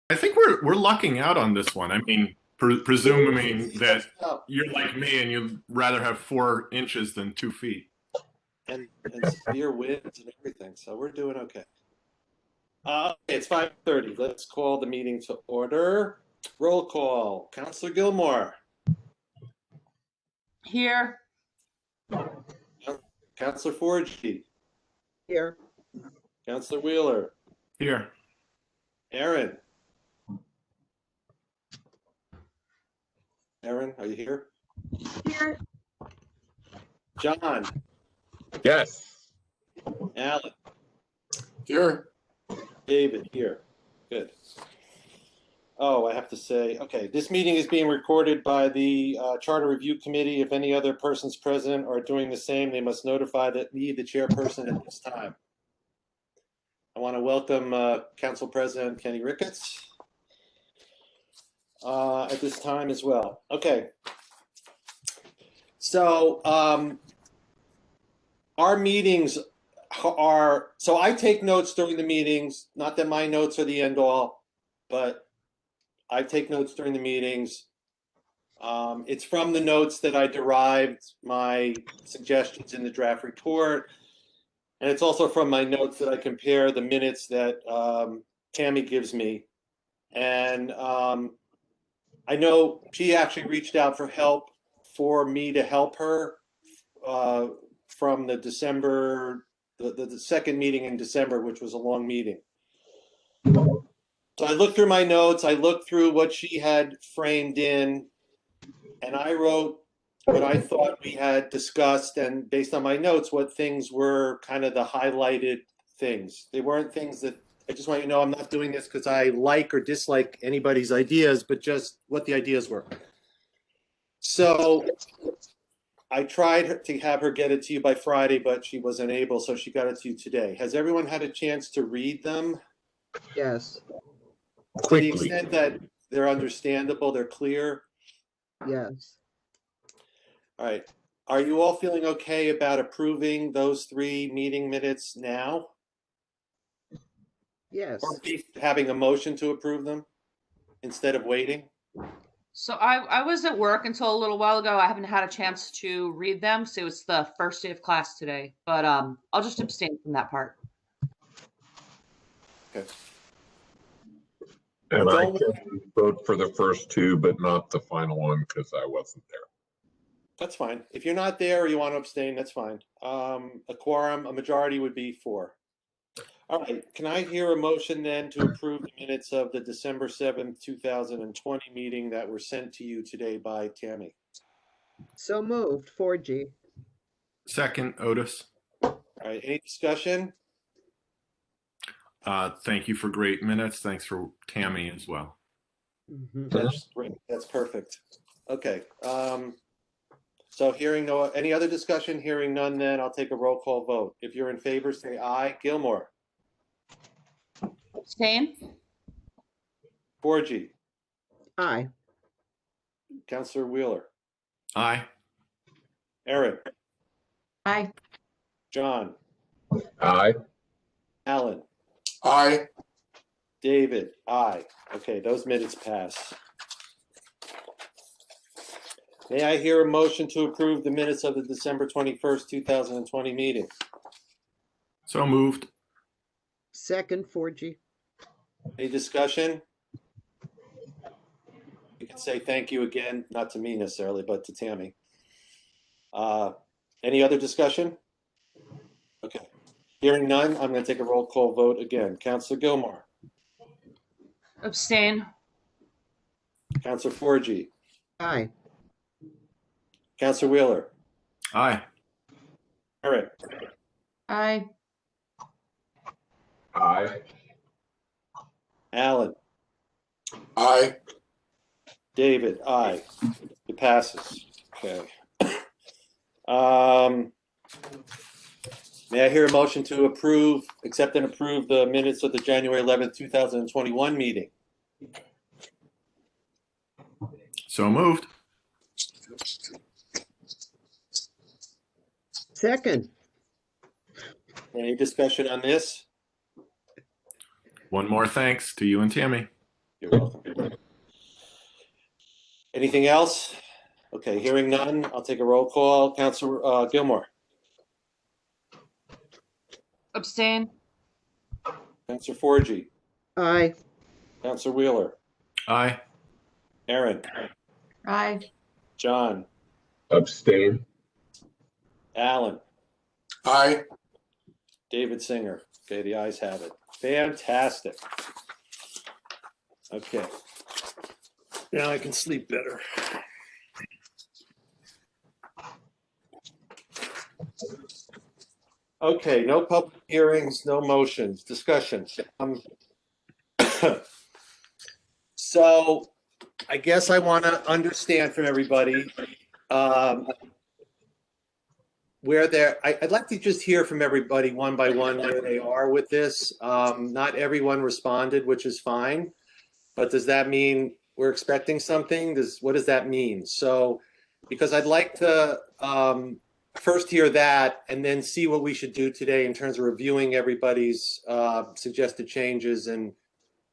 I think we're lucking out on this one. I mean, presuming that you're like me and you'd rather have 4 inches than 2 feet. And severe winds and everything, so we're doing okay. Okay, it's 5:30. Let's call the meeting to order. Roll call. Counselor Gilmore. Here. Counselor Forgy. Here. Counselor Wheeler. Here. Aaron. Aaron, are you here? Here. John. Yes. Alan. Here. David, here. Good. Oh, I have to say, okay, this meeting is being recorded by the Charter Review Committee. If any other persons present are doing the same, they must notify me, the chairperson, at this time. I want to welcome Council President Kenny Ricketts at this time as well. Okay. So our meetings are, so I take notes during the meetings, not that my notes are the end all, but I take notes during the meetings. It's from the notes that I derived my suggestions in the draft report. And it's also from my notes that I compare the minutes that Tammy gives me. And I know she actually reached out for help for me to help her from the December, the second meeting in December, which was a long meeting. So I looked through my notes, I looked through what she had framed in, and I wrote what I thought we had discussed, and based on my notes, what things were kind of the highlighted things. They weren't things that, I just want you to know I'm not doing this because I like or dislike anybody's ideas, but just what the ideas were. So I tried to have her get it to you by Friday, but she wasn't able, so she got it to you today. Has everyone had a chance to read them? Yes. To the extent that they're understandable, they're clear? Yes. All right. Are you all feeling okay about approving those 3 meeting minutes now? Yes. Or having a motion to approve them instead of waiting? So I was at work until a little while ago. I haven't had a chance to read them. So it's the first day of class today, but I'll just abstain from that part. Okay. And I can vote for the first 2, but not the final one because I wasn't there. That's fine. If you're not there or you want to abstain, that's fine. A quorum, a majority would be 4. All right. Can I hear a motion then to approve the minutes of the December 7th, 2020 meeting that were sent to you today by Tammy? So moved. 4G. Second, Otis. All right. Any discussion? Thank you for great minutes. Thanks for Tammy as well. That's great. That's perfect. Okay. So hearing any other discussion, hearing none, then I'll take a roll call vote. If you're in favor, say aye. Gilmore. Abstain. Forgy. Aye. Counselor Wheeler. Aye. Aaron. Aye. John. Aye. Alan. Aye. David. Aye. Okay, those minutes pass. May I hear a motion to approve the minutes of the December 21st, 2020 meeting? So moved. Second. 4G. Any discussion? You can say thank you again, not to me necessarily, but to Tammy. Any other discussion? Okay. Hearing none, I'm going to take a roll call vote again. Counselor Gilmore. Abstain. Counselor Forgy. Aye. Counselor Wheeler. Aye. Aaron. Aye. Aye. Alan. Aye. David. Aye. It passes. Okay. May I hear a motion to approve, accept and approve the minutes of the January 11th, 2021 meeting? So moved. Second. Any discussion on this? One more thanks to you and Tammy. You're welcome. Anything else? Okay, hearing none, I'll take a roll call. Councilor Gilmore, Abstain. Councilor Forgy, Aye. Councilor Wheeler, Aye. Aaron, Aye. John, Abstain. Alan, Aye. David Singer. Okay, the ayes have it. Fantastic. Okay. Now I can sleep better. Okay, no public hearings, no motions, discussions. So I guess I want to understand from everybody where I'd like to just hear from everybody one by one where they are with this. Not everyone responded, which is fine. But does that mean we're expecting something? What does that mean? So, because I'd like to first hear that and then see what we should do today in terms of reviewing everybody's suggested changes and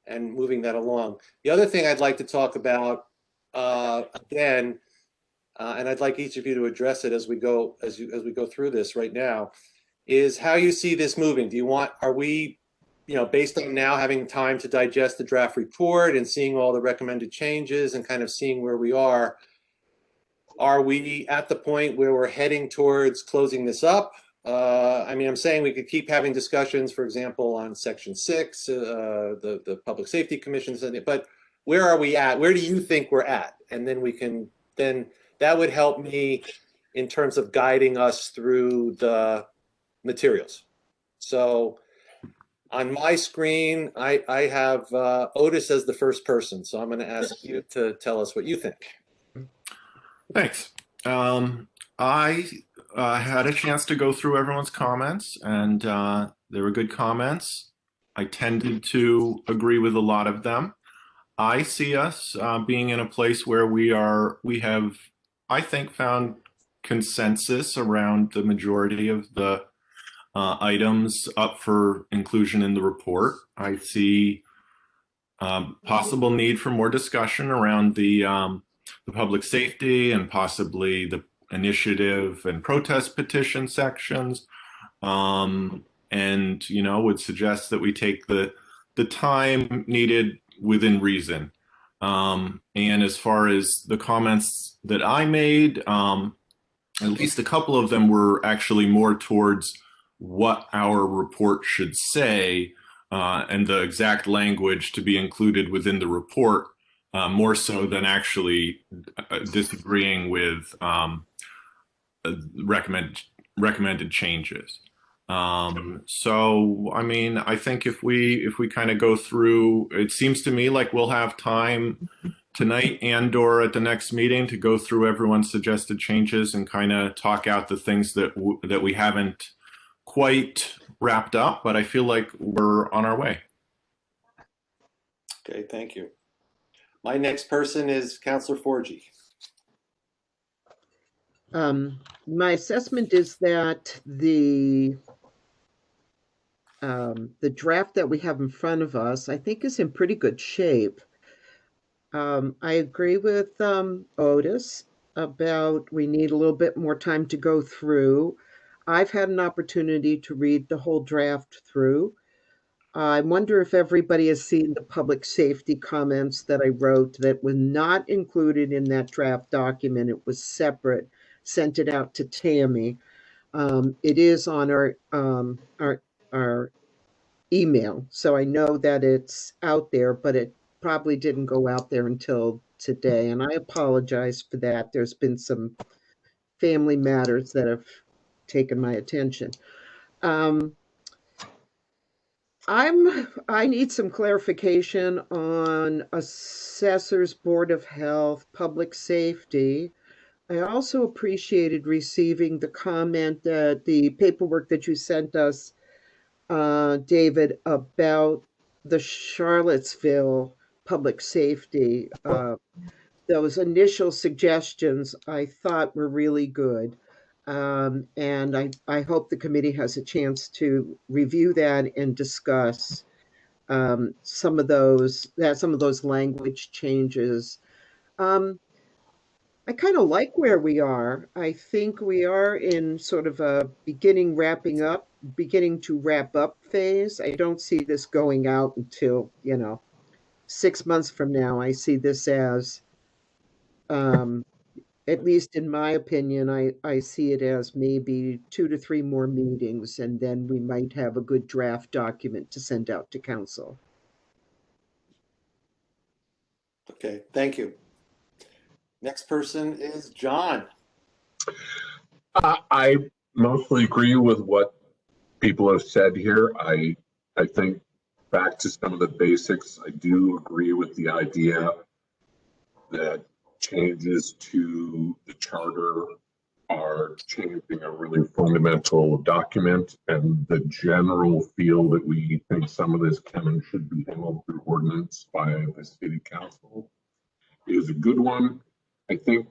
moving that along. The other thing I'd like to talk about again, and I'd like each of you to address it as we go through this right now, is how you see this moving. Are we, based on now having time to digest the draft report and seeing all the recommended changes and kind of seeing where we are we at the point where we're heading towards closing this up? I'm saying we could keep having discussions, for example, on Section 6, the Public Safety Commission, but where are we at? Where do you think we're at? And then that would help me in terms of guiding us through the materials. So on my screen, I have Otis as the first person. So I'm going to ask you to tell us what you think. Thanks. I had a chance to go through everyone's comments, and they were good comments. I tended to agree with a lot of them. I see us being in a place where we have, I think, found consensus around the majority of the items up for inclusion in the report. I see possible need for more discussion around the public safety and possibly the initiative and protest petition sections, and would suggest that we take the time needed within reason. And as far as the comments that I made, at least a couple of them were actually more towards what our report should say and the exact language to be included within the report, more so than actually disagreeing with recommended changes. So, I think if we kind of go through, it seems to me like we'll have time tonight and/or at the next meeting to go through everyone's suggested changes and kind of talk out the things that we haven't quite wrapped up, but I feel like we're on our way. Okay, thank you. My next person is Councilor Forgy. My assessment is that the draft that we have in front of us, I think, is in pretty good shape. I agree with Otis about we need a little bit more time to go through. I've had an opportunity to read the whole draft through. I wonder if everybody has seen the public safety comments that I wrote that were not included in that draft document. It was separate, sent it out to Tammy. It is on our email, so I know that it's out there, but it probably didn't go out there until today, and I apologize for that. There's been some family matters that have taken my attention. I need some clarification on assessors, Board of Health, public safety. I also appreciated receiving the comment that the paperwork that you sent us, David, about the Charlottesville public safety. Those initial suggestions I thought were really good. And I hope the committee has a chance to review that and discuss some of those language changes. Um, I kind of like where we are. I think we are in sort of a beginning to wrap up phase. I don't see this going out until, 6 months from now. I see this as, um, at least in my opinion, I see it as maybe 2 to 3 more meetings, and then we might have a good draft document to send out to council. Okay, thank you. Next person is John. I mostly agree with what people have said here. I think back to some of the basics, I do agree with the idea that changes to the charter are changing a really fundamental document, and the general feel that we think some of this can and should be handled through ordinance by the city council is a good one. I think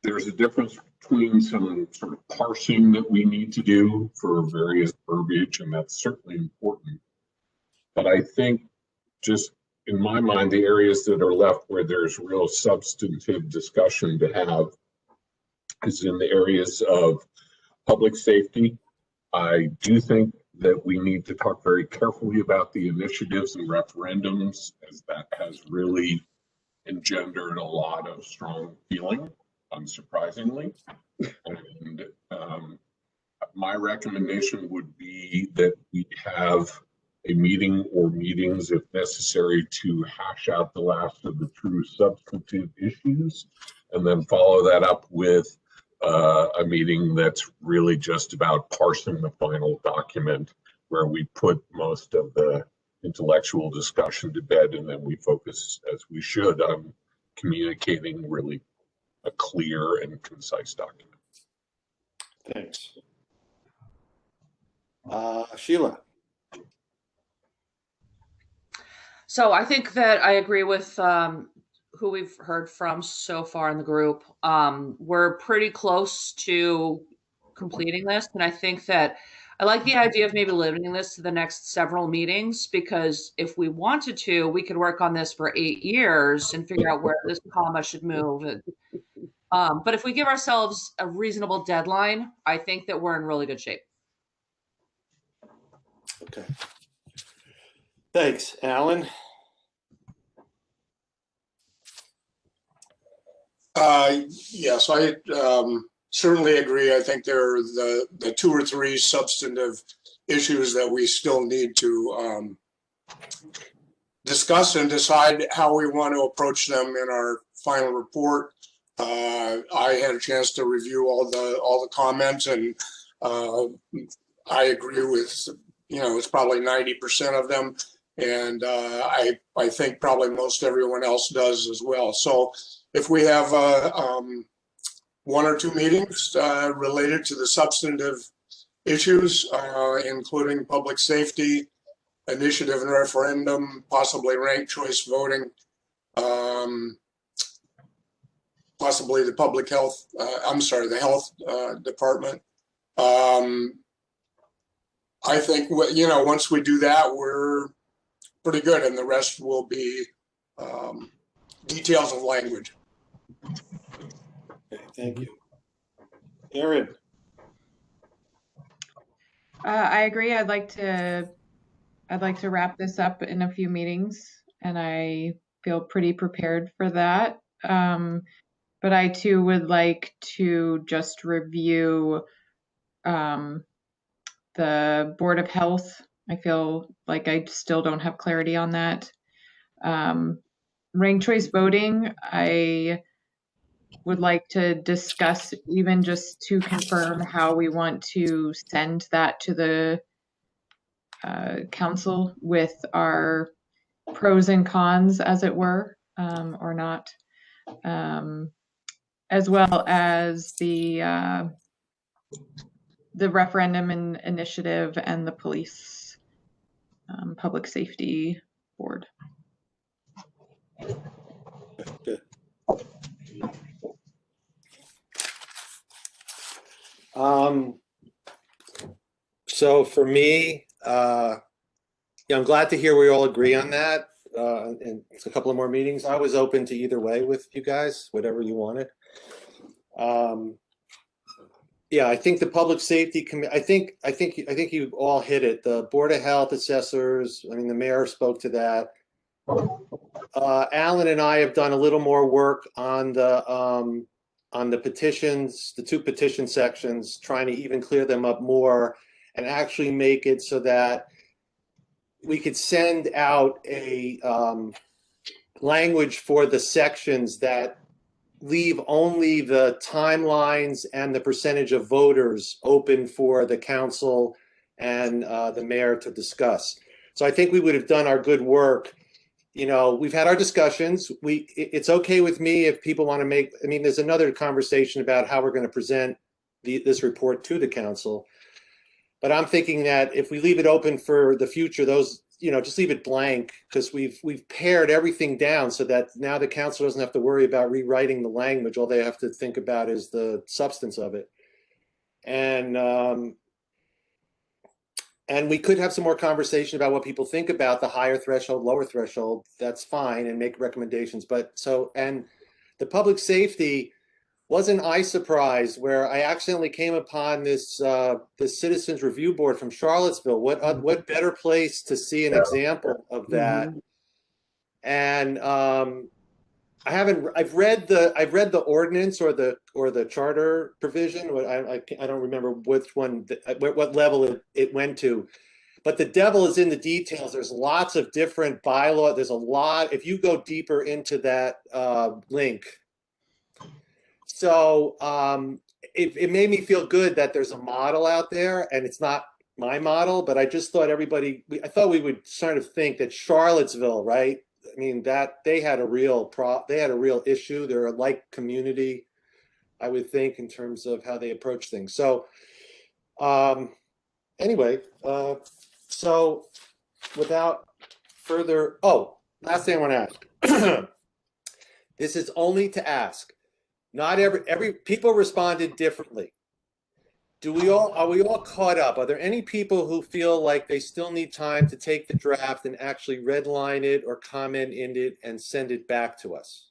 there's a difference between some sort of parsing that we need to do for various verbiage, and that's certainly important. But I think just in my mind, the areas that are left where there's real substantive discussion to have is in the areas of public safety. I do think that we need to talk very carefully about the initiatives and referendums, as that has really engendered a lot of strong feeling, unsurprisingly. And my recommendation would be that we have a meeting or meetings, if necessary, to hash out the last of the true substantive issues, and then follow that up with a meeting that's really just about parsing the final document, where we put most of the intellectual discussion to bed, and then we focus, as we should, on communicating really a clear and concise document. Thanks. Sheila. So I think that I agree with who we've heard from so far in the group. We're pretty close to completing this, and I think that I like the idea of maybe limiting this to the next several meetings, because if we wanted to, we could work on this for 8 years and figure out where this comma should move. But if we give ourselves a reasonable deadline, I think that we're in really good shape. Okay. Thanks, Alan. Yes, I certainly agree. I think there are the 2 or 3 substantive issues that we still need to discuss and decide how we want to approach them in our final report. I had a chance to review all the comments, and I agree with, it's probably 90% of them, and I think probably most everyone else does as well. So if we have 1 or 2 meetings related to the substantive issues, including public safety, initiative and referendum, possibly ranked choice voting, possibly the public health, the health department. I think, once we do that, we're pretty good, and the rest will be details of language. Okay, thank you. Erin. I agree. I'd like to wrap this up in a few meetings, and I feel pretty prepared for that. But I too would like to just review the Board of Health. I feel like I still don't have clarity on that. Ranked choice voting, I would like to discuss, even just to confirm how we want to send that to the council with our pros and cons, as it were, or not, as well as the referendum and initiative and the police public safety board. Good. So for me, Yeah, I'm glad to hear we all agree on that. And it's a couple of more meetings. I was open to either way with you guys, whatever you wanted. Yeah, I think the public safety committee, I think you all hit it. The Board of Health assessors, I mean, the mayor spoke to that. Alan and I have done a little more work on the petitions, the 2 petition sections, trying to even clear them up more and actually make it so that we could send out a language for the sections that leave only the timelines and the percentage of voters open for the council and the mayor to discuss. So I think we would have done our good work. You know, we've had our discussions. It's okay with me if people want to make, I mean, there's another conversation about how we're going to present this report to the council. But I'm thinking that if we leave it open for the future, those, you know, just leave it blank, because we've pared everything down so that now the council doesn't have to worry about rewriting the language. All they have to think about is the substance of it. And we could have some more conversation about what people think about the higher threshold, lower threshold. That's fine, and make recommendations. But so, and the public safety, wasn't I surprised where I accidentally came upon this this Citizens Review Board from Charlottesville? What better place to see an example of that? And I've read the ordinance or the charter provision. I don't remember which one, what level it went to. But the devil is in the details. There's lots of different bylaws. There's a lot. If you go deeper into that link. So it made me feel good that there's a model out there, and it's not my model, but I just thought I thought we would sort of think that Charlottesville, right? I mean, that they had a real issue. They're a like community, I would think, in terms of how they approach things. So anyway, so without further, last thing I want to ask. This is only to ask. Not every people responded differently. Are we all caught up? Are there any people who feel like they still need time to take the draft and actually redline it or comment in it and send it back to us?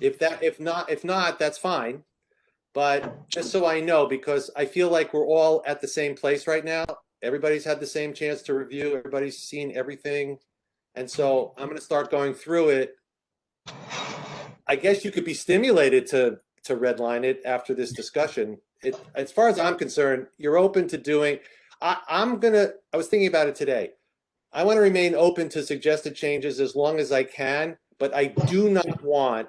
If not, that's fine. But just so I know, because I feel like we're all at the same place right now. Everybody's had the same chance to review. Everybody's seen everything. And so I'm going to start going through it. I guess you could be stimulated to redline it after this discussion. As far as I'm concerned, you're open to doing. I was thinking about it today. I want to remain open to suggested changes as long as I can, but I do not want,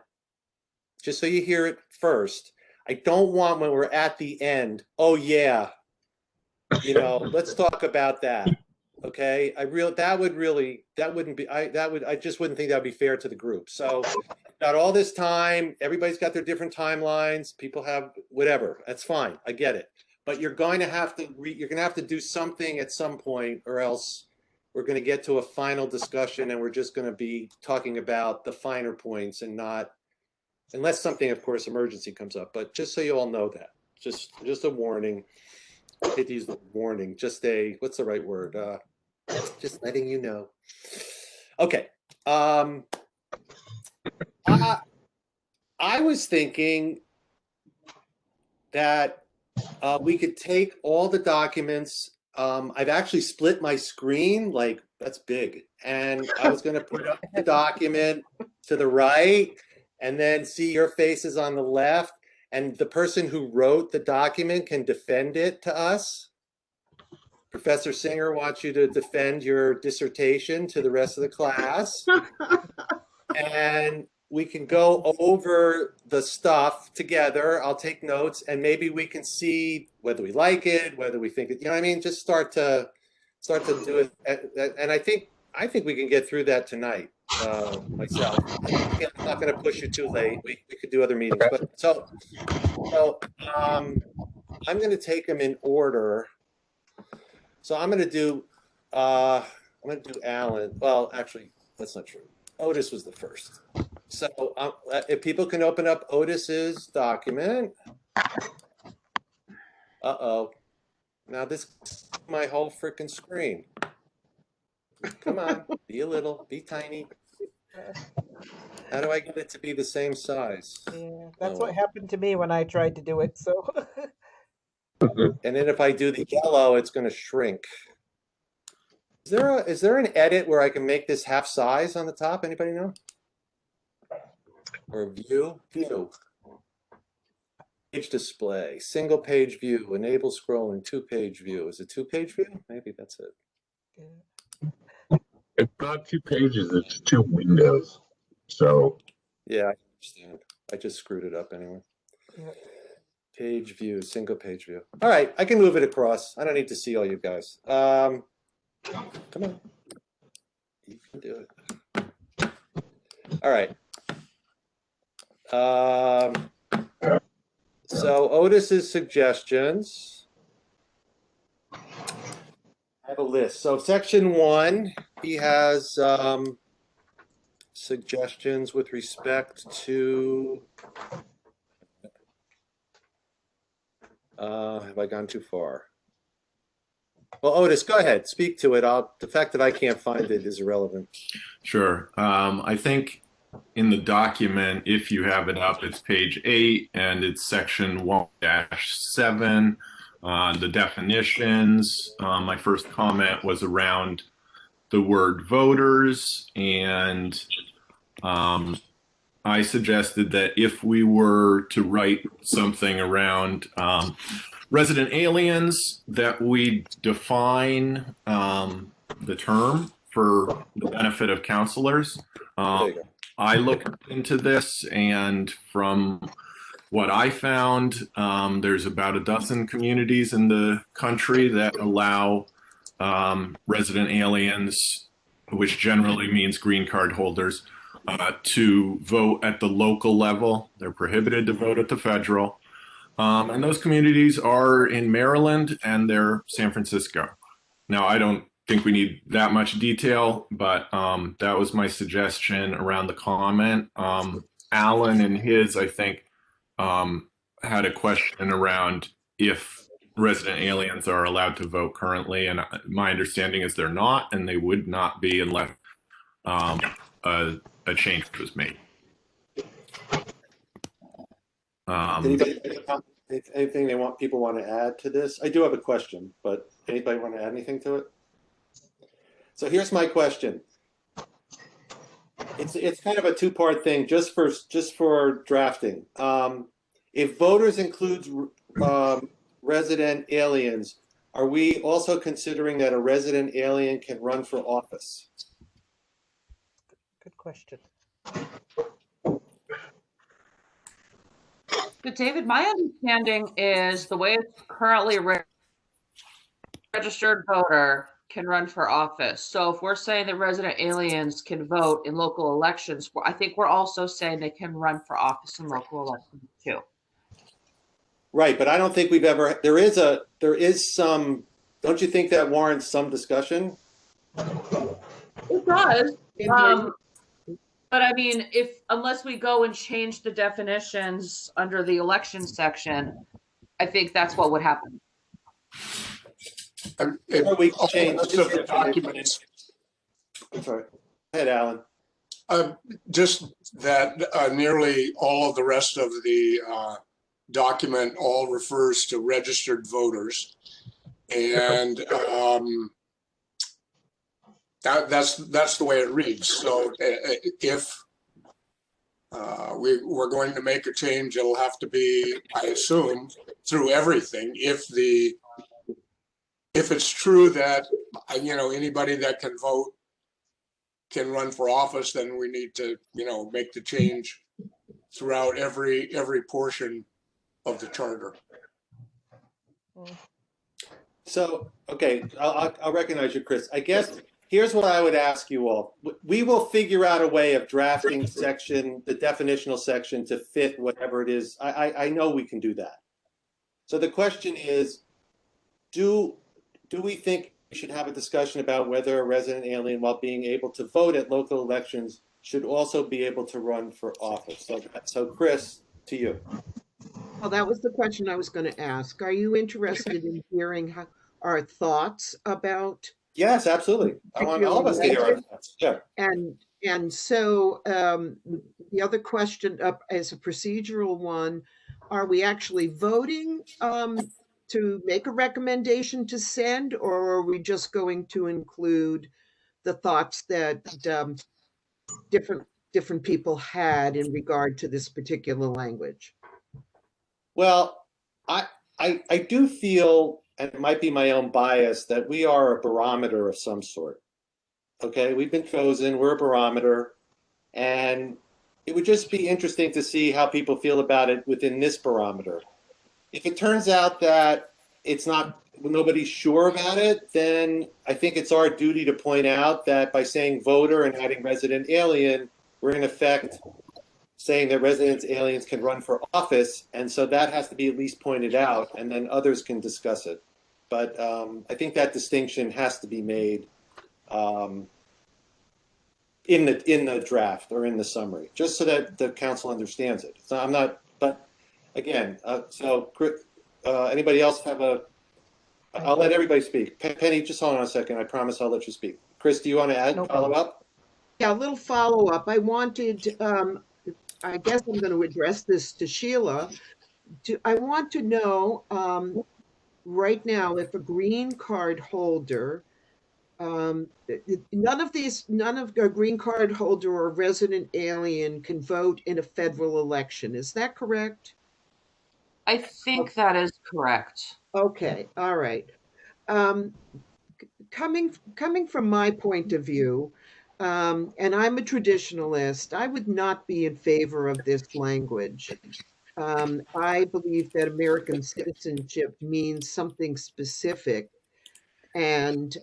just so you hear it first, I don't want when we're at the end, oh yeah, let's talk about that. Okay, I just wouldn't think that would be fair to the group. So got all this time, everybody's got their different timelines, people have whatever, that's fine, I get it. But you're going to have to do something at some point, or else we're going to get to a final discussion and we're just going to be talking about the finer points and not, unless something, of course, emergency comes up. But just so you all know that, just a warning. I hate to use the warning, just what's the right word? Just letting you know. Okay. I was thinking that we could take all the documents. I've actually split my screen, like that's big. And I was going to put up the document to the right and then see your faces on the left. And the person who wrote the document can defend it to us. Professor Singer wants you to defend your dissertation to the rest of the class. And we can go over the stuff together. I'll take notes, and maybe we can see whether we like it, whether we think it, you know what I mean? Just start to do it. And I think we can get through that tonight, myself. I'm not going to push you too late. We could do other meetings, but so I'm going to take them in order. So I'm going to do Alan. Well, actually, that's not true. Otis was the first. So if people can open up Otis's document. Uh-oh. Now this is my whole freaking screen. Come on, be a little, be tiny. How do I get it to be the same size? Yeah, that's Oh, what well. happened to me when I tried to do it. So And then if I do the yellow, it's going to shrink. Is there an edit where I can make this half size on the top? Anybody know? Or view? View. Page display, single page view, enable scrolling, 2-page view. Is it 2-page view? Maybe that's it. yeah. It's not 2 pages, it's 2 windows. So Yeah, I understand. I just screwed it up anyway. Yeah. Page view, single page view. All right, I can move it across. I don't need to see all you guys. Come on. You can do it. All right. So Otis's suggestions. I have a list. So section 1, he has suggestions with respect to. Have I gone too far? Well, Otis, go ahead. Speak to it. The fact that I can't find it is irrelevant. Sure. I think in the document, if you have it up, it's page 8 and it's section 1-7. The definitions. My first comment was around the word voters, and I suggested that if we were to write something around resident aliens, that we define the term for the benefit of counselors. There you go. I looked into this, and from what I found, there's about a dozen communities in the country that allow resident aliens, which generally means green card holders, to vote at the local level. They're prohibited to vote at the federal. And those communities are in Maryland and they're San Francisco. Now, I don't think we need that much detail, but that was my suggestion around the comment. Alan and his, I think, had a question around if resident aliens are allowed to vote currently. And my understanding is they're not, and they would not be unless a change was made. Anything people want to add to this? I do have a question, but anybody want to add anything to it? So here's my question. It's kind of a two-part thing, just for drafting. If voters includes resident aliens, are we also considering that a resident alien can run for office? Good question. But David, my understanding is the way it's currently registered voter can run for office. So if we're saying that resident aliens can vote in local elections, I think we're also saying they can run for office in local elections too. Right, but I don't think we've ever. There is some. Don't you think that warrants some discussion? It does. But I mean, unless we go and change the definitions under the election section, I think that's what would happen. Or we can change the documents. I'm sorry. Go ahead, Alan. Just that nearly all of the rest of the document all refers to registered voters, and that's the way it reads. So if we're going to make a change, it'll have to be, I assume, through everything. If it's true that anybody that can vote can run for office, then we need to make the change throughout every portion of the charter. So, okay, I'll recognize you, Chris. I guess here's what I would ask you all. We will figure out a way of drafting the definitional section to fit whatever it is. I know we can do that. So the question is, do we think we should have a discussion about whether a resident alien, while being able to vote at local elections, should also be able to run for office? So Chris, to you. Well, that was the question I was going to ask. Are you interested in hearing our thoughts about Yes, absolutely. I want all of us to hear our thoughts. Yeah. And so the other question as a procedural one, are we actually voting to make a recommendation to send, or are we just going to include the thoughts that different people had in regard to this particular language? Well, I do feel, and it might be my own bias, that we are a barometer of some sort. Okay, we've been chosen, we're a barometer, and it would just be interesting to see how people feel about it within this barometer. If it turns out that it's not, nobody's sure about it, then I think it's our duty to point out that by saying voter and adding resident alien, we're in effect saying that resident aliens can run for office, and so that has to be at least pointed out, and then others can discuss it. But I think that distinction has to be made in the draft or in the summary, just so that the council understands it. So I'm not, but again, anybody else have a? I'll let everybody speak. Penny, just hold on a second. I promise I'll let you speak. Chris, do you want to add follow up? Yeah, a little follow up. I wanted. I guess I'm going to address this to Sheila. I want to know right now if a green card holder, none of a green card holder or resident alien can vote in a federal election. Is that correct? I think that is correct. Okay, all right. Coming from my point of view, and I'm a traditionalist, I would not be in favor of this language. I believe that American citizenship means something specific. And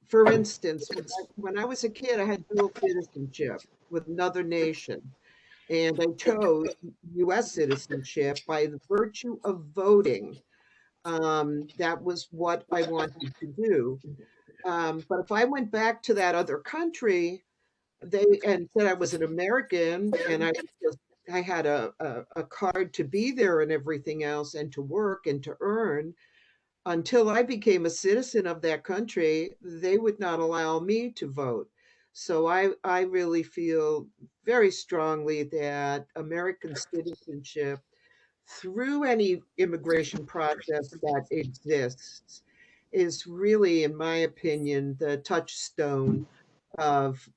for instance, when I was a kid, I had dual citizenship with another nation. And I chose US citizenship by the virtue of voting. That was what I wanted to do. But if I went back to that other country, and said I was an American and I had a card to be there and everything else and to work and to earn, until I became a citizen of that country, they would not allow me to vote. So I really feel very strongly that American citizenship, through any immigration process that exists, is really, in my opinion, the touchstone of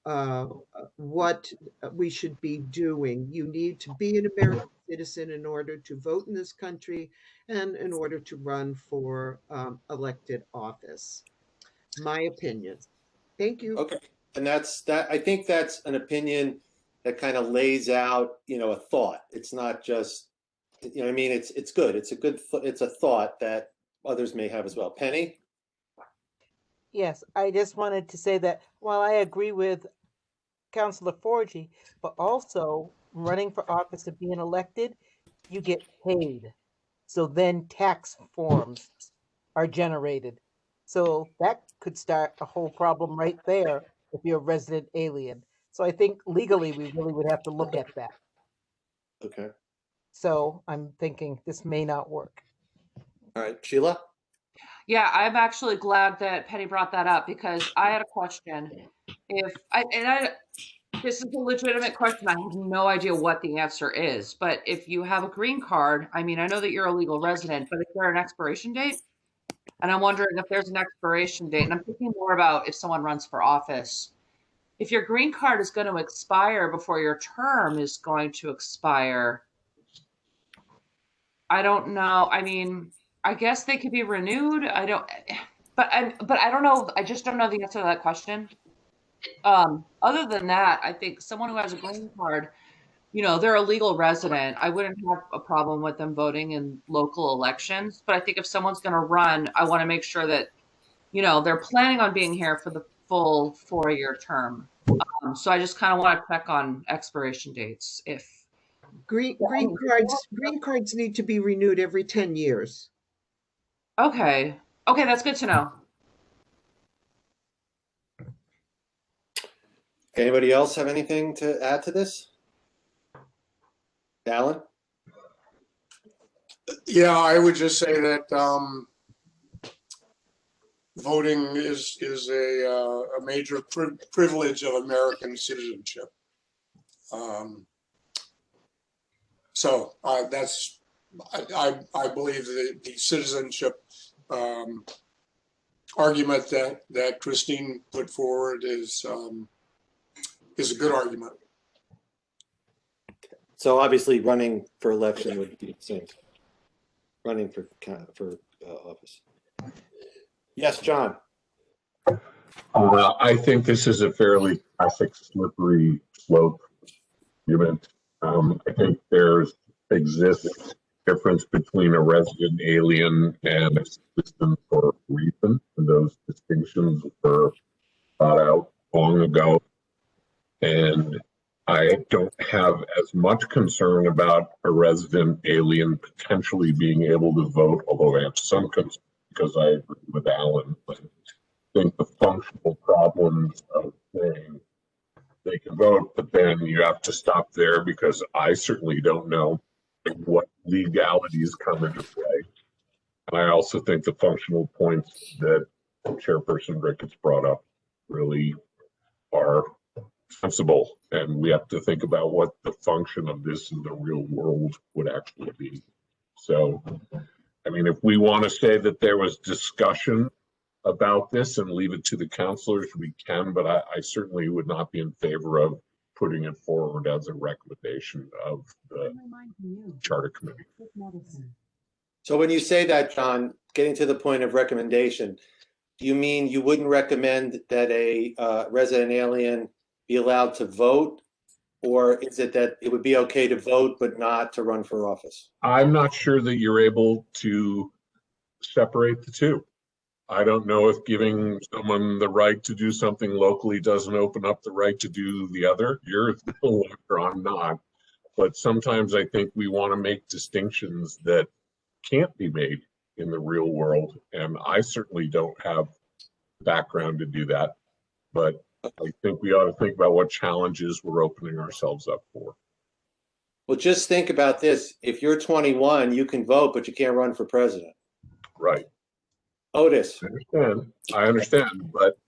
what we should be doing. You need to be an American citizen in order to vote in this country and in order to run for elected office. My opinion. Thank you. Okay, and that's that. I think that's an opinion that kind of lays out, a thought. It's not just, what I mean, it's good. It's a thought that others may have as well. Penny? Yes, I just wanted to say that while I agree with Councilor Forgy, but also running for office and being elected, you get paid. So then tax forms are generated. So that could start a whole problem right there if you're a resident alien. So I think legally we really would have to look at that. Okay. So I'm thinking this may not work. All right, Sheila? Yeah, I'm actually glad that Penny brought that up because I had a question. This is a legitimate question. I have no idea what the answer is, but if you have a green card, I mean, I know that you're a legal resident, but is there an expiration date? And I'm wondering if there's an expiration date. And I'm thinking more about if someone runs for office. If your green card is going to expire before your term is going to expire, I don't know. I mean, I guess they could be renewed. But I don't know. I just don't know the answer to that question. Other than that, I think someone who has a green card, they're a legal resident. I wouldn't have a problem with them voting in local elections. But I think if someone's going to run, I want to make sure that, they're planning on being here for the full 4-year term. So I just kind of want to check on expiration dates. If Green cards need to be renewed every 10 years. okay, that's good to know. Anybody else have anything to add to this? Alan? Yeah, I would just say that voting is a major privilege of American citizenship. So that's, I believe the citizenship argument that Christine put forward is a good argument. So obviously running for election would be the same. Running for office. Yes, John. I think this is a fairly classic slippery slope argument. I think exists difference between a resident alien and a citizen for a reason. And those distinctions were thought out long ago. And I don't have as much concern about a resident alien potentially being able to vote, although I have some concern because I agree with Alan. But I think the functional problems of saying they can vote, but then you have to stop there because I certainly don't know what legalities come into play. And I also think the functional points that Chairperson Ricketts brought up really are sensible, and we have to think about what the function of this in the real world would actually be. So, I mean, if we want to say that there was discussion about this and leave it to the counselors, we can, but I certainly would not be in favor of putting it forward as a recommendation of the Charter Committee. So when you say that, John, getting to the point of recommendation, do you mean you wouldn't recommend that a resident alien be allowed to vote? Or is it that it would be okay to vote but not to run for office? I'm not sure that you're able to separate the two. I don't know if giving someone the right to do something locally doesn't open up the right to do the other. You're the lawyer, I'm not. But sometimes I think we want to make distinctions that can't be made in the real world. And I certainly don't have the background to do that. But I think we ought to think about what challenges we're opening ourselves up for. Well, just think about this. If you're 21, you can vote, but you can't run for president. Right. Otis. I understand, but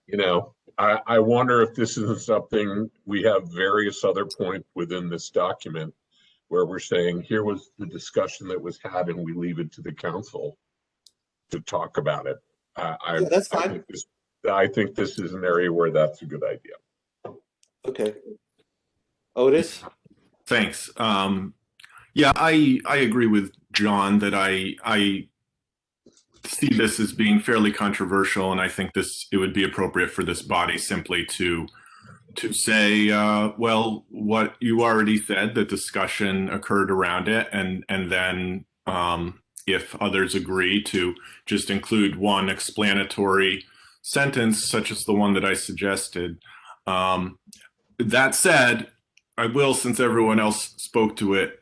you know, I wonder if this isn't something we have various other points within this document where we're saying here was the discussion that was had and we leave it to the council to talk about it. Yeah, that's fine. I think this is an area where that's a good idea. Okay. Otis? Thanks. Yeah, I agree with John that I see this as being fairly controversial, and I think it would be appropriate for this body simply to say, well, what you already said, the discussion occurred around it, and then if others agree, to just include one explanatory sentence, such as the one that I suggested. That said, I will, since everyone else spoke to it,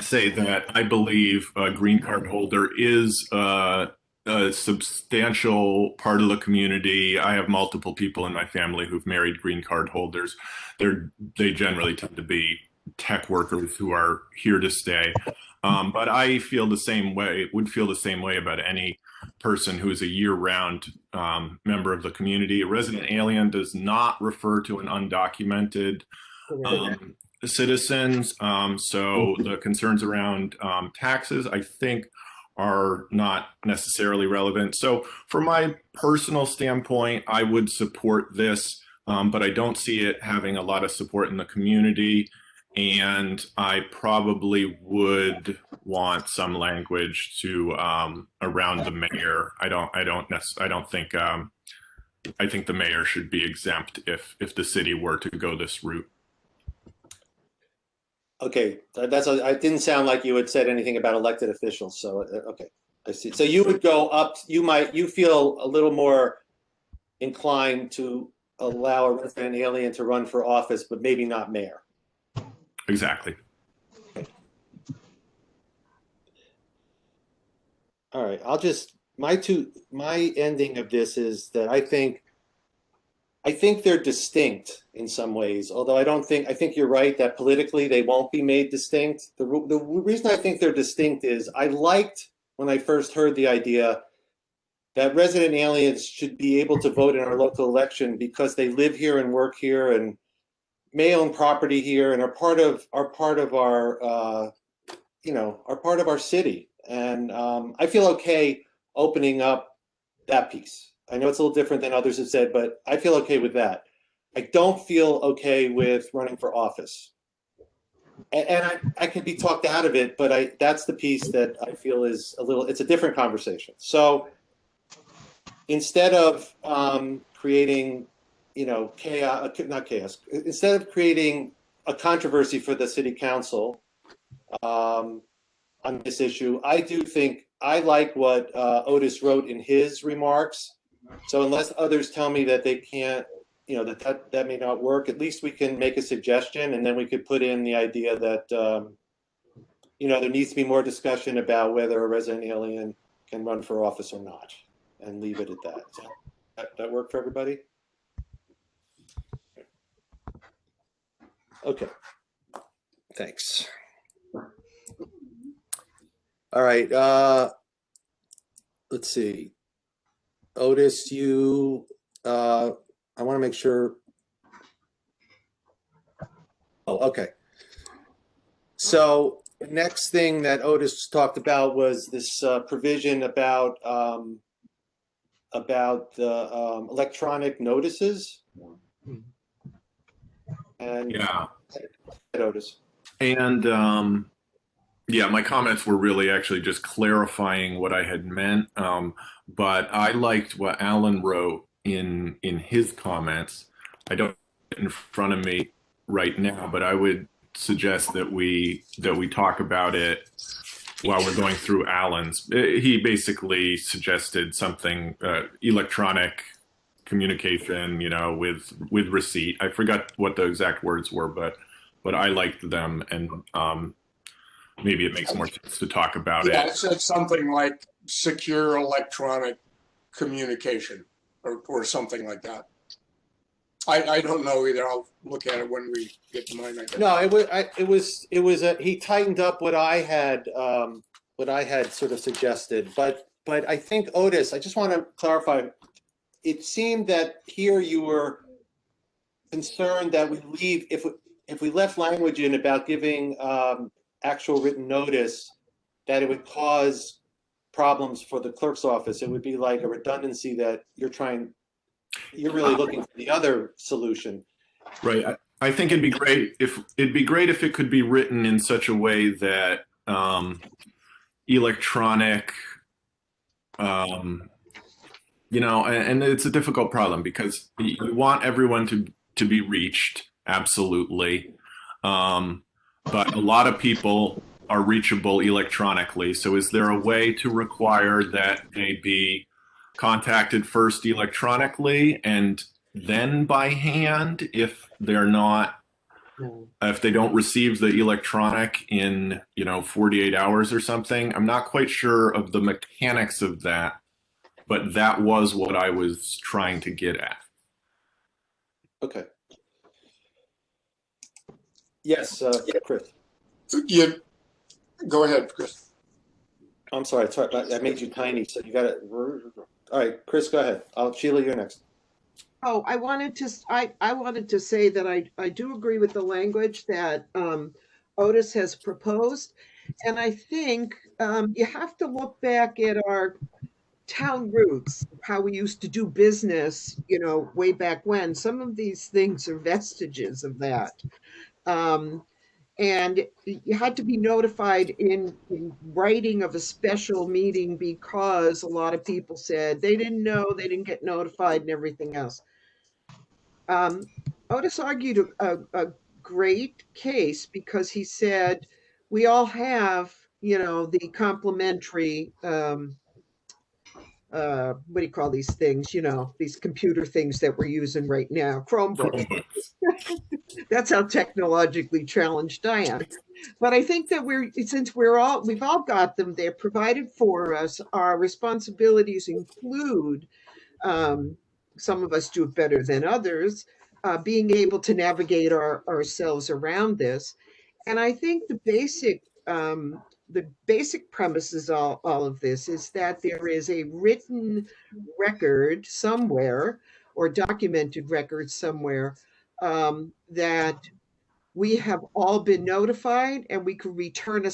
say that I believe a green card holder is a substantial part of the community. I have multiple people in my family who've married green card holders. They generally tend to be tech workers who are here to stay. But I feel the same way, would feel the same way about any person who is a year-round member of the community. A resident alien does not refer to an undocumented citizens. So the concerns around taxes, I think, are not necessarily relevant. So from my personal standpoint, I would support this, but I don't see it having a lot of support in the community. And I probably would want some language to around the mayor. I think the mayor should be exempt if the city were to go this route. Okay, it didn't sound like you had said anything about elected officials. So, okay, I see. So you would go up, you feel a little more inclined to allow a resident alien to run for office, but maybe not mayor. Exactly. Okay. All right, my ending of this is that I think they're distinct in some ways, although I think you're right that politically they won't be made distinct. The reason I think they're distinct is I liked when I first heard the idea that resident aliens should be able to vote in our local election because they live here and work here and may own property here and are part of our part of our city. And I feel okay opening up that piece. I know it's a little different than others have said, but I feel okay with that. I don't feel okay with running for office. And I can be talked out of it, but that's the piece that I feel is it's a different conversation. So instead of creating, chaos, not chaos, instead of creating a controversy for the city council on this issue, I do think I like what Otis wrote in his remarks. So unless others tell me that they can't, that may not work, at least we can make a suggestion, and then we could put in the idea that, there needs to be more discussion about whether a resident alien can run for office or not, and leave it at that. Does that work for everybody? Okay. Thanks. All right. Let's see. Otis, I want to make sure. Oh, okay. So the next thing that Otis talked about was this provision about the electronic notices. And Yeah. Otis. And yeah, my comments were really actually just clarifying what I had meant. But I liked what Alan wrote in his comments. I don't have it in front of me right now, but I would suggest that we talk about it while we're going through Alan's. He basically suggested something electronic communication, with receipt. I forgot what the exact words were, but I liked them, and maybe it makes more sense to talk about it. Yeah, it said something like secure electronic communication or something like that. I don't know either. I'll look at it when we get to mine. No, it was he tightened up what I had sort of suggested, but I think Otis, I just want to clarify. It seemed that here you were concerned that we leave if we left language in about giving actual written notice, that it would cause problems for the clerk's office. It would be like a redundancy that you're really looking for the other solution. Right. I think it'd be great if it could be written in such a way that electronic, and it's a difficult problem because you want everyone to be reached, absolutely. But a lot of people are reachable electronically. So is there a way to require that they be contacted first electronically and then by hand if they're not, if they don't receive the electronic in 48 hours or something? I'm not quite sure of the mechanics of that, but that was what I was trying to get at. Okay. Yes, Chris. Yeah, go ahead, Chris. I'm sorry, I made you tiny, so you got it. All right, Chris, go ahead. Sheila, you're next. Oh, I wanted to say that I do agree with the language that Otis has proposed. And I think you have to look back at our town roots, how we used to do business, way back when. Some of these things are vestiges of that. And you had to be notified in writing of a special meeting because a lot of people said they didn't know, they didn't get notified and everything else. Otis argued a great case because he said, we all have, the complimentary, what do you call these things? These computer things that we're using right now, Chromebooks. That's how technologically challenged I am. But I think that since we've all got them, they're provided for us. Our responsibilities include, some of us do it better than others, being able to navigate ourselves around this. And I think the basic the basic premise is all of this is that there is a written record somewhere or documented record somewhere that we have all been notified and we could return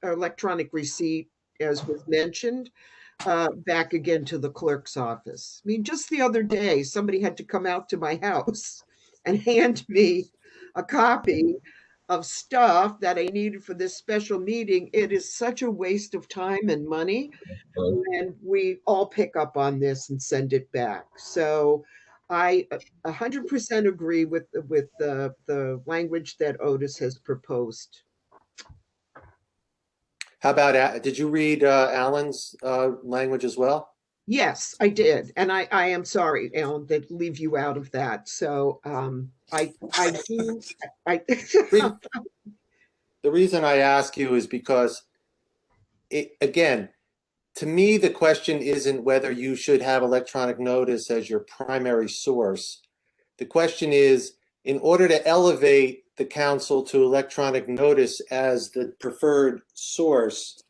electronic receipt, as was mentioned, back again to the clerk's office. I mean, just the other day, somebody had to come out to my house and hand me a copy of stuff that I needed for this special meeting. It is such a waste of time and money. And we all pick up on this and send it back. So I 100% agree with the language that Otis has proposed. How about, did you read Alan's language as well? Yes, I did. And I am sorry, Alan, that leave you out of that. So I do. The reason I ask you is because, again, to me, the question isn't whether you should have electronic notice as your primary source. The question is, in order to elevate the council to electronic notice as the preferred source,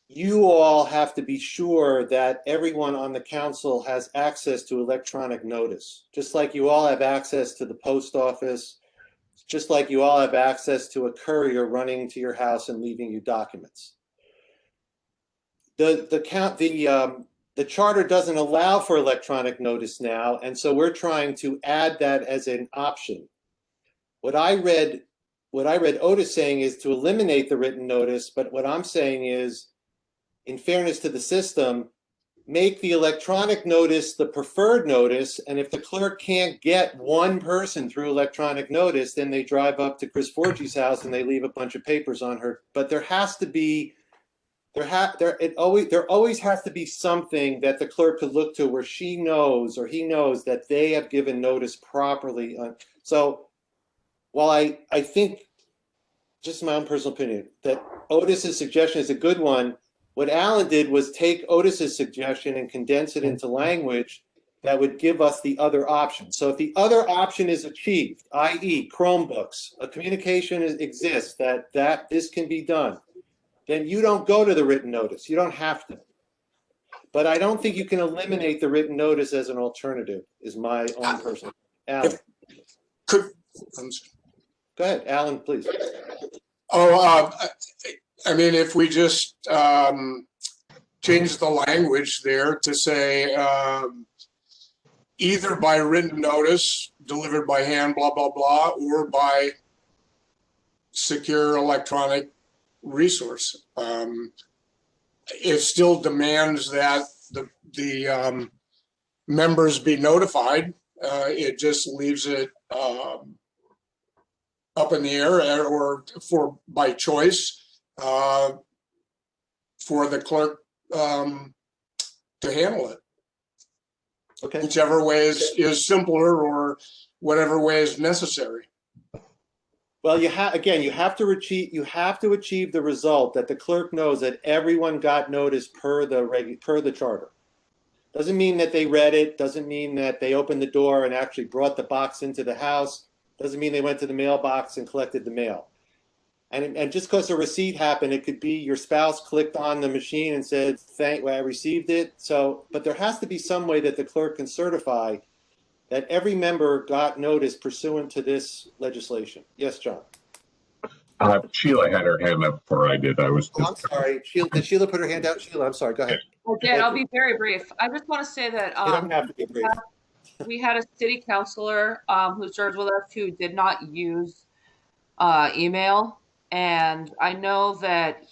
you all have to be sure that everyone on the council has access to electronic notice, just like you all have access to the post office, just like you all have access to a courier running to your house and leaving you documents. The charter doesn't allow for electronic notice now, and so we're trying to add that as an option. What I read Otis saying is to eliminate the written notice, but what I'm saying is, in fairness to the system, make the electronic notice the preferred notice, and if the clerk can't get one person through electronic notice, then they drive up to Chris Forgy's house and they leave a bunch of papers on her. But there has to be, there always has to be something that the clerk could look to where she knows or he knows that they have given notice properly. So while I think, just my own personal opinion, that Otis's suggestion is a good one, what Alan did was take Otis's suggestion and condense it into language that would give us the other option. So if the other option is achieved, i.e. Chromebooks, a communication exists that this can be done, then you don't go to the written notice. You don't have to. But I don't think you can eliminate the written notice as an alternative, is my own personal. Alan. Go ahead, Alan, please. I mean, if we just change the language there to say either by written notice delivered by hand, blah, blah, blah, or by secure electronic resource. It still demands that the members be notified. It just leaves it up in the air, or by choice. For the clerk to handle it. Okay. Whichever way is simpler, or whatever way is necessary. Well, you have to achieve the result that the clerk knows that everyone got notice per the charter. Doesn't mean that they read it, doesn't mean that they opened the door and actually brought the box into the house, doesn't mean they went to the mailbox and collected the mail. And just because a receipt happened, it could be your spouse clicked on the machine and said, I received it. So, but there has to be some way that the clerk can certify that every member got notice pursuant to this legislation. Yes, John. Sheila had her hand up before I did. I'm sorry. Did Sheila put her hand out? Sheila, I'm sorry. Go ahead. I did. I'll be very brief. I just want to say that you don't have to be brief. We had a city councilor who served with us who did not use email. And I know that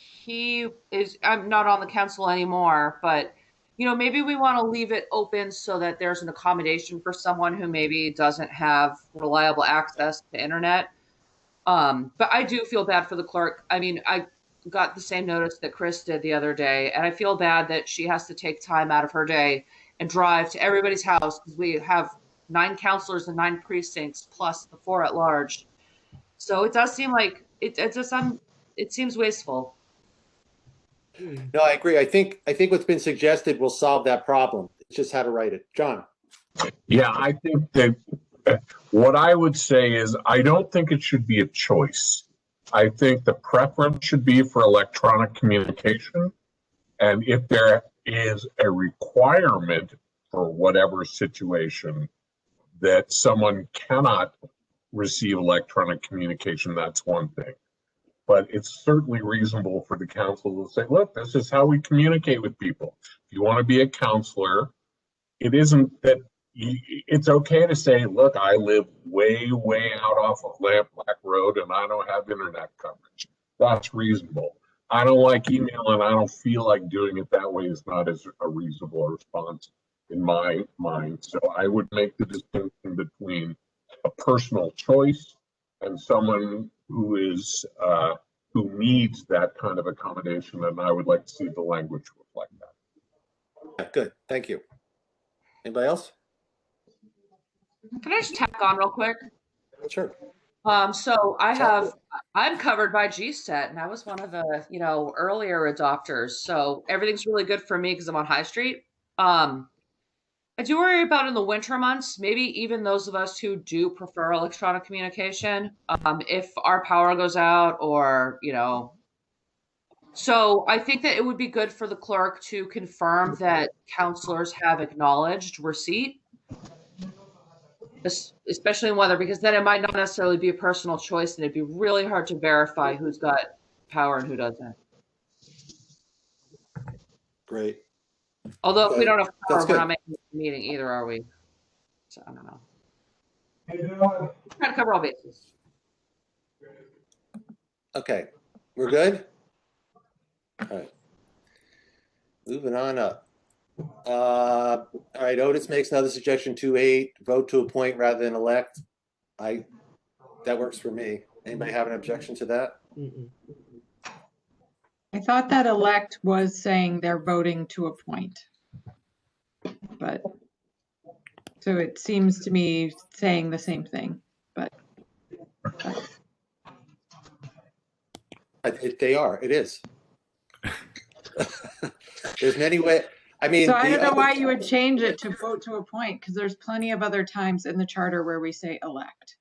I'm not on the council anymore, but, maybe we want to leave it open so that there's an accommodation for someone who maybe doesn't have reliable access to internet. But I do feel bad for the clerk. I mean, I got the same notice that Chris did the other day, and I feel bad that she has to take time out of her day and drive to everybody's house, because we have 9 councilors and 9 precincts plus the 4 at large. So it does seem like it seems wasteful. No, I agree. I think what's been suggested will solve that problem. It's just how to write it. John. Yeah, I think that what I would say is I don't think it should be a choice. I think the preference should be for electronic communication. And if there is a requirement for whatever situation that someone cannot receive electronic communication, that's one thing. But it's certainly reasonable for the council to say, look, this is how we communicate with people. If you want to be a counselor, it isn't that it's okay to say, look, I live way out off of Lamplack Road and I don't have internet coverage. That's reasonable. I don't like email and I don't feel like doing it that way is not as a reasonable response in my mind. So I would make the distinction between a personal choice and someone who is who needs that kind of accommodation, and I would like to see the language reflect that. Good, thank you. Anybody else? Can I just tack on real quick? Sure. So I'm covered by GSET, and I was one of the, earlier adopters. So everything's really good for me because I'm on High Street. I do worry about in the winter months, maybe even those of us who do prefer electronic communication, if our power goes out or, So I think that it would be good for the clerk to confirm that counselors have acknowledged receipt, especially in weather, because then it might not necessarily be a personal choice and it'd be really hard to verify who's got power and who doesn't. Great. Although if we don't have power, That's we're good. not making a meeting either, are we? So I don't know. We're trying to cover all bases. Okay, we're good? All right. Moving on up. All right, Otis makes another suggestion, 2.8, vote to appoint rather than elect. That works for me. Anybody have an objection to that? Mm-mm. I thought that elect was saying they're voting to appoint. But, so it seems to me saying the same thing, but. They are, it is. There's many ways. I mean, So I don't know why you would change it to vote to appoint, because there's plenty of other times in the charter where we say elect.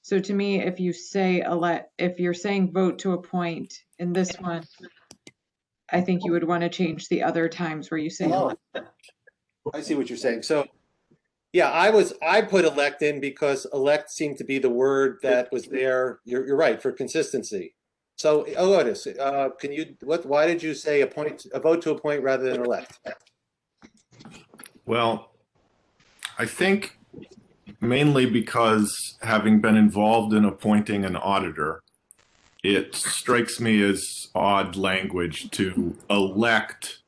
So to me, if you say elect, if you're saying vote to appoint in this one, I think you would want to change the other times where you say elect. I see what you're saying. So, yeah, I put elect in because elect seemed to be the word that was there. You're right, for consistency. So, Otis, why did you say a vote to appoint rather than elect? Well, I think mainly because having been involved in appointing an auditor, it strikes me as odd language to elect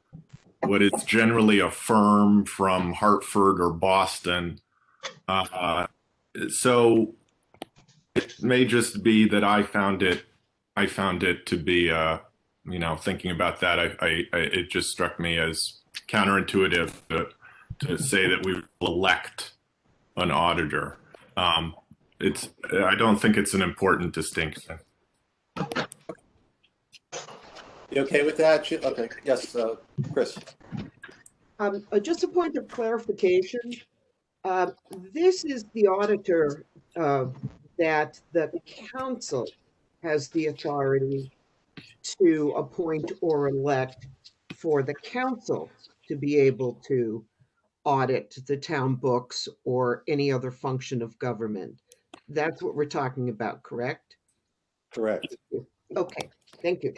what is generally a firm from Hartford or Boston. So it may just be that I found it to be, thinking about that, it just struck me as counterintuitive to say that we elect an auditor. I don't think it's an important distinction. You okay with that? Okay, yes, Chris. Just a point of clarification. This is the auditor that the council has the authority to appoint or elect for the council to be able to audit the town books or any other function of government. That's what we're talking about, correct? Correct. Okay, thank you.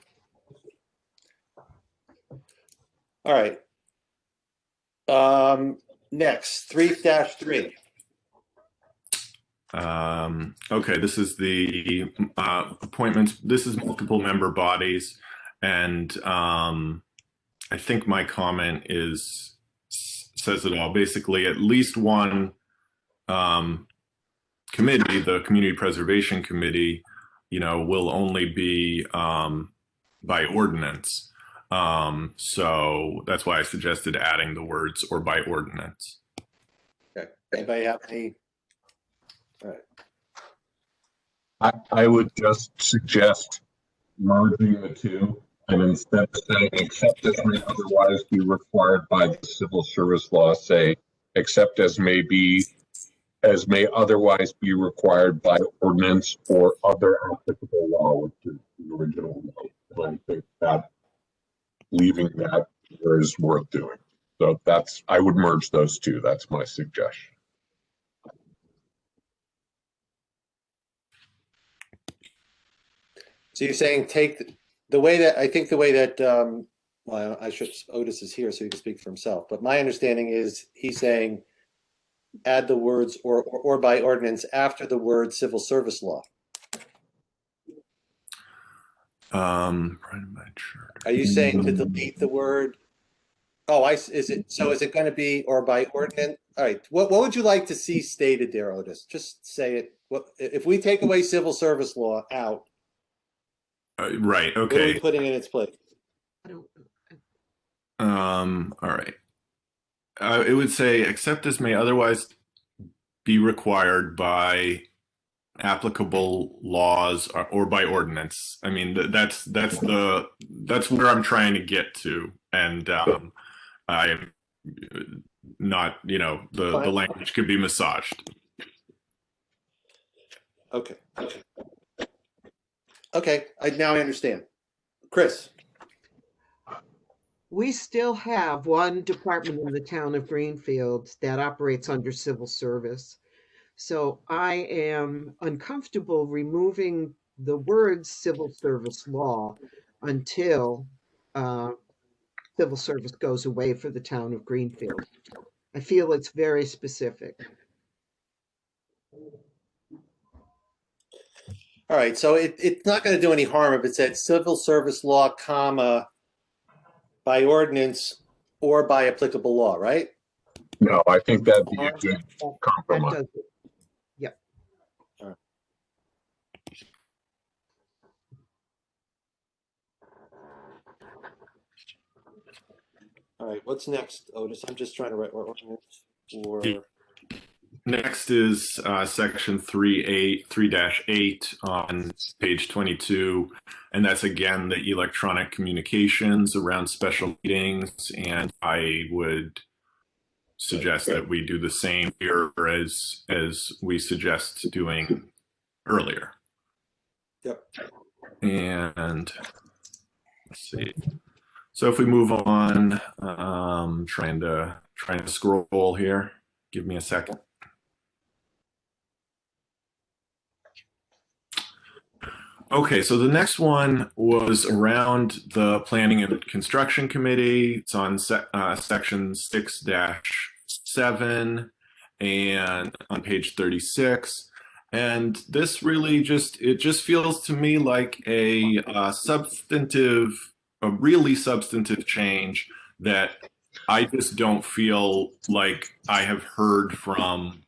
All right. Next, 3-3. Okay, this is the appointments. This is multiple member bodies, and I think my comment says it all. Basically, at least one committee, the Community Preservation Committee, will only be by ordinance. So that's why I suggested adding the words "or by ordinance." Okay. Anybody have any? All right. I would just suggest merging the two, and instead of saying except as may otherwise be required by the civil service law, say except as may be as may otherwise be required by ordinance or other applicable law, which is the original law. And I think that leaving that there is worth doing. So that's, I would merge those two. That's my suggestion. So you're saying take the way that, I think the way that, well, I should, Otis is here so he can speak for himself, but my understanding is he's saying add the words or by ordinance after the word civil service law. Are you saying to delete the word? Oh, is it going to be or by ordinance? All right. What would you like to see stated there, Otis? Just say it. What if we take away civil service law out? Right. What are Okay. we putting in its place? All right. It would say, except as may otherwise be required by applicable laws or by ordinance. I mean, that's where I'm trying to get to, and I'm not, the language could be massaged. Okay. Now I understand. Chris. We still have one department in the town of Greenfield that operates under civil service. So I am uncomfortable removing the words civil service law until civil service goes away for the town of Greenfield. I feel it's very specific. All right, so it's not going to do any harm if it said civil service law, comma, by ordinance or by applicable law, right? No, I think that'd be a good That compromise. does it. Yep. All right, what's next, Otis? I'm just trying to write ordinance or. Next is section 3-8 on page 22, and that's again the electronic communications around special meetings, and I would suggest that we do the same here as we suggest doing earlier. Yep. And let's see. So if we move on, trying to scroll here. Give me a second. Okay, so the next one was around the Planning and Construction Committee. It's on section 6-7 and on page 36. And this really just feels to me like a really substantive change that I just don't feel like I have heard from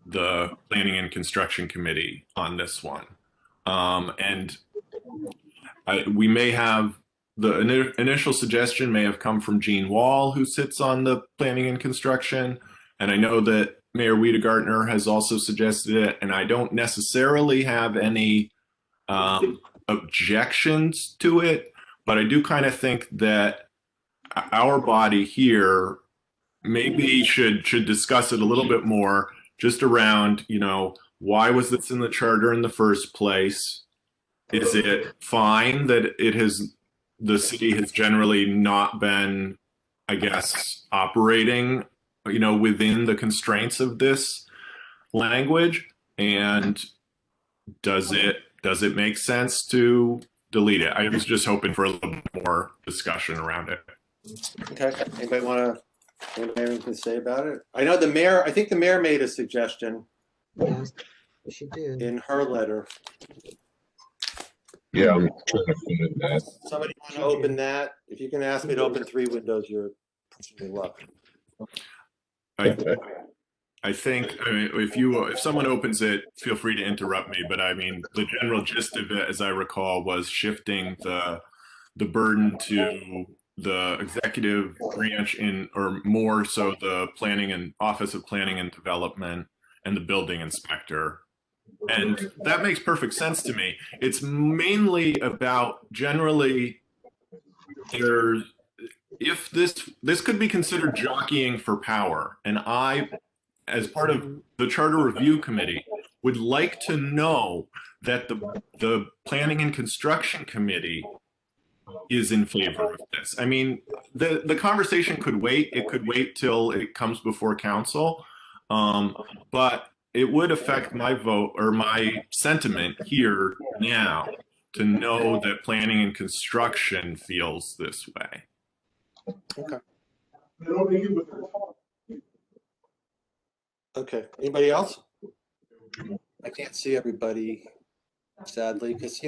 the Planning and Construction Committee on this one. And we may have, the initial suggestion may have come from Gene Wall, who sits on the Planning and Construction. And I know that Mayor Wiedegartner has also suggested it, and I don't necessarily have any objections to it, but I do kind of think that our body here maybe should discuss it a little bit more, just around, why was this in the charter in the first place? Is it fine that the city has generally not been, I guess, operating, within the constraints of this language? And does it make sense to delete it? I was just hoping for a little bit more discussion around it. Okay, anybody want to say about it? I know I think the mayor made a suggestion. Yes, she did. In her letter. Yeah, I'm trying to find that. Somebody want to open that? If you can ask me to open 3 windows, you're pushing me luck. I think, if someone opens it, feel free to interrupt me. But I mean, the general gist of it, as I recall, was shifting the burden to the executive branch or more so the Office of Planning and Development and the building inspector. And that makes perfect sense to me. It's mainly about generally if this could be considered jockeying for power. And I as part of the Charter Review Committee, would like to know that the Planning and Construction Committee is in favor of this. I mean, the conversation could wait. It could wait till it comes before council. But it would affect my vote or my sentiment here now to know that planning and construction feels this way. Okay. Okay. Anybody else? I can't see everybody, sadly, because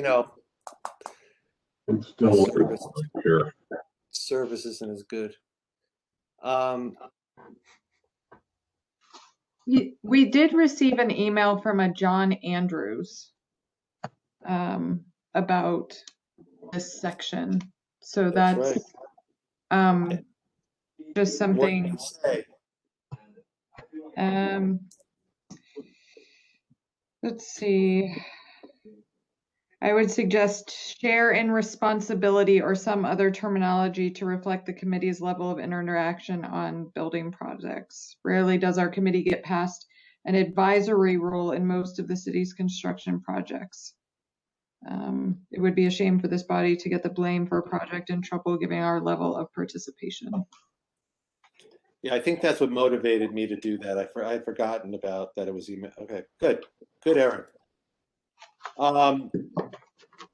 I'm still looking here. service isn't as good. We did receive an email from a John Andrews about this section. So that's right. Just What something. did he say? Let's see. I would suggest share in responsibility or some other terminology to reflect the committee's level of interaction on building projects. Rarely does our committee get past an advisory role in most of the city's construction projects. It would be a shame for this body to get the blame for a project in trouble given our level of participation. Yeah, I think that's what motivated me to do that. I'd forgotten about that it was email. Okay, good, Aaron.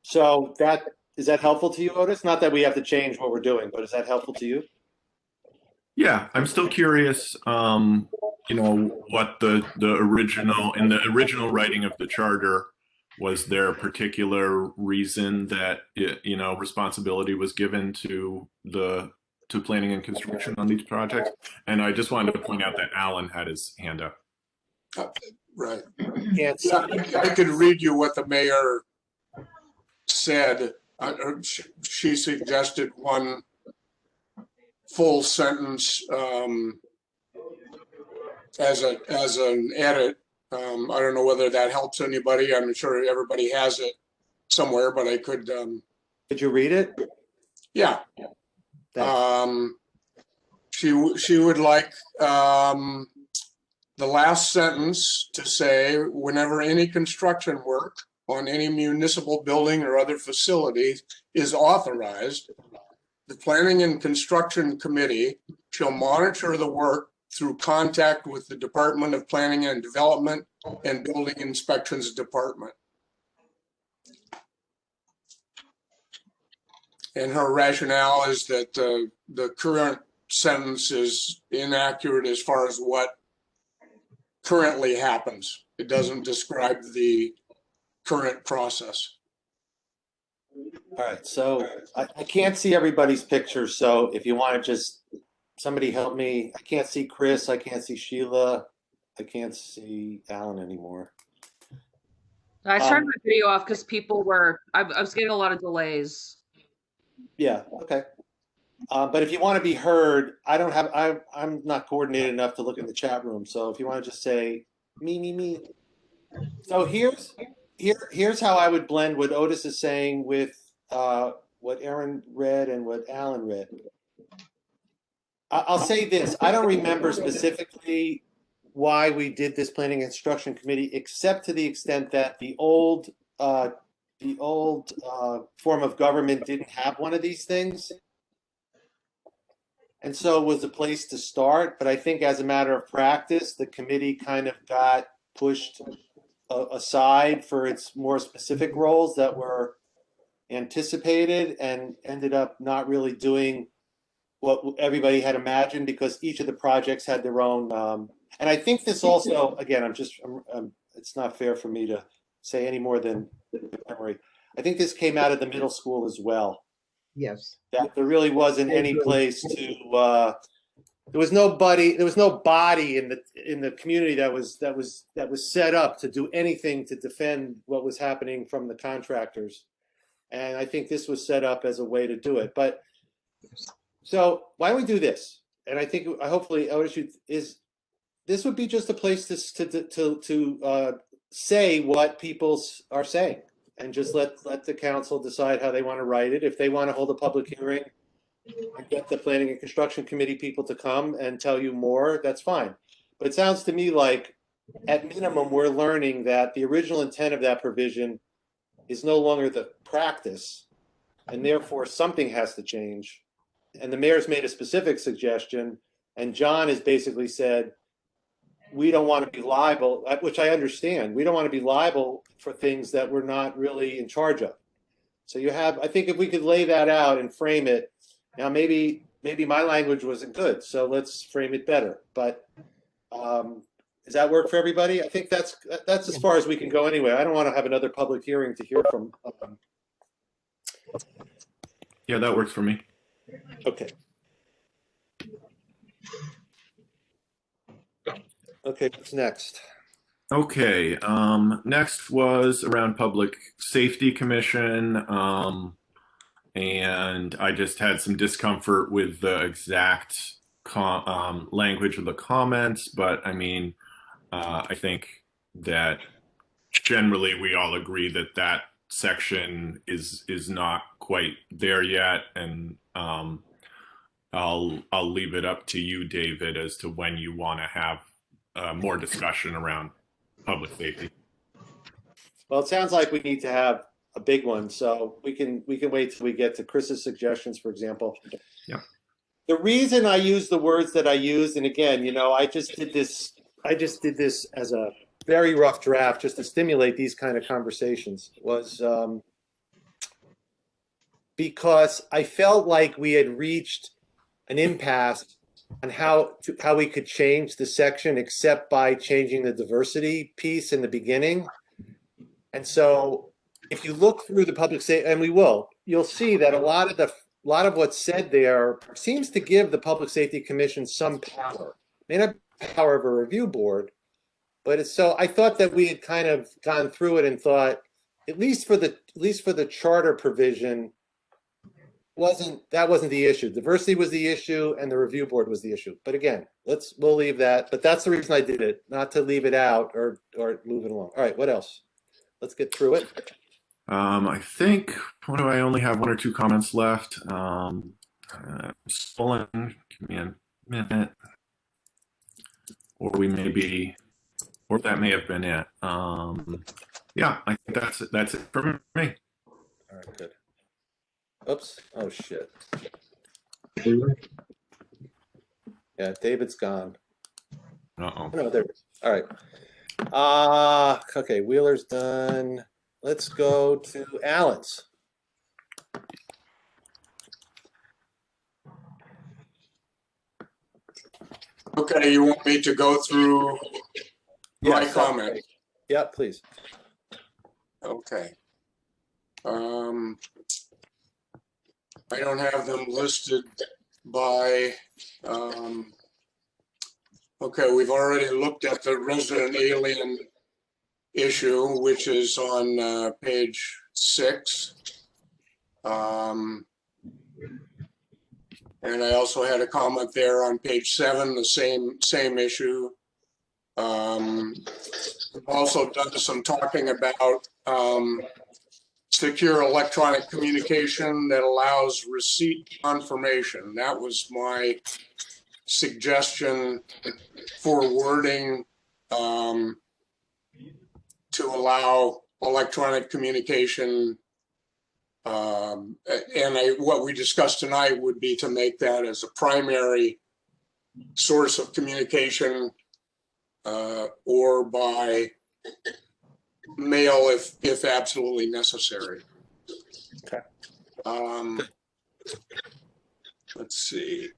So is that helpful to you, Otis? Not that we have to change what we're doing, but is that helpful to you? Yeah, I'm still curious, what the original writing of the charter, was there a particular reason that responsibility was given to planning and construction on these projects? And I just wanted to point out that Alan had his hand up. Right. Can't see. Yeah, I could read you what the mayor said. She suggested one full sentence as an edit. I don't know whether that helps anybody. I'm sure everybody has it somewhere, but I could. Did you read it? Yeah. She would like the last sentence to say, whenever any construction work on any municipal building or other facility is authorized, the Planning and Construction Committee shall monitor the work through contact with the Department of Planning and Development and Building Inspections Department. And her rationale is that the current sentence is inaccurate as far as what currently happens. It doesn't describe the current process. All right, so I can't see everybody's picture, so if you want to just, somebody help me. I can't see Chris, I can't see Sheila, I can't see Alan anymore. I turned my video off because I was getting a lot of delays. Yeah, okay. But if you want to be heard, I'm not coordinated enough to look in the chat room, so if you want to just say, me. So here's how I would blend what Otis is saying with what Aaron read and what Alan read. I'll say this. I don't remember specifically why we did this planning and construction committee, except to the extent that the old form of government didn't have one of these things. And so it was a place to start. But I think as a matter of practice, the committee kind of got pushed aside for its more specific roles that were anticipated and ended up not really doing what everybody had imagined, because each of the projects had their own. And I think this also, again, it's not fair for me to say any more than memory. I think this came out of the middle school as well. Yes. That there really wasn't any place to. There was no body in the community that was set up to do anything to defend what was happening from the contractors, and I think this was set up as a way to do it. But so why don't we do this? And I think hopefully this would be just a place to say what people are saying, and just let the council decide how they want to write it. If they want to hold a public hearing and get the planning and construction committee people to come and tell you more, that's fine. But it sounds to me like, at minimum, we're learning that the original intent of that provision is no longer the practice, and therefore something has to change. And the mayor's made a specific suggestion, and John has basically said, we don't want to be liable, which I understand. We don't want to be liable for things that we're not really in charge of. So you have, I think if we could lay that out and frame it, now maybe my language wasn't good, so let's frame it better. But does that work for everybody? I think that's as far as we can go anyway. I don't want to have another public hearing to hear from. Yeah, that works for me. Okay. Okay, what's next? Okay, next was around Public Safety Commission, and I just had some discomfort with the exact language of the comments, but I mean, I think that generally we all agree that that section is not quite there yet, and I'll leave it up to you, David, as to when you want to have more discussion around public safety. Well, it sounds like we need to have a big one, so we can wait till we get to Chris's suggestions, for example. Yeah. The reason I use the words that I used, and again, you know, I just did this as a very rough draft just to stimulate these kind of conversations, was because I felt like we had reached an impasse on how we could change the section except by changing the diversity piece in the beginning. And so if you look through the public safety, and we will, you'll see that a lot of what's said there seems to give the Public Safety Commission some power. May not be the power of a review board, but it's so I thought that we had kind of gone through it and thought, at least for the charter provision, that wasn't the issue. Diversity was the issue and the review board was the issue. But again, we'll leave that. But that's the reason I did it, not to leave it out or move it along. All right, what else? Let's get through it. I think, what do I only have one or two comments left? Stolen, give me a minute. Or that may have been it. Yeah, I think that's it for me. All right, good. Oops. Oh, shit. Yeah, David's gone. Uh-oh. No, there it is. All right. Okay, Wheeler's done. Let's go to Alan's. Okay, you want me to go through my Yes, comment? Yeah, please. Okay. I don't have them listed by, okay, we've already looked at the resident alien issue, which is on page 6. And I also had a comment there on page 7, the same issue. We've also done some talking about secure electronic communication that allows receipt confirmation. That was my suggestion for wording to allow electronic communication. What we discussed tonight would be to make that as a primary source of communication or by mail if absolutely necessary. Okay. Let's see.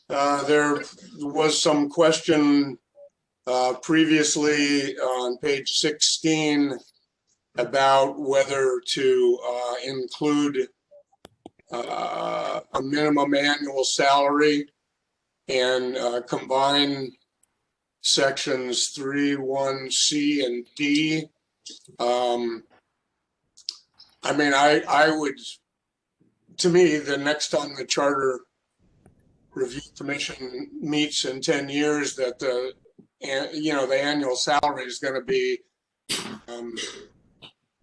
There was some question previously on page 16 about whether to include a minimum annual salary and combine sections 3, 1C and D. I mean, I would, to me, the next time the Charter Review Commission meets in 10 years, that the annual salary is going to be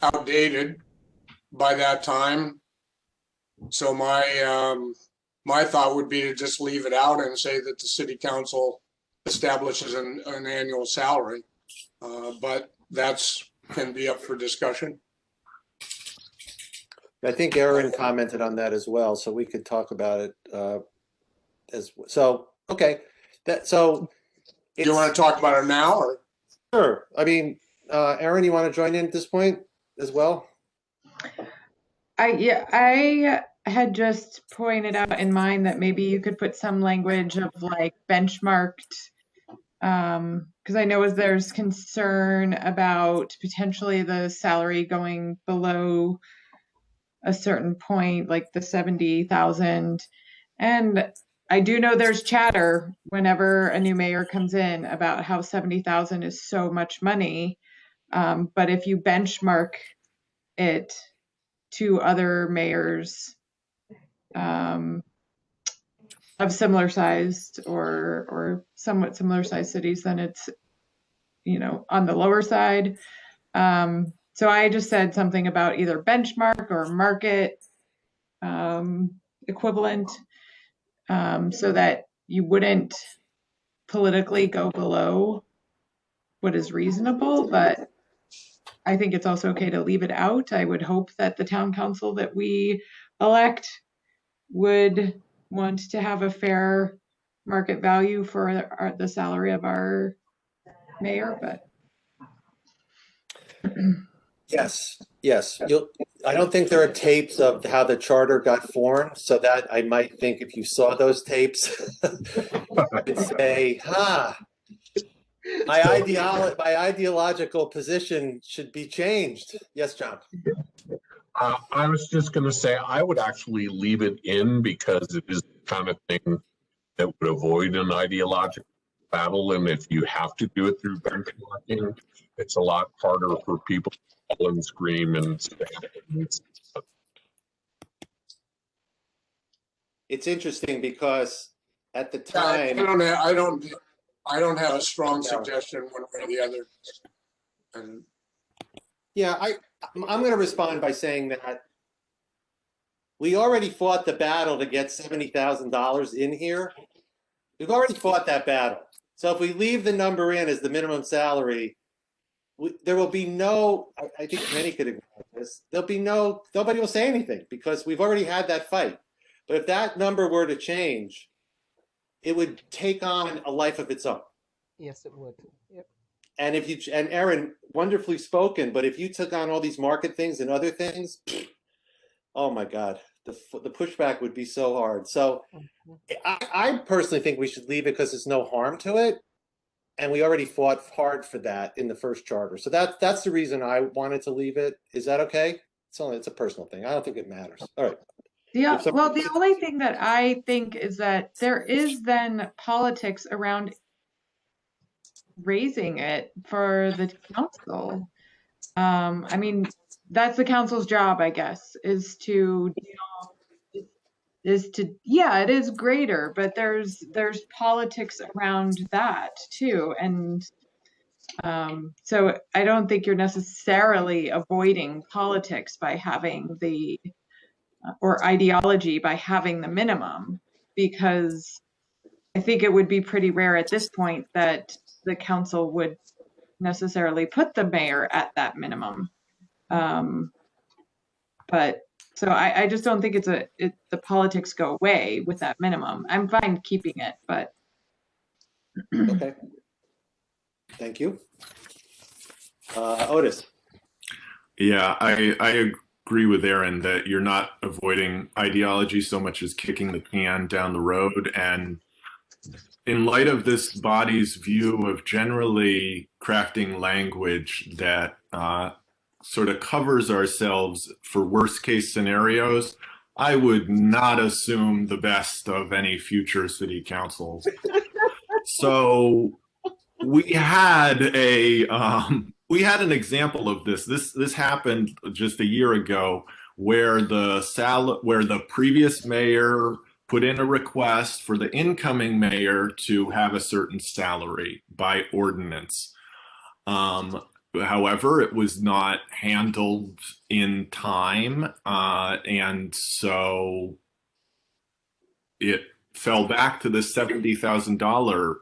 outdated by that time. So my thought would be to just leave it out and say that the city council establishes an annual salary. But that's can be up for discussion. I think Aaron commented on that as well, so we could talk about it so. Okay, so. Do you want to talk about it now, or? Sure. I mean, Aaron, you want to join in at this point as well? I had just pointed out in mind that maybe you could put some language of like benchmarked, because I know there's concern about potentially the salary going below a certain point, like the 70,000. And I do know there's chatter whenever a new mayor comes in about how 70,000 is so much money. But if you benchmark it to other mayors of similar sized or somewhat similar sized cities, then it's, on the lower side. So I just said something about either benchmark or market equivalent, so that you wouldn't politically go below what is reasonable, but I think it's also okay to leave it out. I would hope that the town council that we elect would want to have a fair market value for the salary of our mayor, but. Yes. I don't think there are tapes of how the charter got formed, so that I might think if you saw those tapes, you'd say, my ideological position should be changed. Yes, John. I was just going to say I would actually leave it in because it is the kind of thing that would avoid an ideological battle. And if you have to do it through benchmarking, it's a lot harder for people to call and scream and say. It's interesting because at the time, I don't have a strong suggestion one way or the other. And yeah, I'm going to respond by saying that we already fought the battle to get $70,000 in here. We've already fought that battle. So if we leave the number in as the minimum salary, there will be no, I think many could agree with this, nobody will say anything because we've already had that fight. But if that number were to change, it would take on a life of its own. Yes, it would. Yep. And Aaron, wonderfully spoken, but if you took on all these market things and other things, oh my God, the pushback would be so hard. So I personally think we should leave it because there's no harm to it. And we already fought hard for that in the first charter. So that's the reason I wanted to leave it. Is that okay? It's a personal thing. I don't think it matters. All right. Yeah, well, the only thing that I think is that there is then politics around raising it for the council. I mean, that's the council's job, I guess, is to, yeah, it is greater, but there's politics around that too. And so I don't think you're necessarily avoiding politics by having or ideology by having the minimum, because I think it would be pretty rare at this point that the council would necessarily put the mayor at that minimum. But so I just don't think the politics go away with that minimum. I'm fine keeping it, but. Okay. Thank you. Otis. Yeah, I agree with Aaron that you're not avoiding ideology so much as kicking the can down the road. And in light of this body's view of generally crafting language that sort of covers ourselves for worst case scenarios, I would not assume the best of any future city councils. So we had an example of this. This happened just a year ago, where the previous mayor put in a request for the incoming mayor to have a certain salary by ordinance. However, it was not handled in time, and so it fell back to the $70,000,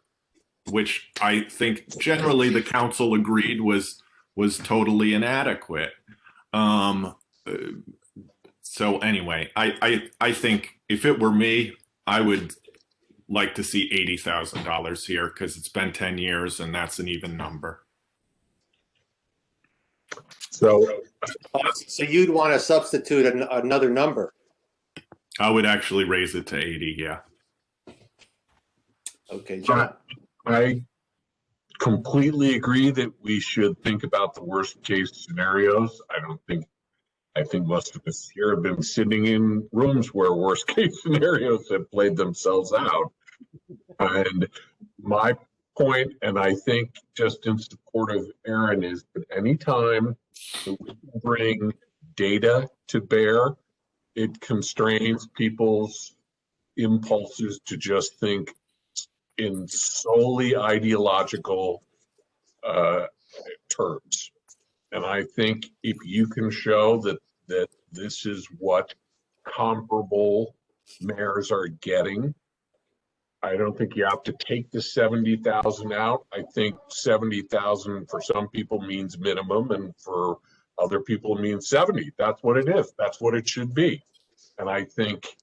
which I think generally the council agreed was totally inadequate. So anyway, I think if it were me, I would like to see $80,000 here because it's been 10 years and that's an even number. So So you'd want to substitute another number. I would actually raise it to 80, yeah. Okay, John. I completely agree that we should think about the worst case scenarios. I think most of us here have been sitting in rooms where worst case scenarios have played themselves out. And my point, and I think just in support of Aaron, is that anytime that we bring data to bear, it constrains people's impulses to just think in solely ideological terms. And I think if you can show that this is what comparable mayors are getting, I don't think you have to take the 70,000 out. I think 70,000 for some people means minimum, and for other people means 70. That's what it is. That's what it should be. And I think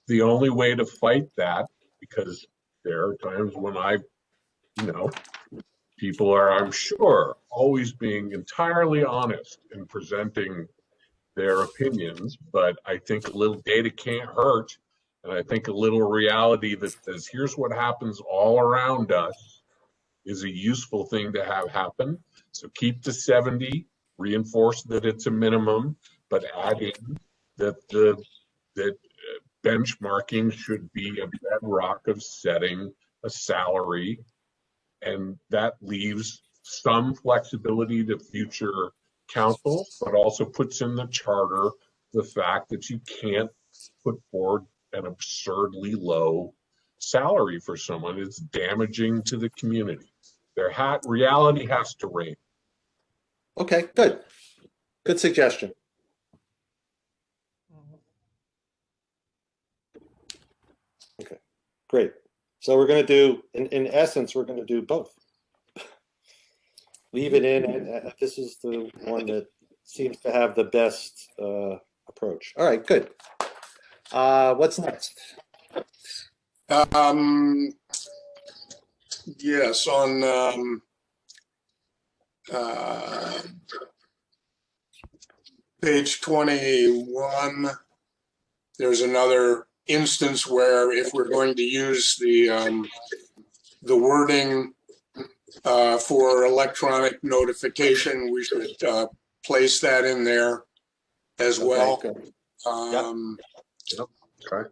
the only way to fight that, because there are times when people are, I'm sure, always being entirely honest in presenting their opinions, but I think a little data can't hurt. And I think a little reality that says, here's what happens all around us is a useful thing to have happen. So keep the 70, reinforce that it's a minimum, but add in that benchmarking should be a bedrock of setting a salary. And that leaves some flexibility to future councils, but also puts in the charter the fact that you can't put forward an absurdly low salary for someone. It's damaging to the community. Reality has to reign. Okay, good. Good suggestion. Okay, great. So we're going to do, in essence, we're going to do both. Leave it in, and this is the one that seems to have the best approach. All right, good. What's next? Yes, on page 21, there's another instance where if we're going to use the wording for electronic notification, we should place that in there as well. Okay, Okay.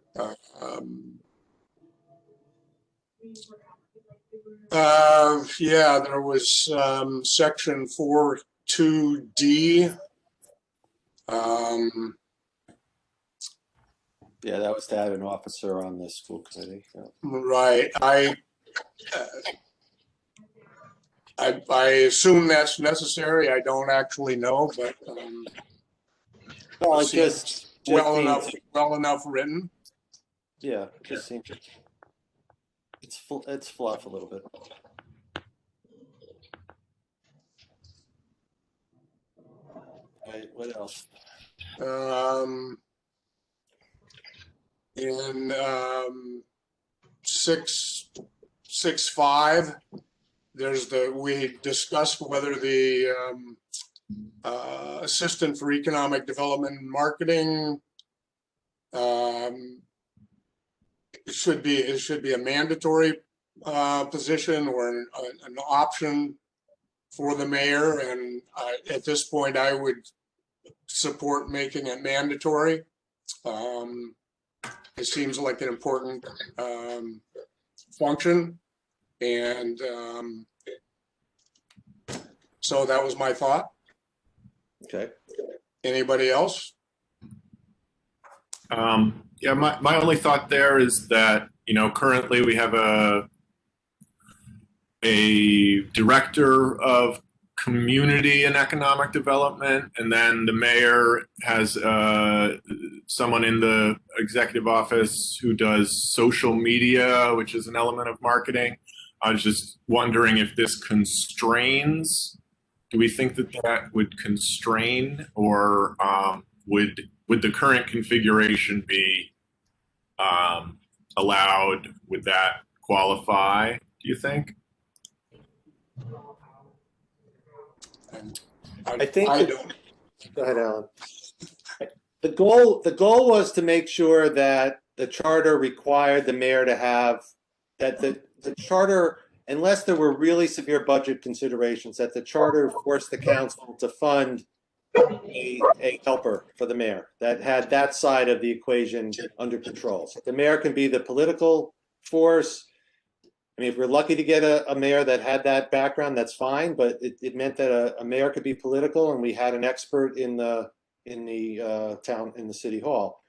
Yeah, there was section 4.2D. yeah, that was to have an officer on the school committee. Yeah. Right. I assume that's necessary. I don't actually know, but Well, it just well means- enough written. Yeah, it just seems it's fluff a little bit. All right, what else? In 6.5, we discussed whether the assistant for economic development and marketing it should be a mandatory position or an option for the mayor, and at this point I would support making it mandatory. It seems like an important function, and so that was my thought. Okay. Anybody else? Yeah, my only thought there is that, currently we have a director of community and economic development, and then the mayor has someone in the executive office who does social media, which is an element of marketing. I was just wondering if this constrains. Do we think that that would constrain, or would the current configuration be allowed? Would that qualify, do you think? I think I that- don't. Go ahead, Alan. The goal was to make sure that the charter required the mayor to have, that the charter, unless there were really severe budget considerations, that the charter forced the council to fund a helper for the mayor that had that side of the equation under control. So the mayor can be the political force. I mean, if we're lucky to get a mayor that had that background, that's fine, but it meant that a mayor could be political, and we had an expert in the town, in the city hall.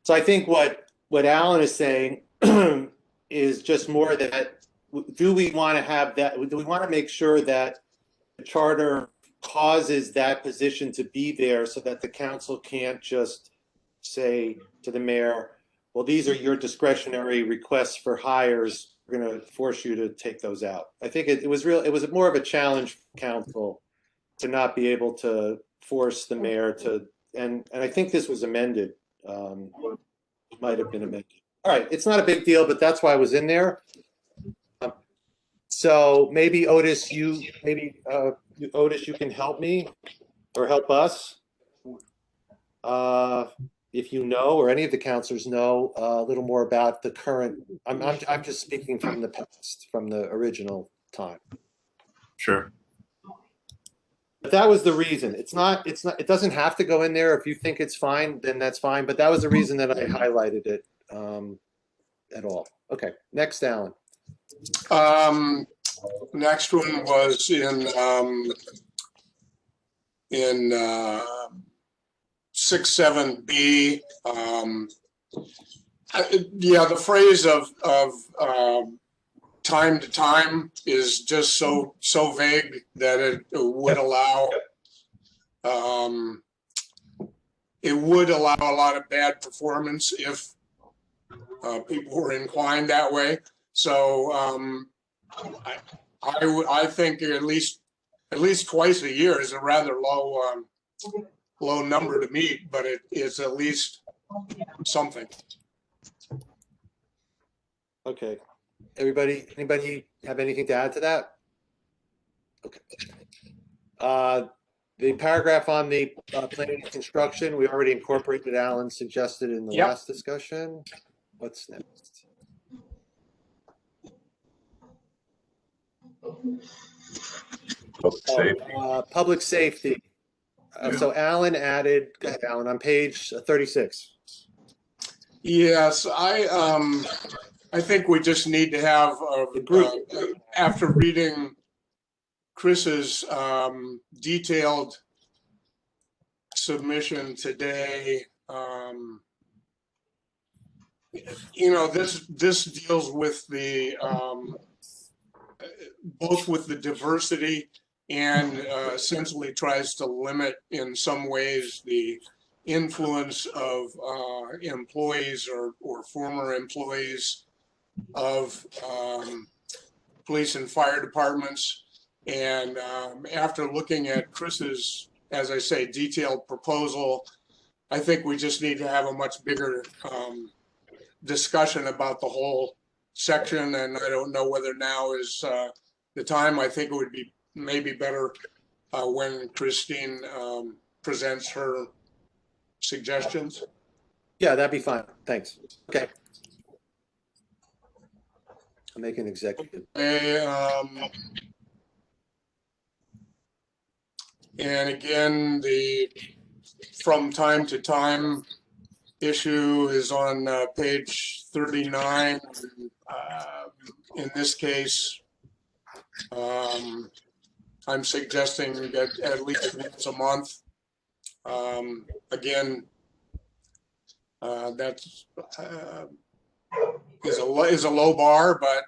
So I think what Alan is saying is just more that, do we want to have that? Do we want to make sure that the charter causes that position to be there so that the council can't just say to the mayor, well, these are your discretionary requests for hires. We're going to force you to take those out. I think it was more of a challenge for council to not be able to force the mayor to, and I think this was amended. It might have been amended. All right, it's not a big deal, but that's why I was in there. So maybe Otis, you can help me or help us. If you know, or any of the counselors know a little more about the current, I'm just speaking from the past, from the original time. Sure. But that was the reason. It doesn't have to go in there. If you think it's fine, then that's fine. But that was the reason that I highlighted it at all. Okay, next, Alan. Next one was in 6.7b. Yeah, the phrase of time to time is just so vague that it would allow a lot of bad performance if people were inclined that way. So I think at least twice a year is a rather low number to meet, but it is at least something. Okay. Anybody have anything to add to that? Okay. The paragraph on the planning and construction, we already incorporated, Alan suggested in the Yep. last discussion. What's next? Public safety. So Alan added, go ahead, Alan, on page 36. Yes, I think we just need to have The group. after reading Chris's detailed submission today. This deals with the both with the diversity and essentially tries to limit in some ways the influence of employees or former employees of police and fire departments. And after looking at Chris's, as I say, detailed proposal, I think we just need to have a much bigger discussion about the whole section. And I don't know whether now is the time. I think it would be maybe better when Christine presents her suggestions. Yeah, that'd be fine. Thanks. Okay. I'll make an executive. And again, the from time to time issue is on page 39. In this case, I'm suggesting that at least once a month. Again, that's is a low bar, but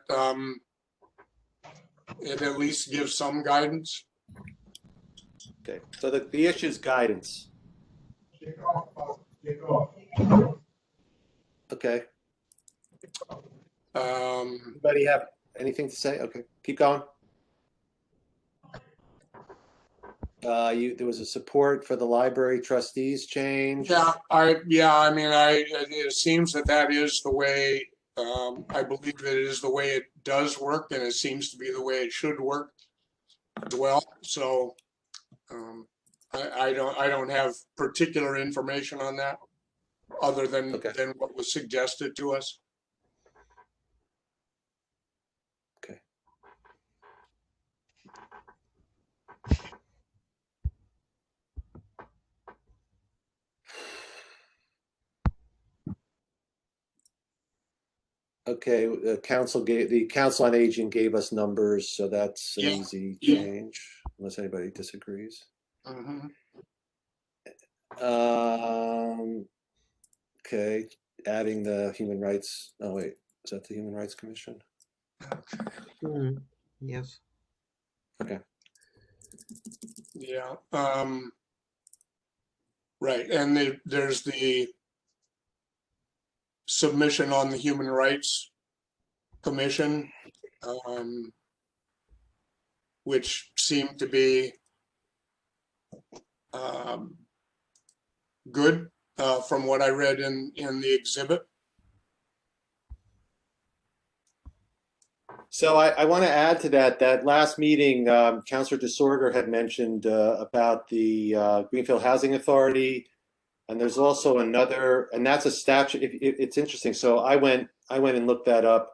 it at least gives some guidance. Okay, so the issue is guidance. Okay, anybody have anything to say? Okay, keep going. There was a support for the library trustees change. Yeah, I mean, it seems that is the way, I believe that it is the way it does work, and it seems to be the way it should work as well. So, I don't have particular information on that other than what was suggested to us. Okay. Okay, the Council on Aging gave us numbers, so that's an easy change, unless anybody disagrees. Okay, adding the human rights. Oh wait, is that the Human Rights Commission? Yes. Okay. Yeah. Right, and there's the submission on the Human Rights Commission, which seemed to be good from what I read in the exhibit. So I want to add to that last meeting, Councilor DeSorder had mentioned about the Greenfield Housing Authority, and there's also another, and that's a statute. It's interesting. So I went and looked that up,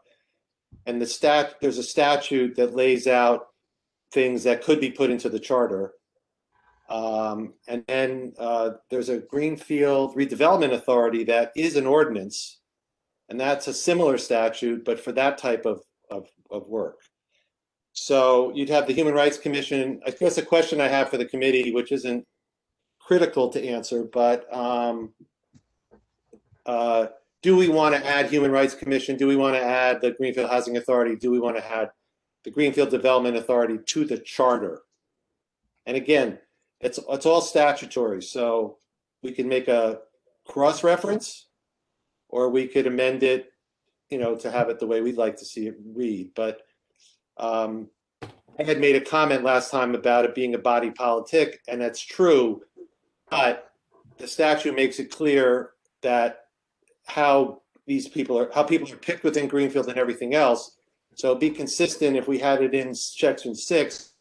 and there's a statute that lays out things that could be put into the charter. And then there's a Greenfield Redevelopment Authority that is an ordinance, and that's a similar statute, but for that type of work. So you'd have the Human Rights Commission. I guess a question I have for the committee, which isn't critical to answer, but do we want to add Human Rights Commission? Do we want to add the Greenfield Housing Authority? Do we want to add the Greenfield Development Authority to the charter? And again, it's all statutory, so we can make a cross-reference, or we could amend it, to have it the way we'd like to see it read. But I had made a comment last time about it being a body politic, and that's true, but the statute makes it clear that how people are picked within Greenfield and everything else. So it'd be consistent if we had it in section 6.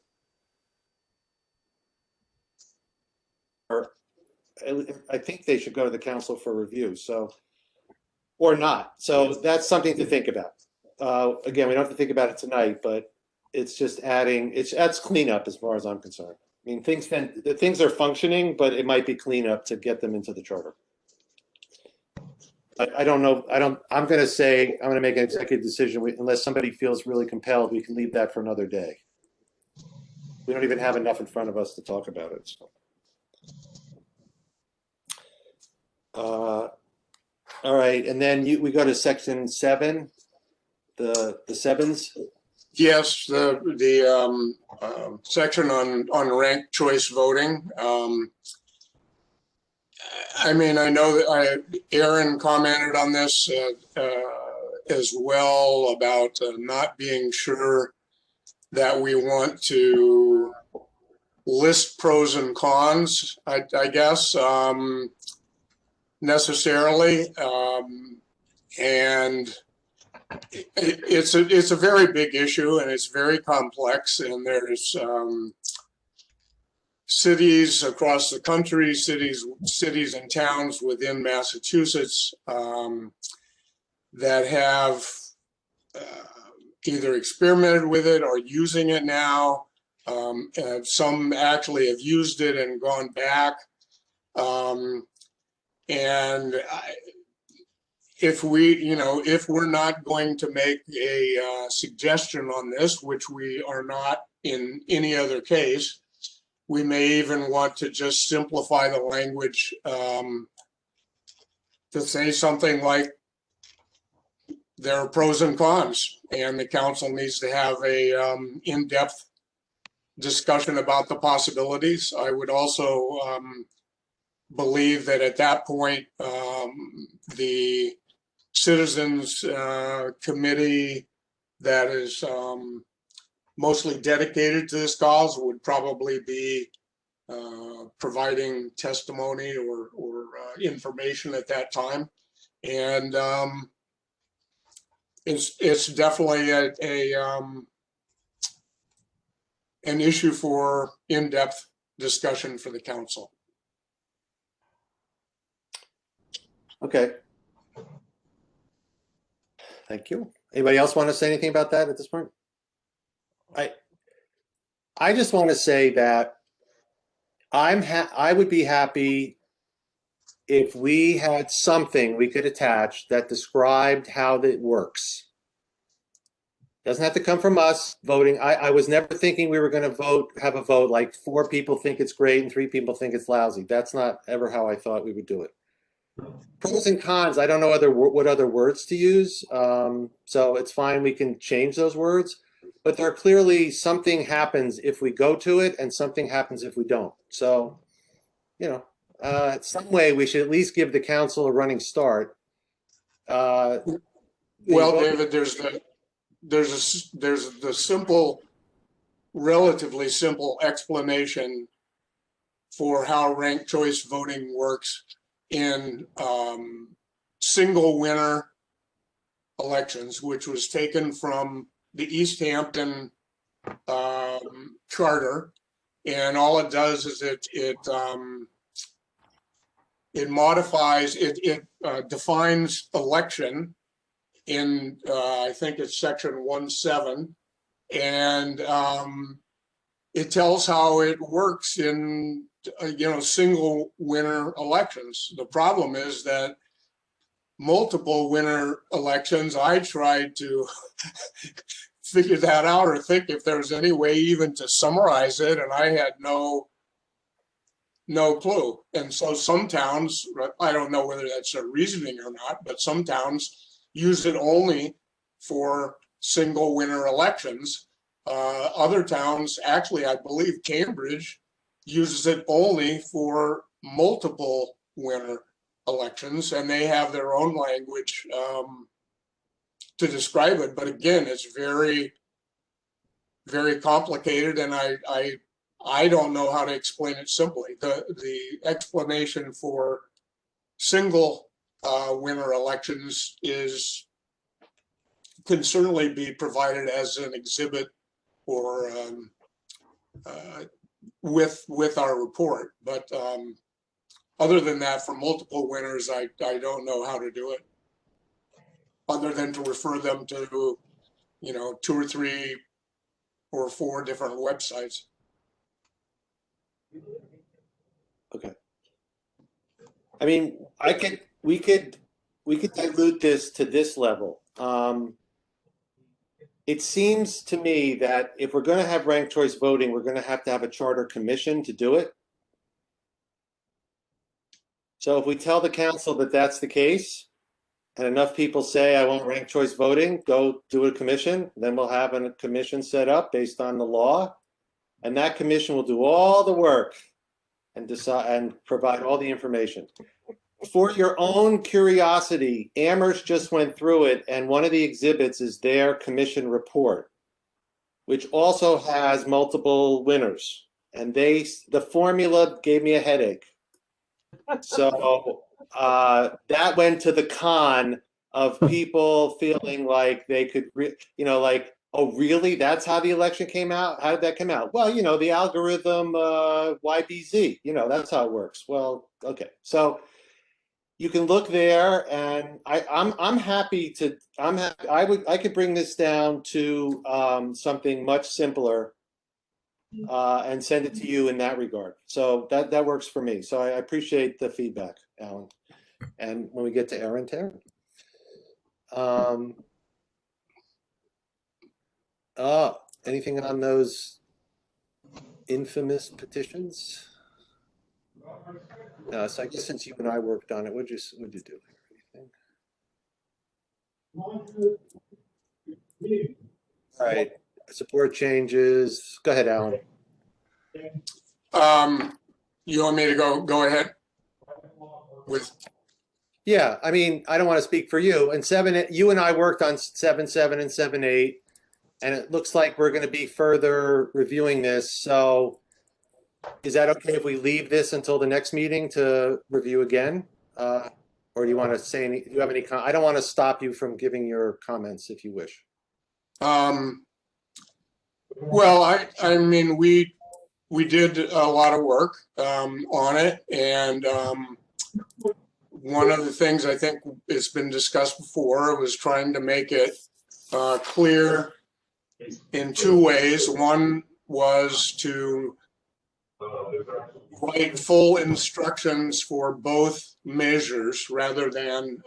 I think they should go to the council for review, or not. So that's something to think about. Again, we don't have to think about it tonight, but it's just that's cleanup as far as I'm concerned. I mean, things are functioning, but it might be cleanup to get them into the charter. I don't know. I'm going to make an executive decision unless somebody feels really compelled. We can leave that for another day. We don't even have enough in front of us to talk about it. So. All right, and then we go to section 7, the sevens. Yes, the section on ranked choice voting. I mean, I know that Aaron commented on this as well about not being sure that we want to list pros and cons, I guess, necessarily. And it's a very big issue, and it's very complex, and there's cities across the country, cities and towns within Massachusetts that have either experimented with it or using it now. Some actually have used it and gone back. And if we're not going to make a suggestion on this, which we are not in any other case, we may even want to just simplify the language to say something like there are pros and cons, and the council needs to have a in-depth discussion about the possibilities. I would also believe that at that point, the citizens committee that is mostly dedicated to this cause would probably be providing testimony or information at that time. And it's definitely an issue for in-depth discussion for the council. Okay. Thank you. Anybody else want to say anything about that at this point? I just want to say that I would be happy if we had something we could attach that described how that works. Doesn't have to come from us voting. I was never thinking we were going to have a vote like 4 people think it's great and 3 people think it's lousy. That's not ever how I thought we would do it. Pros and cons, I don't know what other words to use. So it's fine, we can change those words. But there are clearly something happens if we go to it and something happens if we don't. So, you know, some way we should at least give the council a running start. Well, David, there's the simple, relatively simple explanation for how ranked choice voting works in single winner elections, which was taken from the East Hampton charter, and all it does is it modifies it defines election in I think it's section 1.7, and it tells how it works in single winner elections. The problem is that multiple winner elections, I tried to figure that out or think if there was any way even to summarize it, and I had no clue. And so some towns, I don't know whether that's their reasoning or not, but some towns use it only for single winner elections. Other towns, actually, I believe Cambridge uses it only for multiple winner elections, and they have their own language to describe it. But again, it's very, very complicated, and I don't know how to explain it simply. The explanation for single winner elections can certainly be provided as an exhibit or with our report, but other than that, for multiple winners, I don't know how to do it, other than to refer them to 2 or 3 or 4 different websites. Okay. I mean, we could dilute this to this level. It seems to me that if we're going to have ranked choice voting, we're going to have a charter commission to do it. So if we tell the council that that's the case, and enough people say, I want ranked choice voting, go do a commission, then we'll have a commission set up based on the law, and that commission will do all the work and decide and provide all the information. For your own curiosity, Amherst just went through it, and one of the exhibits is their commission report, which also has multiple winners. And the formula gave me a headache. So that went to the con of people feeling like they could, like, oh, really? That's how the election came out? How did that come out? Well, the algorithm YBZ, that's how it works. Well, okay. So you can look there, and I'm happy to. I could bring this down to something much simpler and send it to you in that regard. So that works for me. So I appreciate the feedback, Alan. And when we get to Aaron, anything on those infamous petitions? So I guess since you and I worked on it, what'd you do? Anything? All right, support changes. Go ahead, Alan. You want me to go ahead with? Yeah, I mean, I don't want to speak for you. And you and I worked on 7.7 and 7.8, and it looks like we're going to be further reviewing this. So is that okay if we leave this until the next meeting to review again? Or do you want to say any, do you have any, I don't want to stop you from giving your comments if you wish. Well, I mean, we did a lot of work on it, and one of the things I think it's been discussed before was trying to make it clear in two ways. One was to write full instructions for both measures rather than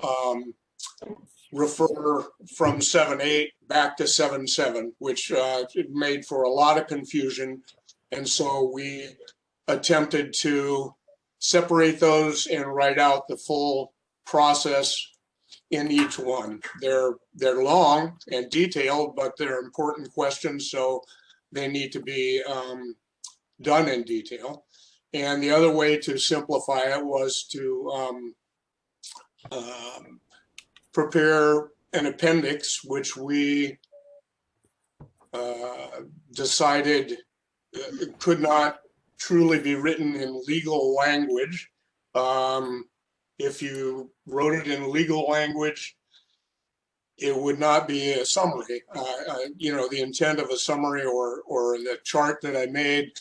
refer from 7.8 back to 7.7, which it made for a lot of confusion. And so we attempted to separate those and write out the full process in each one. They're long and detailed, but they're important questions, so they need to be done in detail. And the other way to simplify it was to prepare an appendix, which we decided could not truly be written in legal language. If you wrote it in legal language, it would not be a summary. You know, the intent of a summary or the chart that I made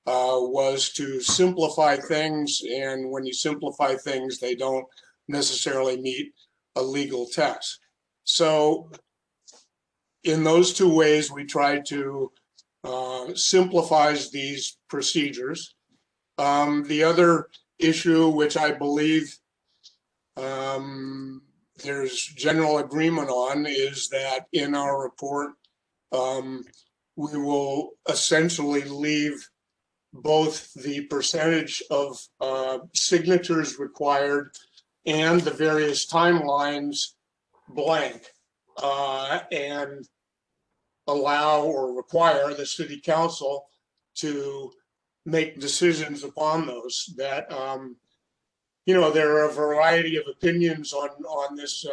was to simplify things, and when you simplify things, they don't necessarily meet a legal text. So in those two ways, we tried to simplify these procedures. The other issue, which I believe there's general agreement on, is that in our report, we will essentially leave both the percentage of signatures required and the various timelines blank, and allow or require the city council to make decisions upon those. That you know, there are a variety of opinions on this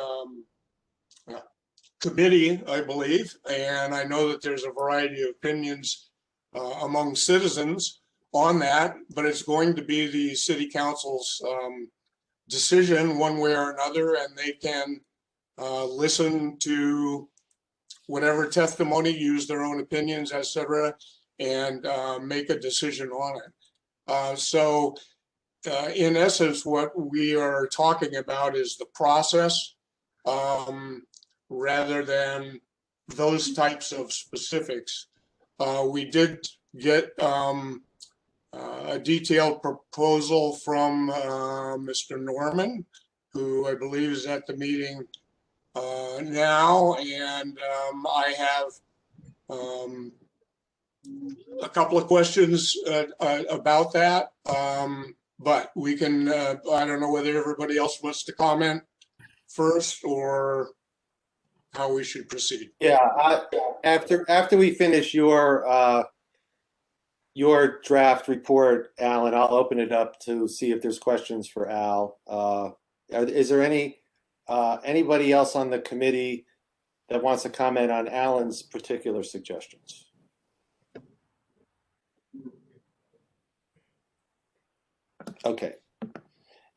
committee, I believe, and I know that there's a variety of opinions among citizens on that, but it's going to be the city council's decision one way or another, and they can listen to whatever testimony, use their own opinions, etc., and make a decision on it. So in essence, what we are talking about is the process rather than those types of specifics. We did get a detailed proposal from Mr. Norman, who I believe is at the meeting now, and I have a couple of questions about that, but we can, I don't know whether everybody else wants to comment first or how we should proceed. Yeah, after we finish your draft report, Alan, I'll open it up to see if there's questions for Al. Is there anybody else on the committee that wants to comment on Alan's particular suggestions? Okay.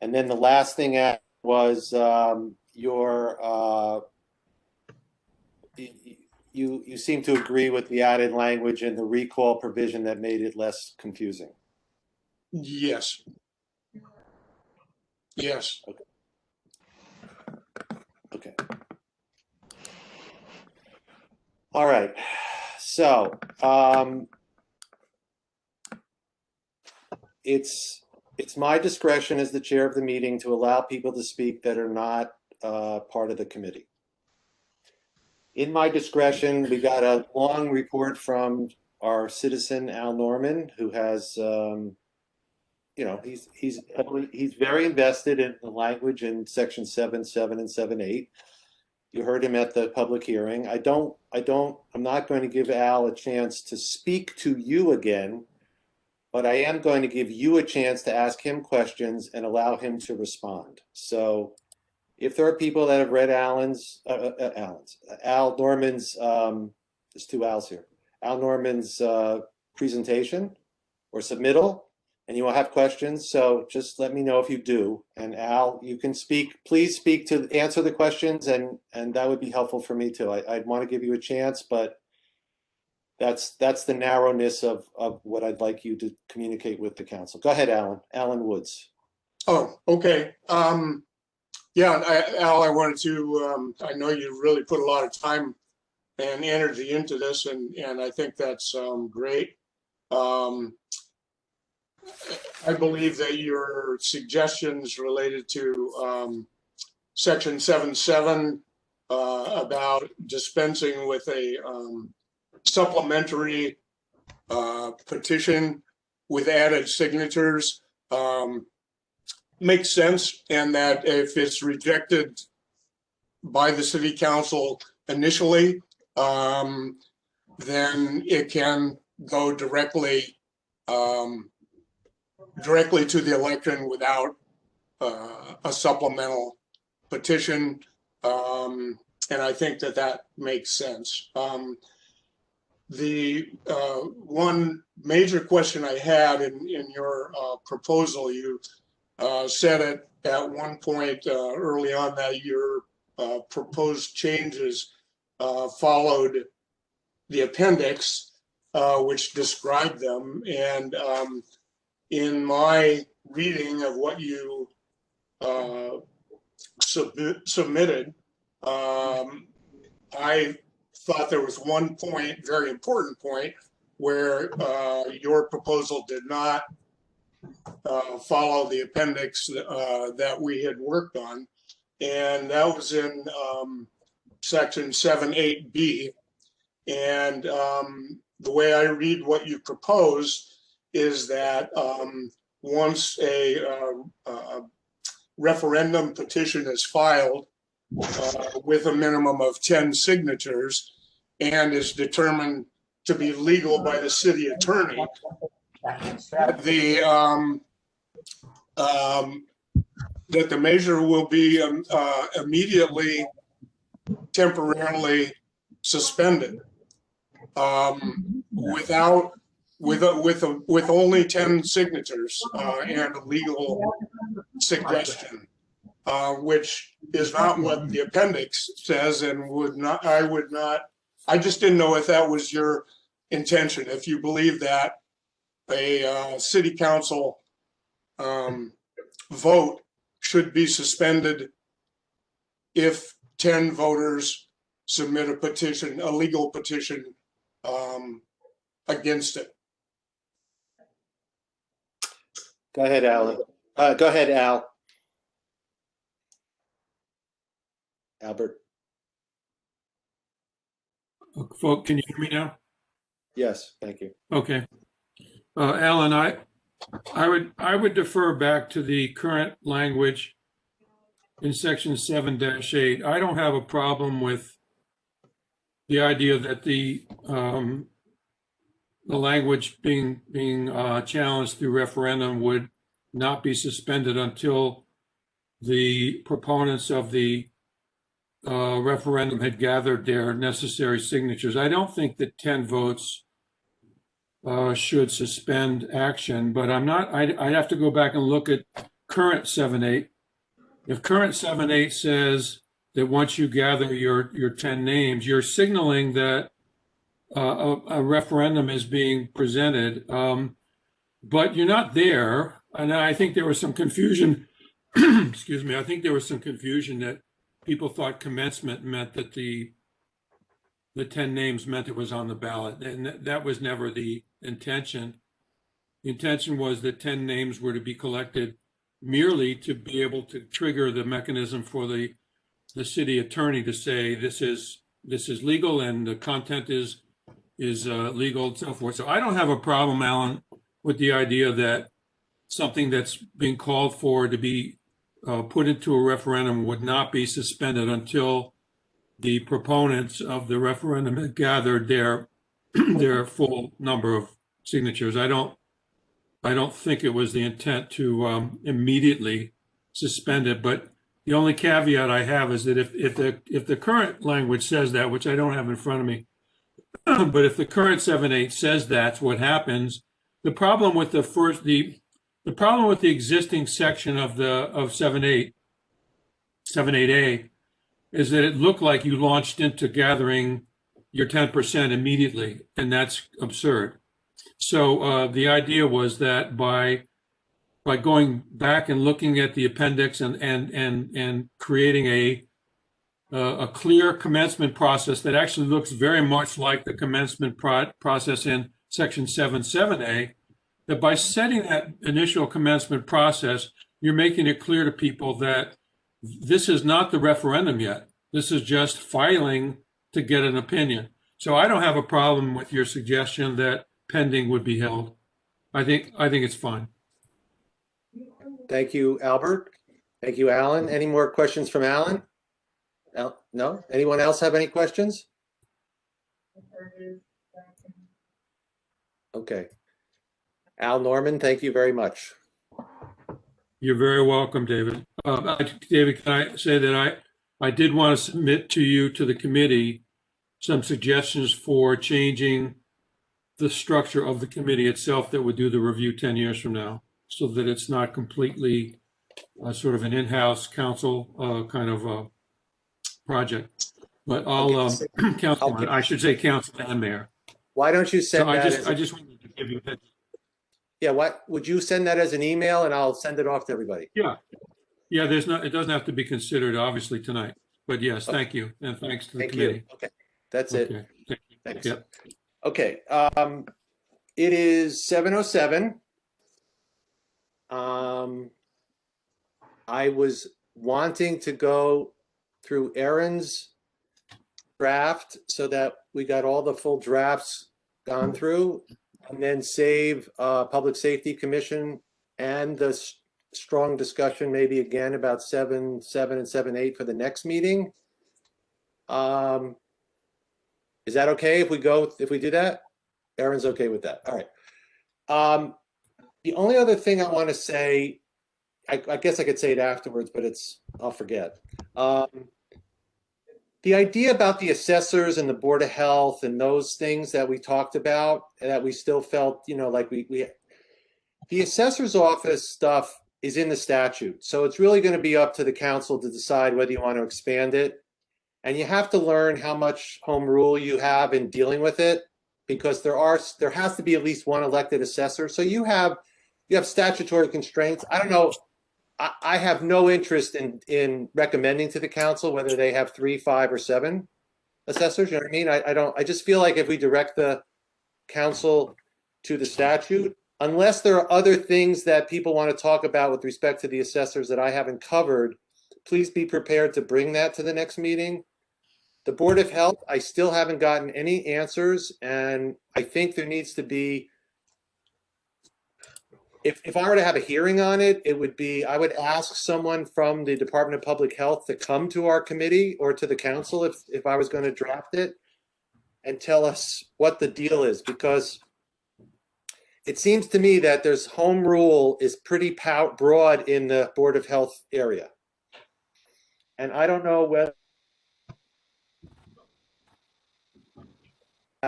And then the last thing was you seem to agree with the added language and the recall provision that made it less confusing. Yes. Yes. Okay. Okay. All right. So it's my discretion as the chair of the meeting to allow people to speak that are not part of the committee. In my discretion, we got a long report from our citizen Al Norman, who has, you know, he's very invested in the language in section 7.7 and 7.8. You heard him at the public hearing. I'm not going to give Al a chance to speak to you again, but I am going to give you a chance to ask him questions and allow him to respond. So if there are people that have read Al Norman's, there's two Al's here, Al Norman's presentation or submittal, and you will have questions, so just let me know if you do. And Al, you can speak, please speak to answer the questions, and that would be helpful for me too. I'd want to give you a chance, but that's the narrowness of what I'd like you to communicate with the council. Go ahead, Alan. Alan Woods. Oh, okay. Yeah, Al, I wanted to, I know you really put a lot of time and energy into this, and I think that's great. I believe that your suggestions related to section 7.7 about dispensing with a supplementary petition with added signatures makes sense, and that if it's rejected by the city council initially, then it can go directly to the election without a supplemental petition, and I think that makes sense. The one major question I had in your proposal, you said it at one point early on that your proposed changes followed the appendix, which described them, and in my reading of what you submitted, I thought there was one point, very important point, where your proposal did not follow the appendix that we had worked on, and that was in section 7.8b. And the way I read what you propose is that once a referendum petition is filed with a minimum of 10 signatures and is determined to be legal by the city attorney, that the measure will be immediately temporarily suspended with only 10 signatures and a legal suggestion, which is not what the appendix says, and I just didn't know if that was your intention, if you believe that a city council vote should be suspended if 10 voters submit a petition, a legal petition against it. Go ahead, Alan. Go ahead, Al. Albert. Folks, can you hear me now? Yes, thank you. Okay. Alan, I would defer back to the current language in section 7-8. I don't have a problem with the idea that the language being challenged through referendum would not be suspended until the proponents of the referendum had gathered their necessary signatures. I don't think that 10 votes should suspend action, but I'd have to go back and look at current 7-8. If current 7-8 says that once you gather your 10 names, you're signaling that a referendum is being presented, but you're not there. And I think there was some confusion, excuse me, I think there was some confusion that people thought commencement meant that the 10 names meant it was on the ballot, and that was never the intention. The intention was that 10 names were to be collected merely to be able to trigger the mechanism for the city attorney to say this is legal and the content is legal and so forth. So I don't have a problem, Alan, with the idea that something that's being called for to be put into a referendum would not be suspended until the proponents of the referendum had gathered their their full number of signatures. I don't think it was the intent to immediately suspend it, but the only caveat I have is that if the current language says that, which I don't have in front of me, but if the current 7.8 says that's what happens, the problem with the problem with the existing section of 7.8A is that it looked like you launched into gathering your 10% immediately, and that's absurd. So the idea was that by going back and looking at the appendix and creating a clear commencement process that actually looks very much like the commencement process in section 7.7A, that by setting that initial commencement process, you're making it clear to people that this is not the referendum yet. This is just filing to get an opinion. So I don't have a problem with your suggestion that pending would be held. I think it's fine. Thank you, Albert. Thank you, Alan. Any more questions from Alan? No? Anyone else have any questions? Okay. Al Norman, thank you very much. You're very welcome, David. David, can I say that I did want to submit to you, to the committee, some suggestions for changing the structure of the committee itself that would do the review 10 years from now, so that it's not completely sort of an in-house council kind of project. But I'll, Councilman, I should say council and mayor. Why don't you send that? I just wanted to give you that. Yeah, would you send that as an email and I'll send it off to everybody? Yeah. Yeah, it doesn't have to be considered obviously tonight, but yes, thank you. And thanks to the committee. Okay, that's it. Okay. Thanks. Yep. Okay, it is 7:07. I was wanting to go through Aaron's draft so that we got all the full drafts gone through, and then save Public Safety Commission and the strong discussion maybe again about 7.7 and 7.8 for the next meeting. Is that okay if we do that? Aaron's okay with that. All right. The only other thing I want to say, I guess I could say it afterwards, but I'll forget. The idea about the assessors and the Board of Health and those things that we talked about, and that we still felt, like the assessor's office stuff is in the statute. So it's really going to be up to the council to decide whether you want to expand it. And you have to learn how much home rule you have in dealing with it, because there has to be at least one elected assessor. So you have statutory constraints. I don't know. I have no interest in recommending to the council whether they have 3, 5, or 7 assessors. You know what I mean? I just feel like if we direct the council to the statute, unless there are other things that people want to talk about with respect to the assessors that I haven't covered, please be prepared to bring that to the next meeting. The Board of Health, I still haven't gotten any answers, and I think there needs to be, if I were to have a hearing on it, it would be, I would ask someone from the Department of Public Health to come to our committee or to the council if I was going to draft it and tell us what the deal is, because it seems to me that there's home rule is pretty broad in the Board of Health area. And I don't know whether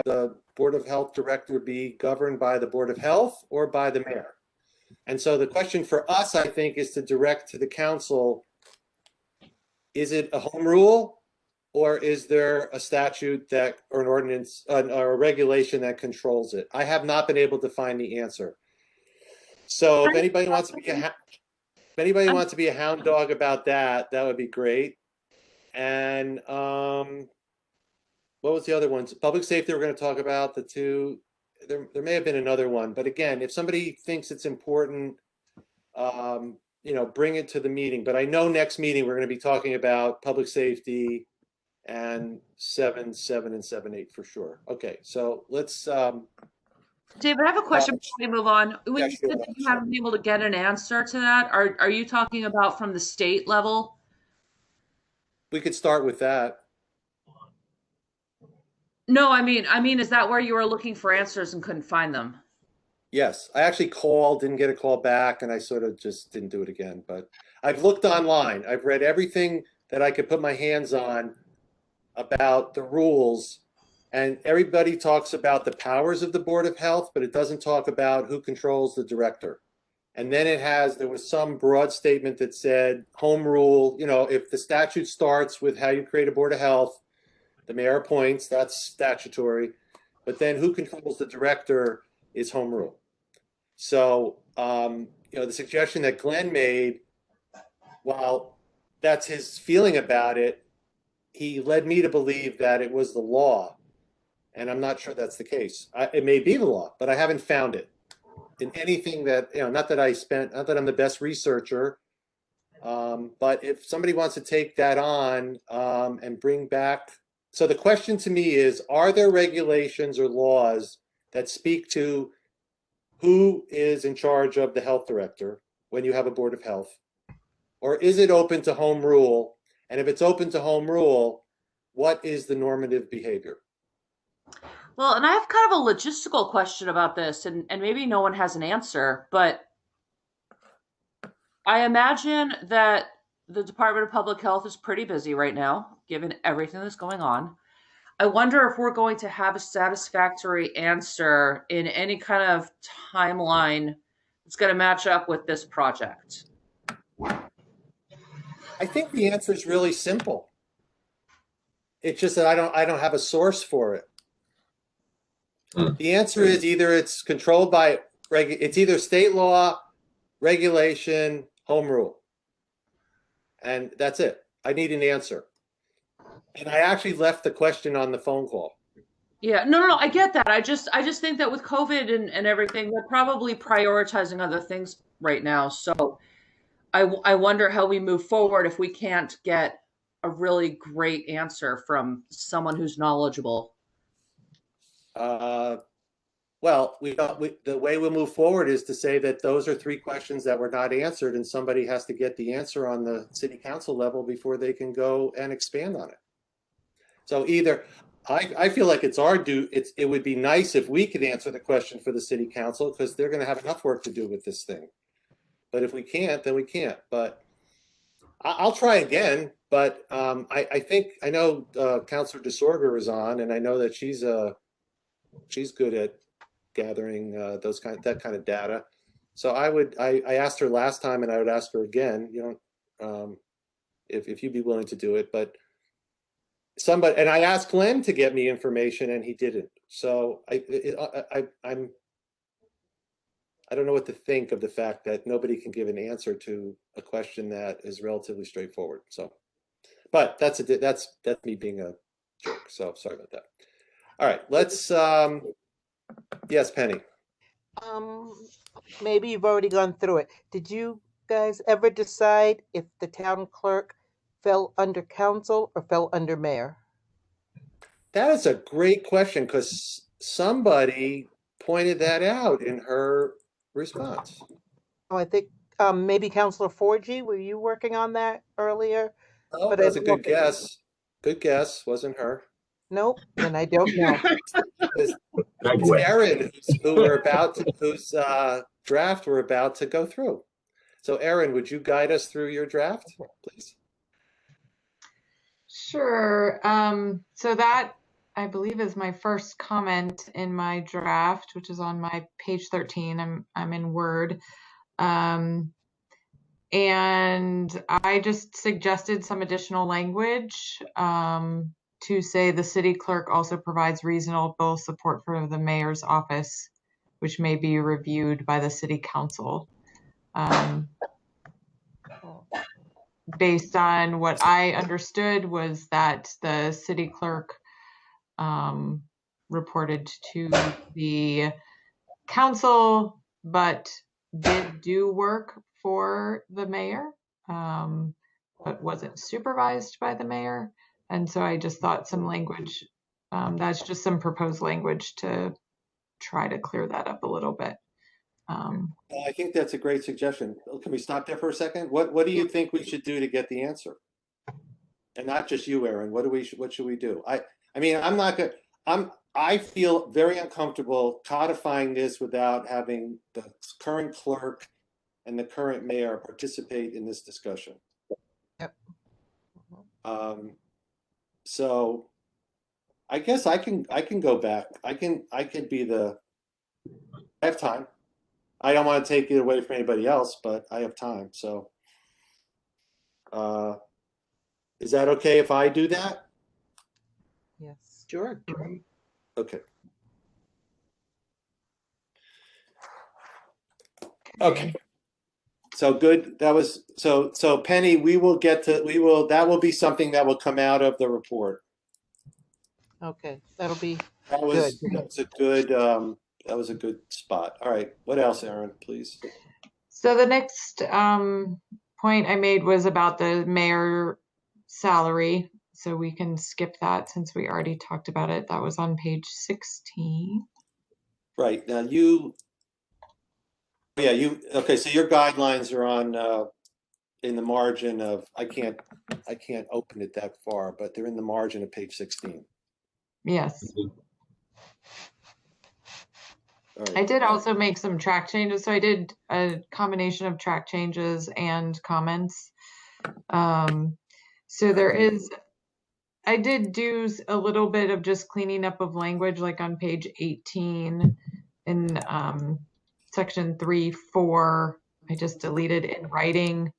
the Board of Health director be governed by the Board of Health or by the mayor. And so the question for us, I think, is to direct to the council, is it a home rule, or is there a statute that, or an ordinance, or a regulation that controls it? I have not been able to find the answer. So if anybody wants to be a hound dog about that, that would be great. And what was the other ones? Public safety, we're going to talk about the two. There may have been another one, but again, if somebody thinks it's important, bring it to the meeting. But I know next meeting we're going to be talking about public safety and 7.7 and 7.8 for sure. Okay, so let's. David, I have a question before we move on. When Yeah, you said that you haven't been able to get an answer to that, are you talking about from the state level? We could start with that. No, I mean, is that where you were looking for answers and couldn't find them? Yes, I actually called, didn't get a call back, and I sort of just didn't do it again. But I've looked online. I've read everything that I could put my hands on about the rules, and everybody talks about the powers of the Board of Health, but it doesn't talk about who controls the director. And then there was some broad statement that said home rule, if the statute starts with how you create a Board of Health, the mayor appoints, that's statutory. But then who controls the director is home rule. So, the suggestion that Glenn made, while that's his feeling about it, he led me to believe that it was the law. And I'm not sure that's the case. It may be the law, but I haven't found it in anything that, not that I'm the best researcher. But if somebody wants to take that on and bring back. So the question to me is, are there regulations or laws that speak to who is in charge of the health director when you have a Board of Health? Or is it open to home rule? And if it's open to home rule, what is the normative behavior? Well, and I have kind of a logistical question about this, and maybe no one has an answer, but I imagine that the Department of Public Health is pretty busy right now, given everything that's going on. I wonder if we're going to have a satisfactory answer in any kind of timeline that's going to match up with this project. I think the answer is really simple. It's just that I don't have a source for it. The answer is either it's controlled by it's either state law, regulation, home rule. And that's it. I need an answer. And I actually left the question on the phone call. Yeah, no, I get that. I just think that with COVID and everything, they're probably prioritizing other things right now. So I wonder how we move forward if we can't get a really great answer from someone who's knowledgeable. Well, the way we'll move forward is to say that those are 3 questions that were not answered, and somebody has to get the answer on the city council level before they can go and expand on it. So either I feel like it's our due. It would be nice if we could answer the question for the city council, because they're going to have enough work to do with this thing. But if we can't, then we can't. But I'll try again. But I know Councilor DeSorger is on, and I know that she's good at gathering that kind of data. So I asked her last time, and I would ask her again. If you'd be willing to do it, but and I asked Glenn to get me information, and he didn't. So I don't know what to think of the fact that nobody can give an answer to a question that is relatively straightforward. So, but that's me being a jerk. So sorry about that. All right, let's. Yes, Penny. Maybe you've already gone through it. Did you guys ever decide if the town clerk fell under council or fell under mayor? That is a great question, because somebody pointed that out in her response. Oh, I think maybe Councilor Forgy, were you working on that earlier? Oh, that's a good guess. Good guess. Wasn't her. Nope, then I don't know. It's Erin, whose draft we're about to go through. So Erin, would you guide us through your draft, please? Sure. So that, I believe, is my first comment in my draft, which is on my page 13. I'm in Word. And I just suggested some additional language to say the city clerk also provides reasonable support for the mayor's office, which may be reviewed by the city council. Based on what I understood was that the city clerk reported to the council, but did do work for the mayor, but wasn't supervised by the mayor. And so I just thought some language, that's just some proposed language to try to clear that up a little bit. I think that's a great suggestion. Can we stop there for a second? What do you think we should do to get the answer? And not just you, Erin. What should we do? I mean, I'm not gonna. I feel very uncomfortable codifying this without having the current clerk and the current mayor participate in this discussion. Yep. So I guess I can go back. I could be I have time. I don't want to take it away from anybody else, but I have time. So is that okay if I do that? Yes. Sure. Okay. Okay. So good. That was so Penny, that will be something that will come out of the report. Okay, that'll be That was a good spot. All right. What else, Aaron, please? So the next point I made was about the mayor salary. So we can skip that since we already talked about it. That was on page 16. Right. Now okay, so your guidelines are on in the margin of I can't open it that far, but they're in the margin of page 16. Yes. All right. I did also make some track changes. So I did a combination of track changes and comments. So there is, I did do a little bit of just cleaning up of language, like on page 18 in section 3.4. I just deleted in writing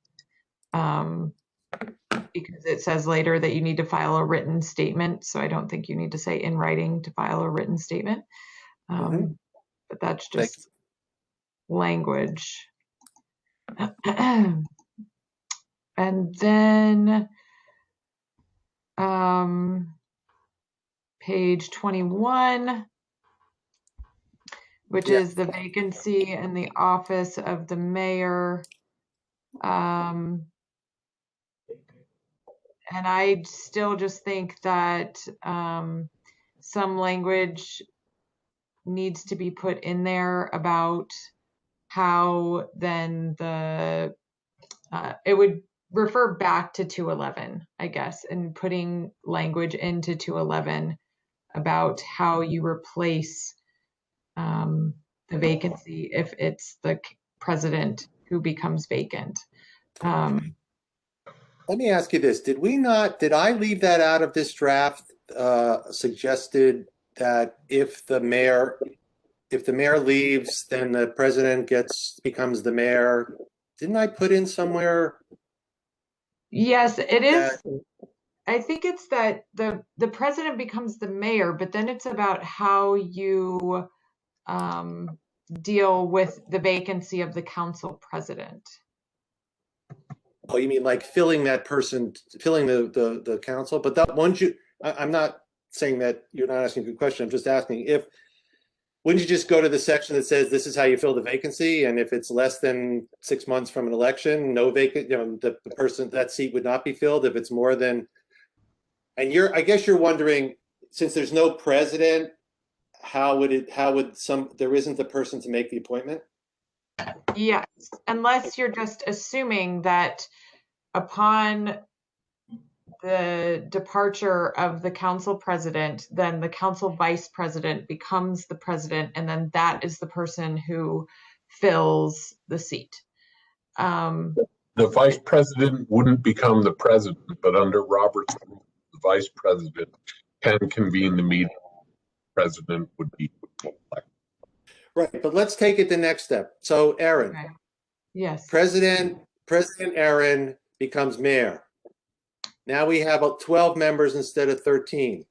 because it says later that you need to file a written statement. So I don't think you need to say in writing to file a written statement. But that's just language. And then page 21, which is the vacancy in the office of the mayor. And I still just think that some language needs to be put in there about how then it would refer back to 211, I guess, and putting language into 211 about how you replace the vacancy if it's the president who becomes vacant. Let me ask you this. Did I leave that out of this draft, suggested that if the mayor leaves, then the president becomes the mayor? Didn't I put in somewhere? Yes, it is. I think it's that the president becomes the mayor, but then it's about how you deal with the vacancy of the council president. Oh, you mean like filling the council? But that once I'm not saying that you're not asking a good question. I'm just asking wouldn't you just go to the section that says this is how you fill the vacancy, and if it's less than 6 months from an election, no vacant, the person, that seat would not be filled. If it's more than, and I guess you're wondering, since there's no president, there isn't the person to make the appointment? Yes, unless you're just assuming that upon the departure of the council president, then the council vice president becomes the president, and then that is the person who fills the seat. The vice president wouldn't become the president, but under Robert's rule, the vice president can convene the meeting. The president would be elected. Right, but let's take it the next step. So Aaron, Okay. Yes. President Aaron becomes mayor. Now we have 12 members instead of 13.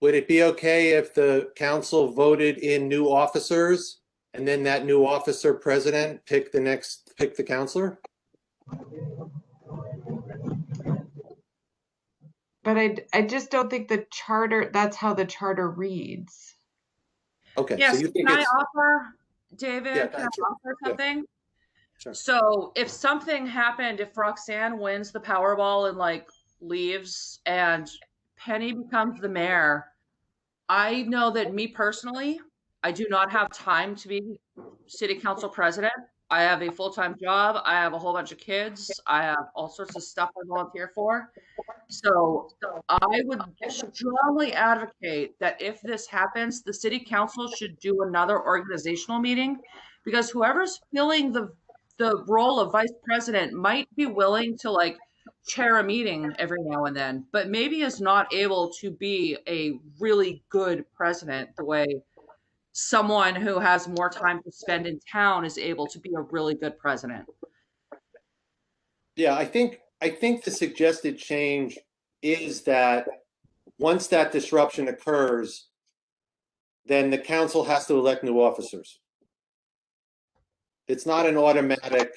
Would it be okay if the council voted in new officers and then that new officer president pick the councilor? But I just don't think the charter, that's how the charter reads. Okay. Yes, So you think can I offer, David, Yeah, can I sure. offer something? Sure. So if something happened, if Roxanne wins the Powerball and leaves and Penny becomes the mayor, I know that me personally, I do not have time to be city council president. I have a full-time job. I have a whole bunch of kids. I have all sorts of stuff I volunteer for. So I would strongly advocate that if this happens, the city council should do another organizational meeting, because whoever's filling the role of vice president might be willing to like chair a meeting every now and then, but maybe is not able to be a really good president the way someone who has more time to spend in town is able to be a really good president. Yeah, I think the suggested change is that once that disruption occurs, then the council has to elect new officers. It's not an automatic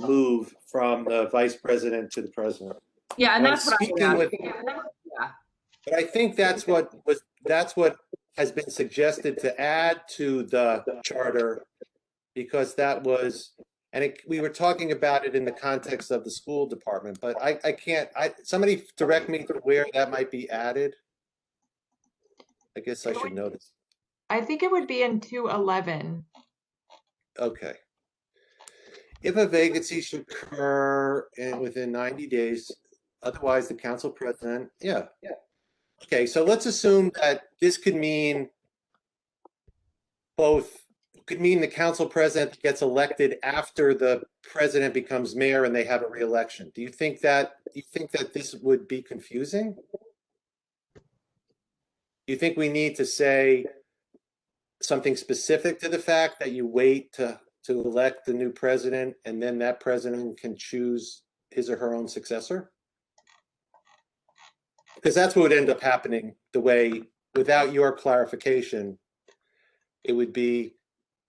move from the vice president to the president. Yeah, and When that's what speaking I with- yeah. But I think that's what has been suggested to add to the charter, because that was, and we were talking about it in the context of the school department, but I can't, somebody direct me to where that might be added. I guess I should know this. I think it would be in 211. Okay. If a vacancy should occur within 90 days, otherwise the council president, yeah. Okay, so let's assume that this could mean the council president gets elected after the president becomes mayor and they have a re-election. Do you think that this would be confusing? Do you think we need to say something specific to the fact that you wait to elect the new president and then that president can choose his or her own successor? Because that's what would end up happening the way, without your clarification, it would be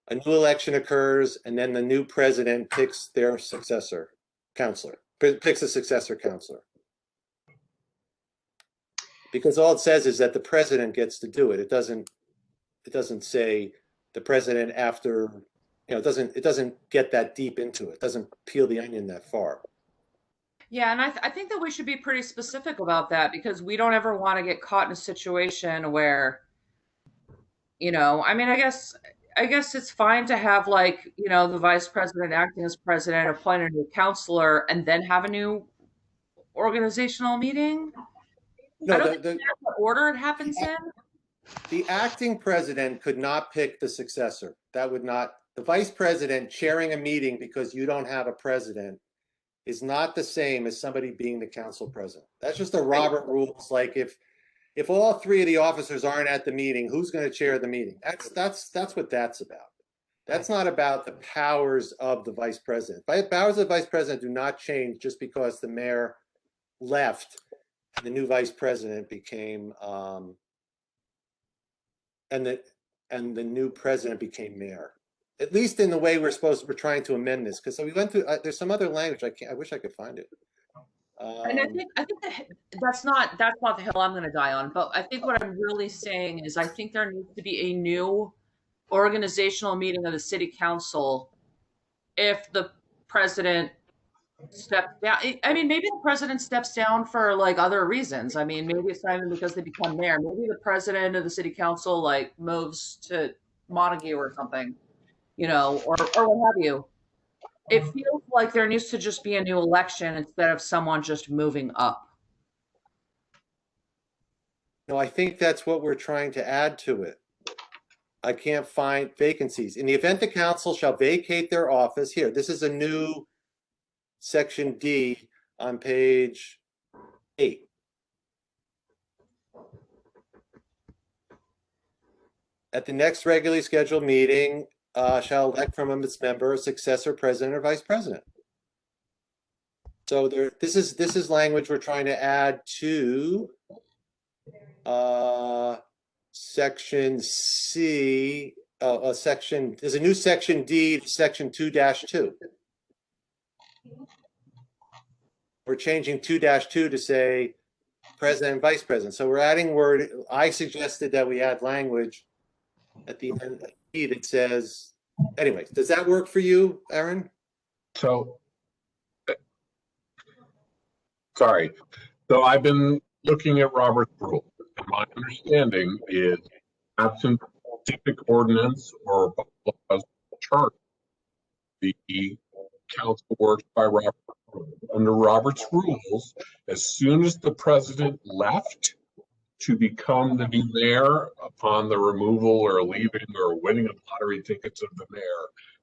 a new election occurs and then the new president picks their successor counselor, picks a successor counselor. Because all it says is that the president gets to do it. It doesn't say the president after, it doesn't get that deep into it. It doesn't peel the onion that far. Yeah, and I think that we should be pretty specific about that, because we don't ever want to get caught in a situation where, I mean, I guess it's fine to have like, the vice president acting as president, appoint a new counselor, and then have a new organizational meeting. No, I don't think that's the order it happens in. The acting president could not pick the successor. The vice president chairing a meeting because you don't have a president is not the same as somebody being the council president. That's just the Robert rules. Like if all three of the officers aren't at the meeting, who's going to chair the meeting? That's what that's about. That's not about the powers of the vice president. Powers of the vice president do not change just because the mayor left and the new vice president became and the new president became mayor. At least in the way we're trying to amend this, because we went through. There's some other language. I wish I could find it. And I think that's not the hill I'm going to die on. But I think what I'm really saying is I think there needs to be a new organizational meeting of the city council if the president steps down. I mean, maybe the president steps down for like other reasons. I mean, maybe it's not even because they become mayor. Maybe the president of the city council like moves to Montague or something. Or what have you. It feels like there needs to just be a new election instead of someone just moving up. No, I think that's what we're trying to add to it. I can't find vacancies. In the event the council shall vacate their office, here, this is a new section D on page 8. At the next regularly scheduled meeting, shall elect from its member a successor president or vice president. So this is language we're trying to add to section C. There's a new section D, section 2-2. We're changing 2-2 to say president and vice president. So we're adding word. I suggested that we add language at the end that says, anyways, does that work for you, Aaron? So, sorry. So I've been looking at Robert's rule. And my understanding is absent specific ordinance or charter, the council works by Robert. Under Robert's rules, as soon as the president left to become the new mayor upon the removal or leaving or winning of lottery tickets of the mayor,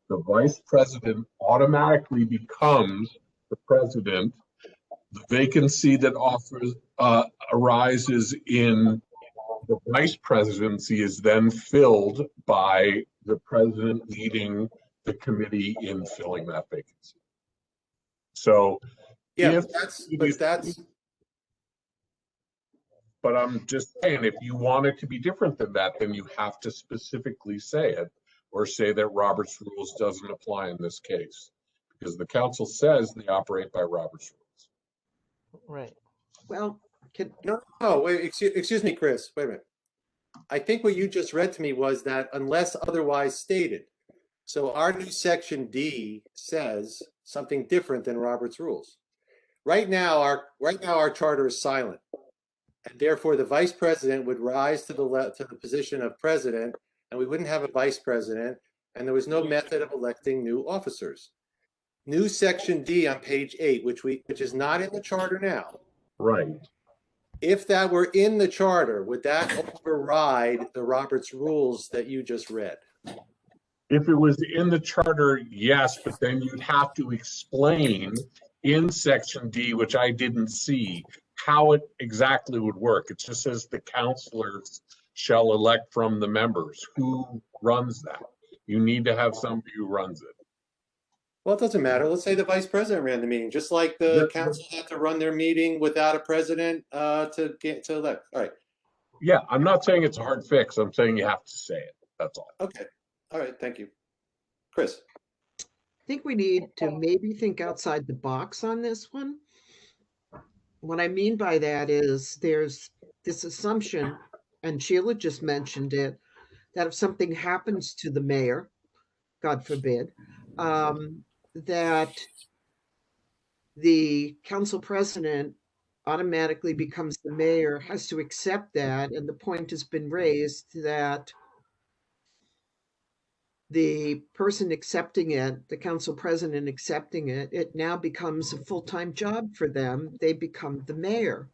the vice president automatically becomes the president. The vacancy that arises in the vice presidency is then filled by the president leading the committee in filling that vacancy. So, Yeah, if but I'm just saying, if you want it to be different than that, then you have to specifically say it, or say that Robert's rules doesn't apply in this case, because the council says they operate by Robert's rules. Right. Well, no, wait, excuse me, Chris, wait a minute. I think what you just read to me was that unless otherwise stated. So our new section D says something different than Robert's rules. Right now our charter is silent, and therefore the vice president would rise to the position of president, and we wouldn't have a vice president, and there was no method of electing new officers. New section D on page 8, which is not in the charter now. Right. If that were in the charter, would that override the Robert's rules that you just read? If it was in the charter, yes, but then you'd have to explain in section D, which I didn't see, how it exactly would work. It just says the councilors shall elect from the members. Who runs that? You need to have somebody who runs it. Well, it doesn't matter. Let's say the vice president ran the meeting, just like the council had to run their meeting without a president to elect. All right. Yeah, I'm not saying it's a hard fix. I'm saying you have to say it. That's all. Okay. All right. Thank you. Chris. I think we need to maybe think outside the box on this one. What I mean by that is there's this assumption, and Sheila just mentioned it, that if something happens to the mayor, God forbid, that the council president automatically becomes the mayor, has to accept that, and the point has been raised that the person accepting it, the council president accepting it, it now becomes a full-time job for them. They become the mayor.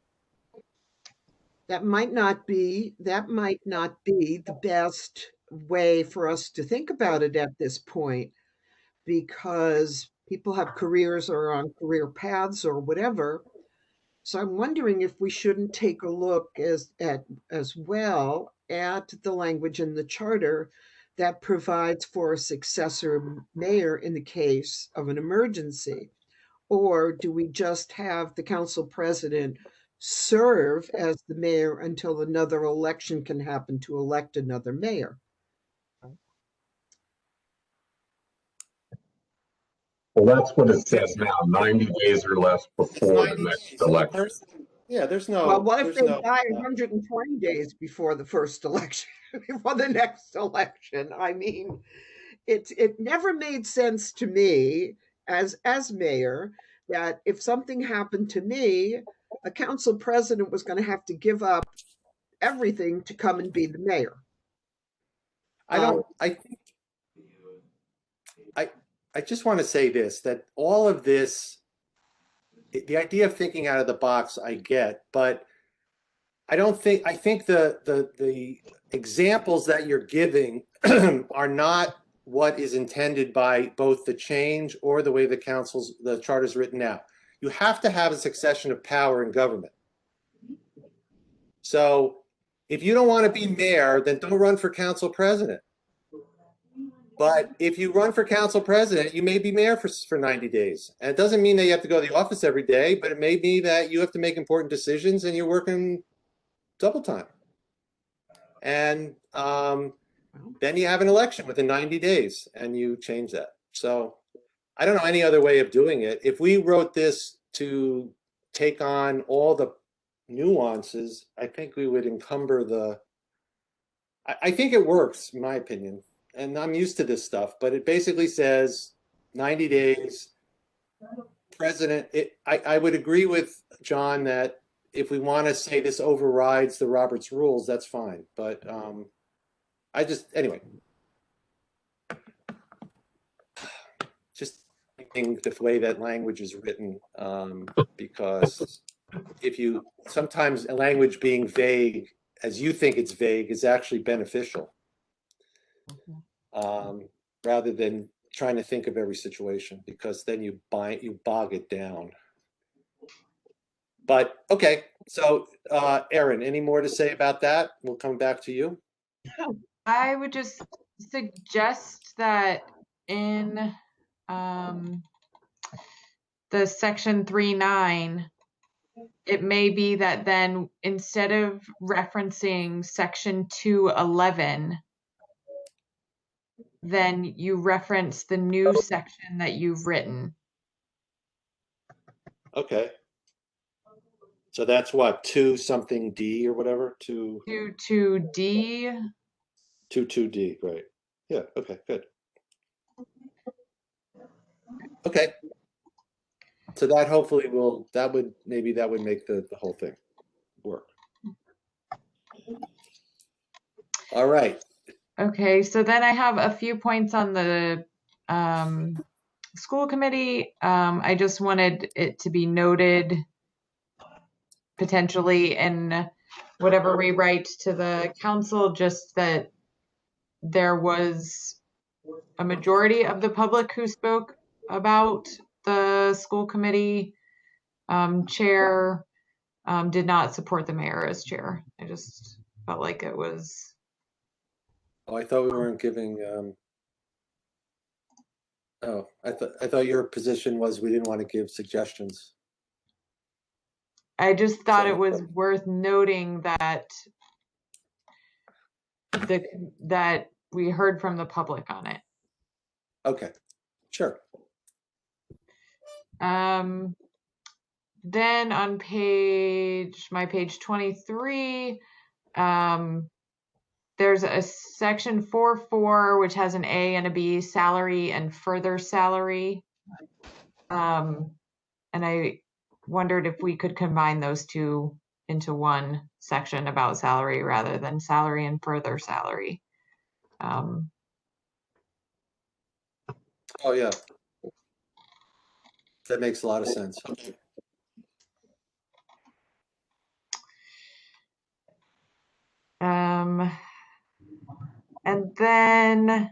That might not be the best way for us to think about it at this point, because people have careers or are on career paths or whatever. So I'm wondering if we shouldn't take a look as well at the language in the charter that provides for a successor mayor in the case of an emergency. Or do we just have the council president serve as the mayor until another election can happen to elect another mayor? Well, that's what it says now, 90 days or less before the next election. Yeah, there's no. Well, what if they die 120 days before the first election, before the next election? I mean, it never made sense to me as mayor that if something happened to me, a council president was going to have to give up everything to come and be the mayor. I just want to say this, that all of this, the idea of thinking out of the box, I get, but I think the examples that you're giving are not what is intended by both the change or the way the charter's written now. You have to have a succession of power in government. So if you don't want to be mayor, then don't run for council president. But if you run for council president, you may be mayor for 90 days. And it doesn't mean that you have to go to the office every day, but it may be that you have to make important decisions and you're working double time. And then you have an election within 90 days and you change that. So I don't know any other way of doing it. If we wrote this to take on all the nuances, I think we would encumber I think it works, in my opinion. And I'm used to this stuff, but it basically says 90 days, president. I would agree with John that if we want to say this overrides the Robert's rules, that's fine. But anyway. liking the way that language is written, because sometimes a language being vague, as you think it's vague, is actually beneficial, rather than trying to think of every situation, because then you bog it down. But okay, so Erin, any more to say about that? We'll come back to you. I would just suggest that in the section 3.9, it may be that then instead of referencing section 211, then you reference the new section that you've written. Okay. So that's what, 2 something D or whatever? 2.2D. 2.2D, right. Yeah, okay, good. Okay. So that hopefully maybe that would make the whole thing work. All right. Okay, so then I have a few points on the school committee. I just wanted it to be noted potentially in whatever we write to the council, just that there was a majority of the public who spoke about the school committee chair, did not support the mayor as chair. I just felt like it was. Oh, I thought we weren't giving. Oh, I thought your position was we didn't want to give suggestions. I just thought So- it was worth noting that that we heard from the public on it. Okay, sure. Then on my page 23, there's a section 4.4 which has an A and a B, salary and further salary. And I wondered if we could combine those two into one section about salary rather than salary and further salary. Oh yeah. That makes a lot of sense. Okay. And then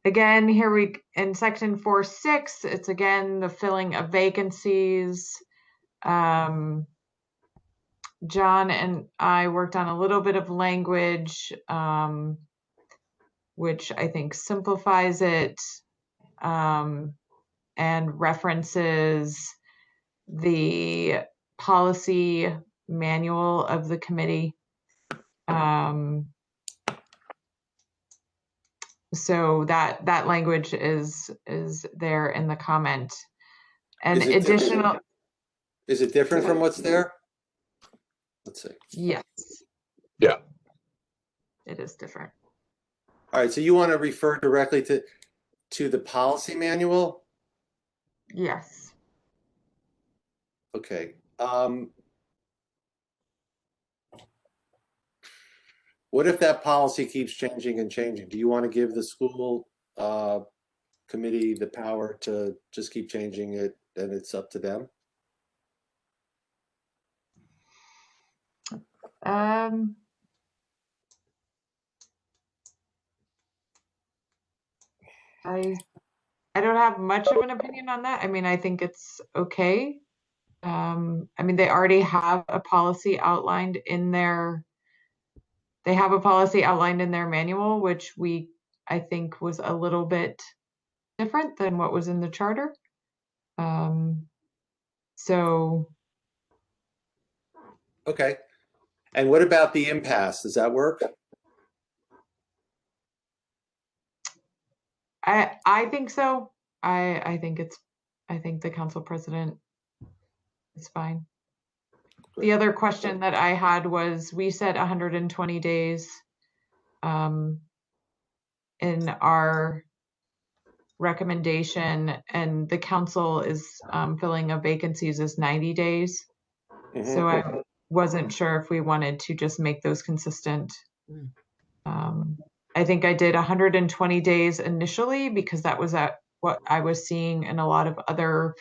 again, here in section 4.6, it's again the filling of vacancies. John and I worked on a little bit of language, which I think simplifies it, and references the policy manual of the committee. So that language is there in the comment. And Is it additional. Is it different from what's there? Let's see. Yes. Yeah. It is different. All right, so you want to refer directly to the policy manual? Yes. Okay. What if that policy keeps changing and changing? Do you want to give the school committee the power to just keep changing it, and it's up to them? I don't have much of an opinion on that. I mean, I think it's okay. I mean, they already have a policy outlined in their. They have a policy outlined in their manual, which I think was a little bit different than what was in the charter. So. Okay. And what about the impasse? Does that work? I think so. I think the council president is fine. The other question that I had was, we said 120 days in our recommendation, and the council is filling of vacancies is 90 days. Mm-hmm. So I wasn't sure if we wanted to just make those consistent. I think I did 120 days initially because that was what I was seeing in a lot of other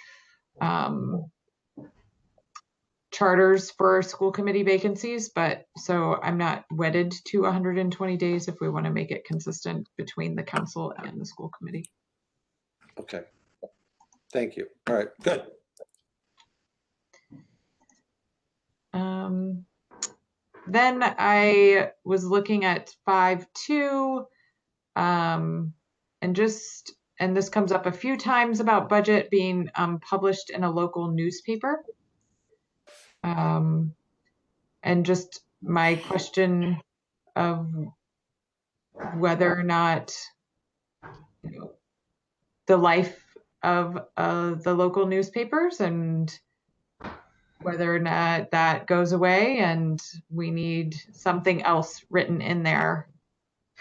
charters for school committee vacancies, but so I'm not wedded to 120 days if we want to make it consistent between the council and the school committee. Okay. Thank you. All right, good. Then I was looking at 5.2, and this comes up a few times about budget being published in a local newspaper. And just my question of whether or not the life of the local newspapers and whether or not that goes away and we need something else written in there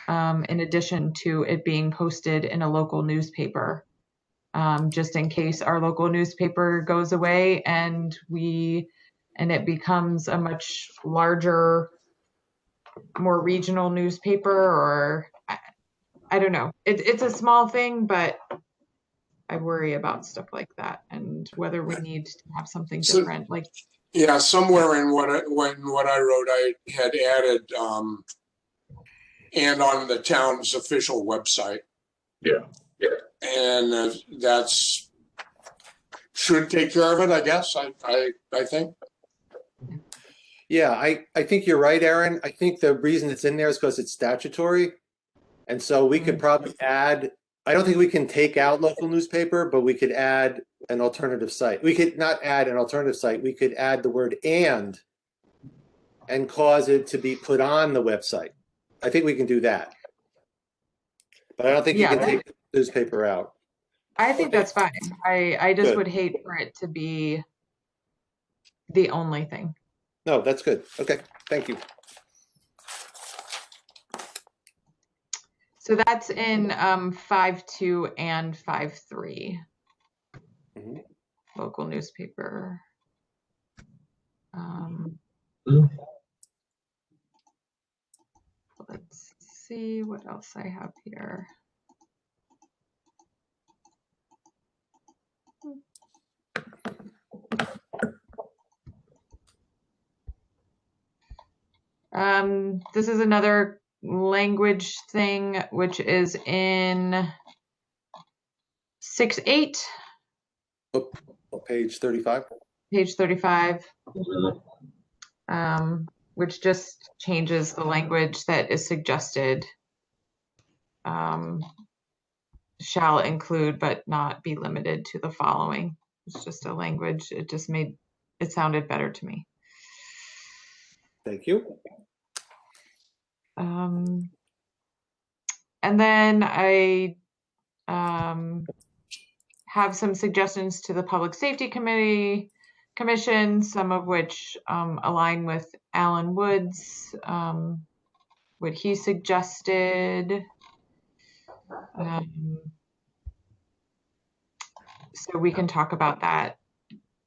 in addition to it being posted in a local newspaper, just in case our local newspaper goes away and it becomes a much larger, more regional newspaper, or I don't know. It's a small thing, but I worry about stuff like that and whether we need to have something different. Like, yeah, somewhere in what I wrote, I had added and on the town's official website. Yeah. And that's should take care of it, I guess. I think. Yeah, I think you're right, Aaron. I think the reason it's in there is because it's statutory. And so we could probably add, I don't think we can take out local newspaper, but we could add an alternative site. We could not add an alternative site. We could add the word and cause it to be put on the website. I think we can do that. But I don't think you can take the newspaper out. I think that's fine. I just would hate for it to be the only thing. No, that's good. Okay, thank you. So that's in 5.2 and 5.3. Local newspaper. Let's see what else I have here. This is another language thing, which is in 6.8. Oh, page 35. Page 35. Which just changes the language that is suggested. Shall include but not be limited to the following. It's just a language. It just made it sounded better to me. Thank you. And then I have some suggestions to the Public Safety Commission, some of which align with Alan Wood's, what he suggested. So we can talk about that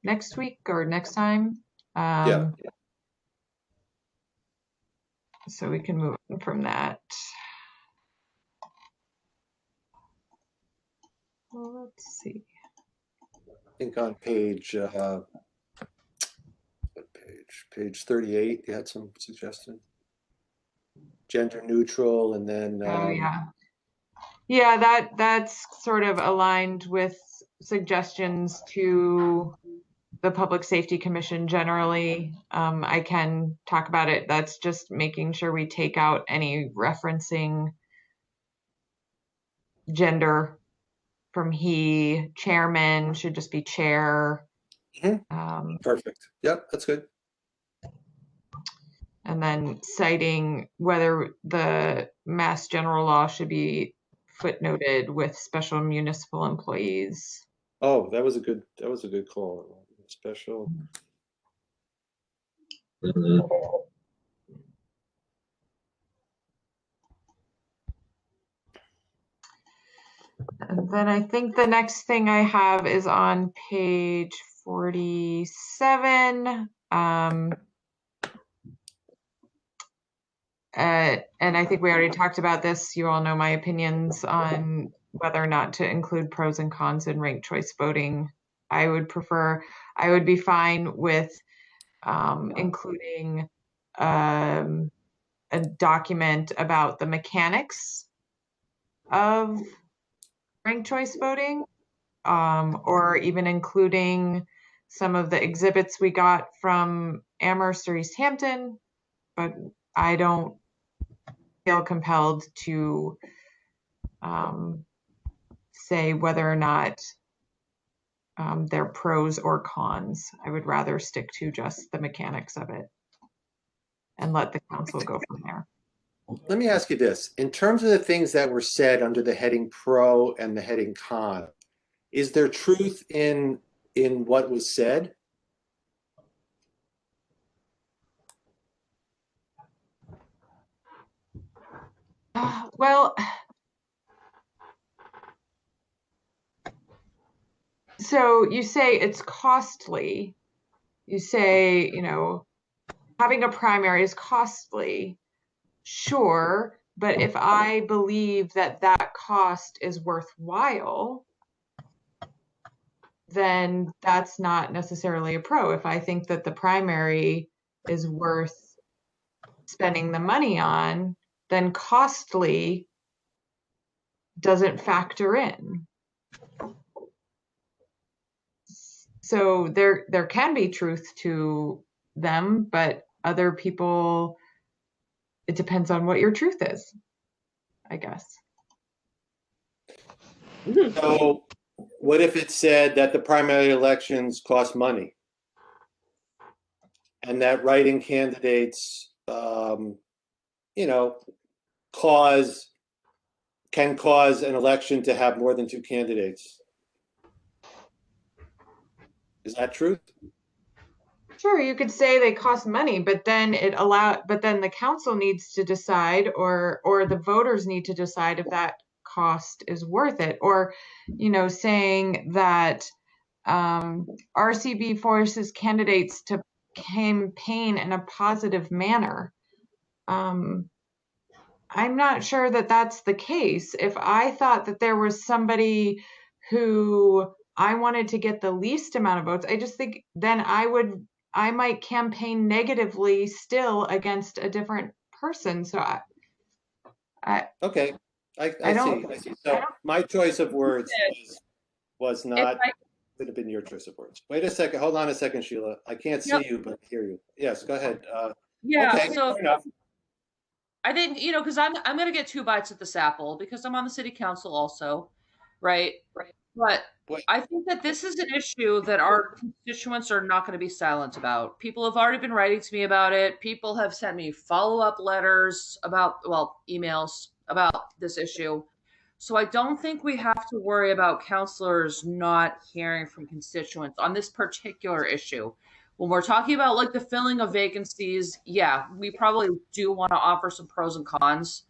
next week or next time. Yeah. So we can move on from that. Well, let's see. I think on page 38, you had some suggestion. Gender neutral, and then yeah, that's sort of aligned with suggestions to the Public Safety Commission generally. I can talk about it. That's just making sure we take out any referencing gender from he. Chairman should just be chair. Perfect. Yep, that's good. And then citing whether the Mass General Law should be footnoted with special municipal employees. Oh, that was a good call. Special. And then I think the next thing I have is on page 47. And I think we already talked about this. You all know my opinions on whether or not to include pros and cons in ranked choice voting. I would be fine with including a document about the mechanics of ranked choice voting, or even including some of the exhibits we got from Amherst or East Hampton, but I don't feel compelled to say whether or not they're pros or cons. I would rather stick to just the mechanics of it and let the council go from there. Let me ask you this. In terms of the things that were said under the heading pro and the heading con, is there truth in what was said? Well, so you say it's costly. You say, you know, having a primary is costly. Sure, but if I believe that that cost is worthwhile, then that's not necessarily a pro. If I think that the primary is worth spending the money on, then costly doesn't factor in. So there can be truth to them, but other people, it depends on what your truth is, I guess. So what if it said that the primary elections cost money and that write-in candidates, you know, can cause an election to have more than 2 candidates? Is that truth? Sure, you could say they cost money, but then the council needs to decide, or the voters need to decide if that cost is worth it. Or, you know, saying that RCB forces candidates to campaign in a positive manner. I'm not sure that that's the case. If I thought that there was somebody who I wanted to get the least amount of votes, I just think then I might campaign negatively still against a different person. So Okay, I don't- see. So my choice of words was not, could have been your choice of words. Wait a second, hold on a second, Sheila. I can't see you, but hear you. Yes, go ahead. Yeah, okay, so fair enough. I think, you know, because I'm gonna get 2 bites at this apple because I'm on the city council also, right? But I think that this is an issue that our constituents are not going to be silent about. People have already been writing to me about it. People have sent me follow-up letters about, well, emails about this issue. So I don't think we have to worry about counselors not hearing from constituents on this particular issue. When we're talking about like the filling of vacancies, yeah, we probably do want to offer some pros and cons.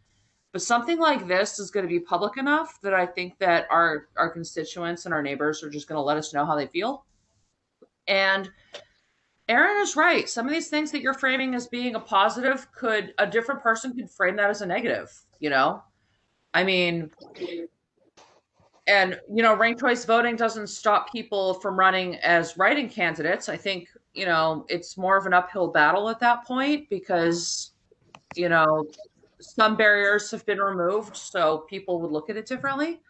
But something like this is going to be public enough that I think that our constituents and our neighbors are just going to let us know how they feel. And Aaron is right. Some of these things that you're framing as being a positive, a different person could frame that as a negative, you know? I mean, and, you know, ranked choice voting doesn't stop people from running as write-in candidates. I think, you know, it's more of an uphill battle at that point because, you know, some barriers have been removed, so people would look at it differently.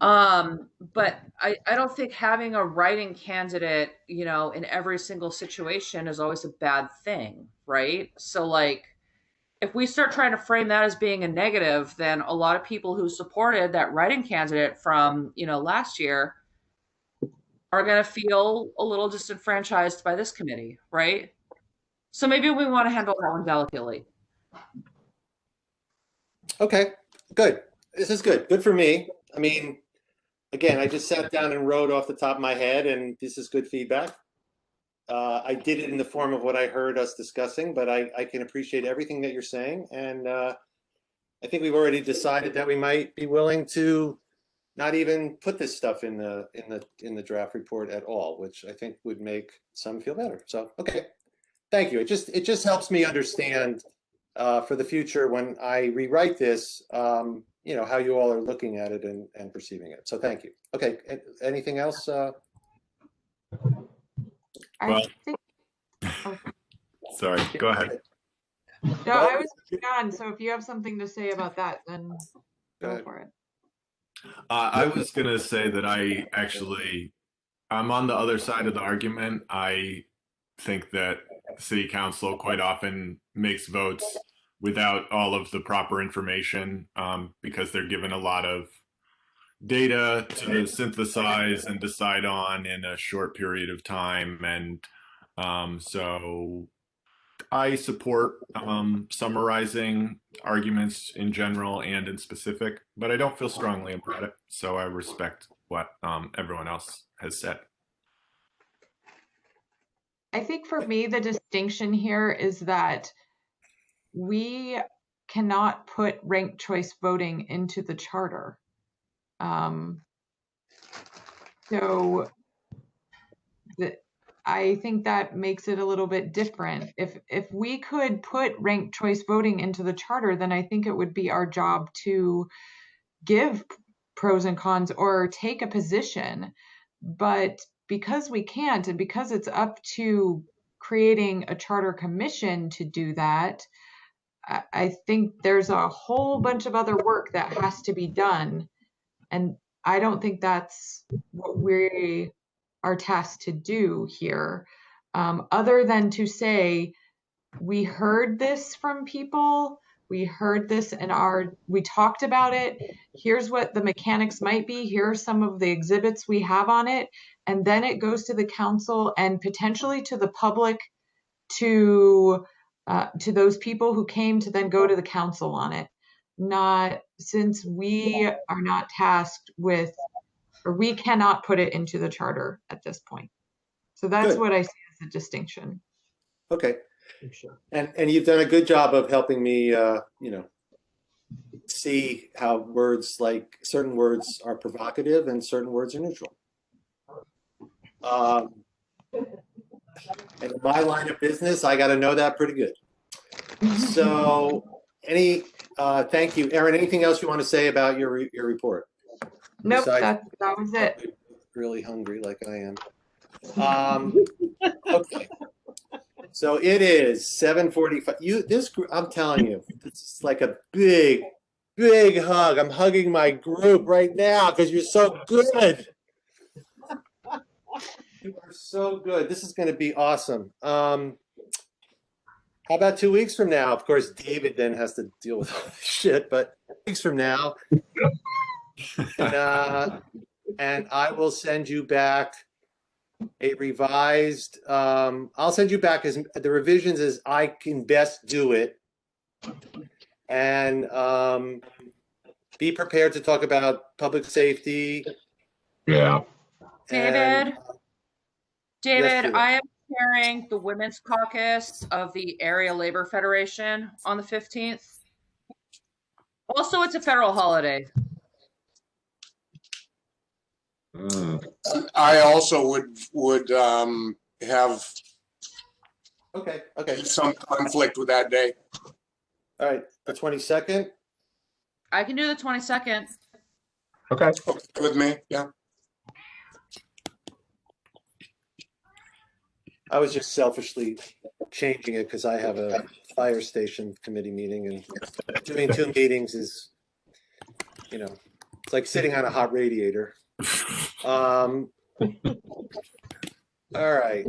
But I don't think having a write-in candidate, you know, in every single situation is always a bad thing, right? So like, if we start trying to frame that as being a negative, then a lot of people who supported that write-in candidate from, you know, last year are going to feel a little disenfranchised by this committee, right? So maybe we want to handle that one delicately. Okay, good. This is good. Good for me. I mean, again, I just sat down and wrote off the top of my head, and this is good feedback. I did it in the form of what I heard us discussing, but I can appreciate everything that you're saying, and I think we've already decided that we might be willing to not even put this stuff in the draft report at all, which I think would make some feel better. So, okay, thank you. It just helps me understand for the future when I rewrite this. you know, how you all are looking at it and perceiving it. So thank you. Okay, anything else? I Well- think, Sorry, go ahead. no, I was on, so if you have something to say about that, then Go go ahead. for it. I was going to say that I'm on the other side of the argument. I think that city council quite often makes votes without all of the proper information because they're given a lot of data to synthesize and decide on in a short period of time. And so I support summarizing arguments in general and in specific, but I don't feel strongly about it. So I respect what everyone else has said. I think for me, the distinction here is that we cannot put ranked choice voting into the charter. I think that makes it a little bit different. If we could put ranked choice voting into the charter, then I think it would be our job to give pros and cons or take a position. But because we can't, and because it's up to creating a charter commission to do that, I think there's a whole bunch of other work that has to be done. And I don't think that's what we are tasked to do here, other than to say, we heard this from people, we heard this we talked about it, here's what the mechanics might be, here are some of the exhibits we have on it, and then it goes to the council and potentially to the public, to those people who came to then go to the council on it. Not, since we are not tasked with, or we cannot put it into the charter at this point. So that's Good. what I see as a distinction. Okay. And you've done a good job of helping me, you know, see how words, like certain words are provocative and certain words are neutral. And in my line of business, I got to know that pretty good. So thank you. Erin, anything else you want to say about your report? Nope, Besides, that was it. really hungry like I am. Okay. So it is 7:45. I'm telling you, this is like a big hug. I'm hugging my group right now because you're so good. You are so good. This is going to be awesome. How about 2 weeks from now? Of course, David then has to deal with all this shit, but 2 weeks from now, and I will send you back a revised, I'll send you back as the revisions as I can best do it. And be prepared to talk about public safety. Yeah. David, Yes, Sheila. I am chairing the Women's Caucus of the Area Labor Federation on the 15th. Also, it's a federal holiday. I also would have Okay. some conflict with that day. All right. The 22nd. I can do the 22nd. Okay. With me, yeah. I was just selfishly changing it because I have a fire station committee meeting, and doing 2 meetings is, you know, it's like sitting on a hot radiator. All right.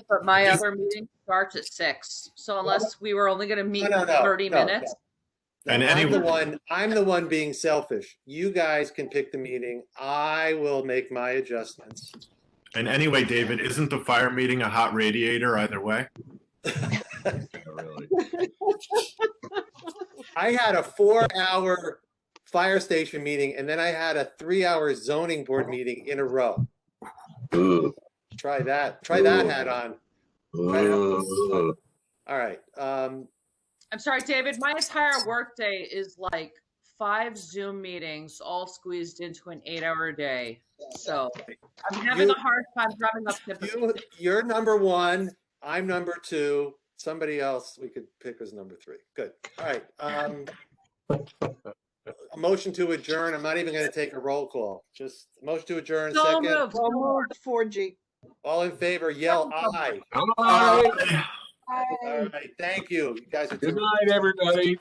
But my other meeting starts at 6. So unless we were only going to meet 30 minutes. And I'm the one being selfish. You guys can pick the meeting. I will make my adjustments. And anyway, David, isn't the fire meeting a hot radiator either way? Really. I had a 4-hour fire station meeting, and then I had a 3-hour zoning board meeting in a row. Ugh. Try that hat on. Ugh. All right. I'm sorry, David, my entire workday is like 5 Zoom meetings all squeezed into an 8-hour day. So I'm having a hard time drumming up sympathy. You're number 1. I'm number 2. Somebody else we could pick as number 3. Good. All right. a motion to adjourn. I'm not even going to take a roll call. Just a motion to adjourn. So Second. moved. So moved, 4G. All in favor, yell aye. All right. All right. Thank you. You guys are Good terrific. night, everybody.